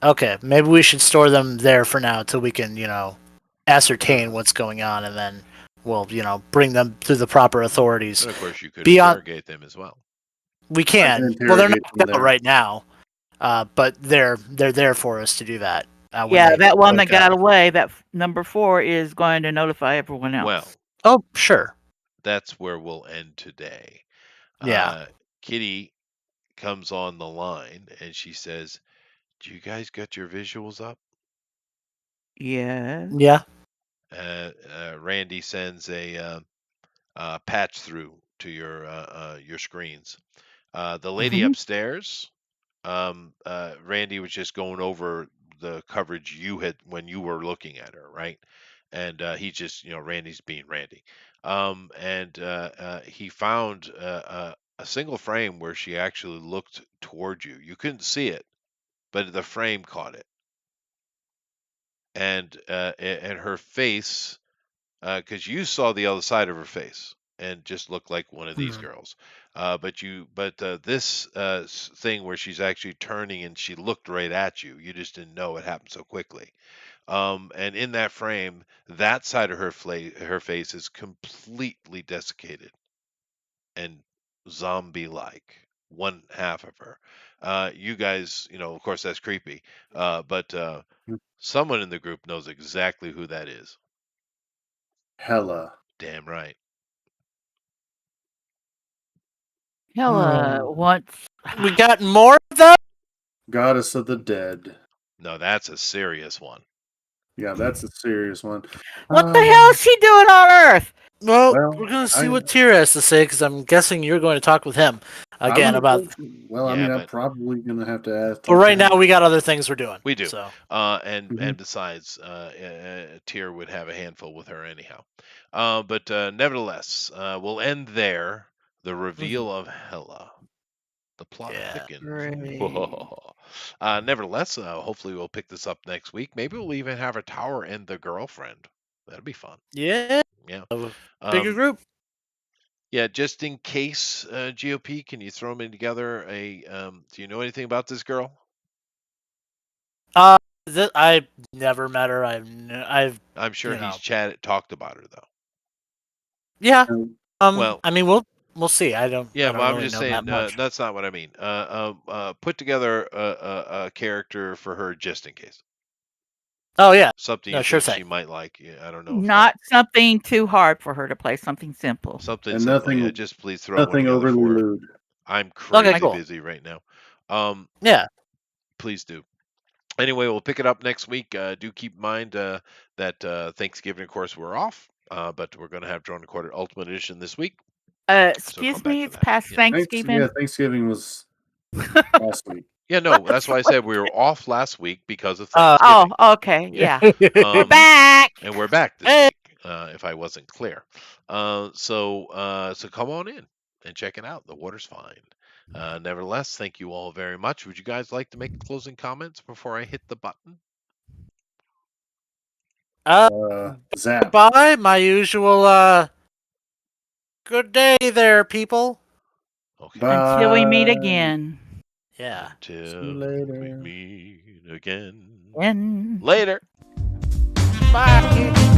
B: Okay, maybe we should store them there for now until we can, ascertain what's going on, and then we'll, bring them to the proper authorities.
A: And of course, you could
B: Beyond,
A: interrogate them as well.
B: we
D: I can
B: can. Well, they're not
D: interrogate them
B: out
D: there.
B: right now, but they're there for us to do that. When
C: Yeah,
B: they
C: that one that
B: wake
C: got
B: up.
C: away, that number 4 is going to notify everyone else.
A: Well,
B: Oh, sure.
A: that's where we'll end today.
B: Yeah.
A: Kitty comes on the line and she says, "Do you guys got your visuals up?"
C: Yes.
B: Yeah.
A: Randy sends a patch through to your screens. The lady
C: Mhm.
A: upstairs, Randy was just going over the coverage you had when you were looking at her, right? And he just, Randy's being Randy. And he found a single frame where she actually looked toward you. You couldn't see it, but the frame caught it. And her face, because you saw the other side of her face and just looked like one of these
B: Mhm.
A: girls. But this thing where she's actually turning and she looked right at you, you just didn't know it happened so quickly. And in that frame, that side of her face is completely desiccated and zombie-like. One half of her. You guys, of course, that's creepy. But someone in the group knows exactly who that is.
D: Hella.
A: Damn right.
C: Hella wants.
B: We got more of them?
D: Goddess of the Dead.
A: No, that's a serious one.
D: Yeah, that's a serious one.
C: What the hell is she doing on Earth?
B: Well,
D: Well,
B: we're going to see
D: I-
B: what Tyr has to say, because I'm guessing you're going to talk with him again about...
D: Well, I
A: Yeah,
D: mean, I'm
A: but-
D: probably gonna have to ask.
B: But right now, we got other things we're doing.
A: We do.
B: So.
A: And
D: Mhm.
A: besides, Tyr would have a handful with her anyhow. But nevertheless, we'll end there. The reveal of Hela. The plot
B: Yeah.
A: thickens.
C: Great.
A: Nevertheless, hopefully we'll pick this up next week. Maybe we'll even have a tower and the girlfriend. That'd be fun.
B: Yeah.
A: Yeah.
B: Bigger group.
A: Yeah, just in case, GOP, can you throw me together do you know anything about this girl?
B: I've never met her. I've
A: I'm sure
B: You know.
A: he's talked about her though.
B: yeah.
A: Well-
B: I mean, we'll see. I don't
A: Yeah, but I'm
B: really
A: just
B: know
A: saying
B: that much.
A: that's not what I mean. Put together a character for her just in case.
B: Oh yeah.
A: Something
B: No,
A: you
B: sure
A: think she
B: thing.
A: might like. Yeah, I don't know. if
C: Not something too hard for her to play, something simple.
A: something
D: And
A: simple.
D: nothing-
A: Yeah, just please throw one
D: Nothing
A: together
D: overly
A: for her.
D: lewd.
A: I'm crazy
B: cool.
A: busy right now.
B: Yeah.
A: Please do. Anyway, we'll pick it up next week. Do keep in mind that Thanksgiving, of course, we're off, but we're going to have Drone Recorded Ultimate Edition this week.
C: Excuse
A: come back
C: me,
A: for
C: it's
A: that.
C: past
A: Yeah.
C: Thanksgiving.
D: Thanksgiving was last week.
A: Yeah, no, that's why I said we were off last week because of Thanksgiving.
C: Oh, okay, yeah. We're
A: Um,
C: back.
A: And we're back this
B: Hey.
A: week, if I wasn't clear. So come on in and check it out. The water's fine. Nevertheless, thank you all very much. Would you guys like to make closing comments before I hit the button?
D: Zap.
B: Bye. My usual. Good day there, people.
A: Okay.
D: Bye.
C: Until we meet again.
B: Yeah.
D: See
A: Until
D: you
A: we
D: later.
A: meet again.
C: And
A: Later.
B: Bye.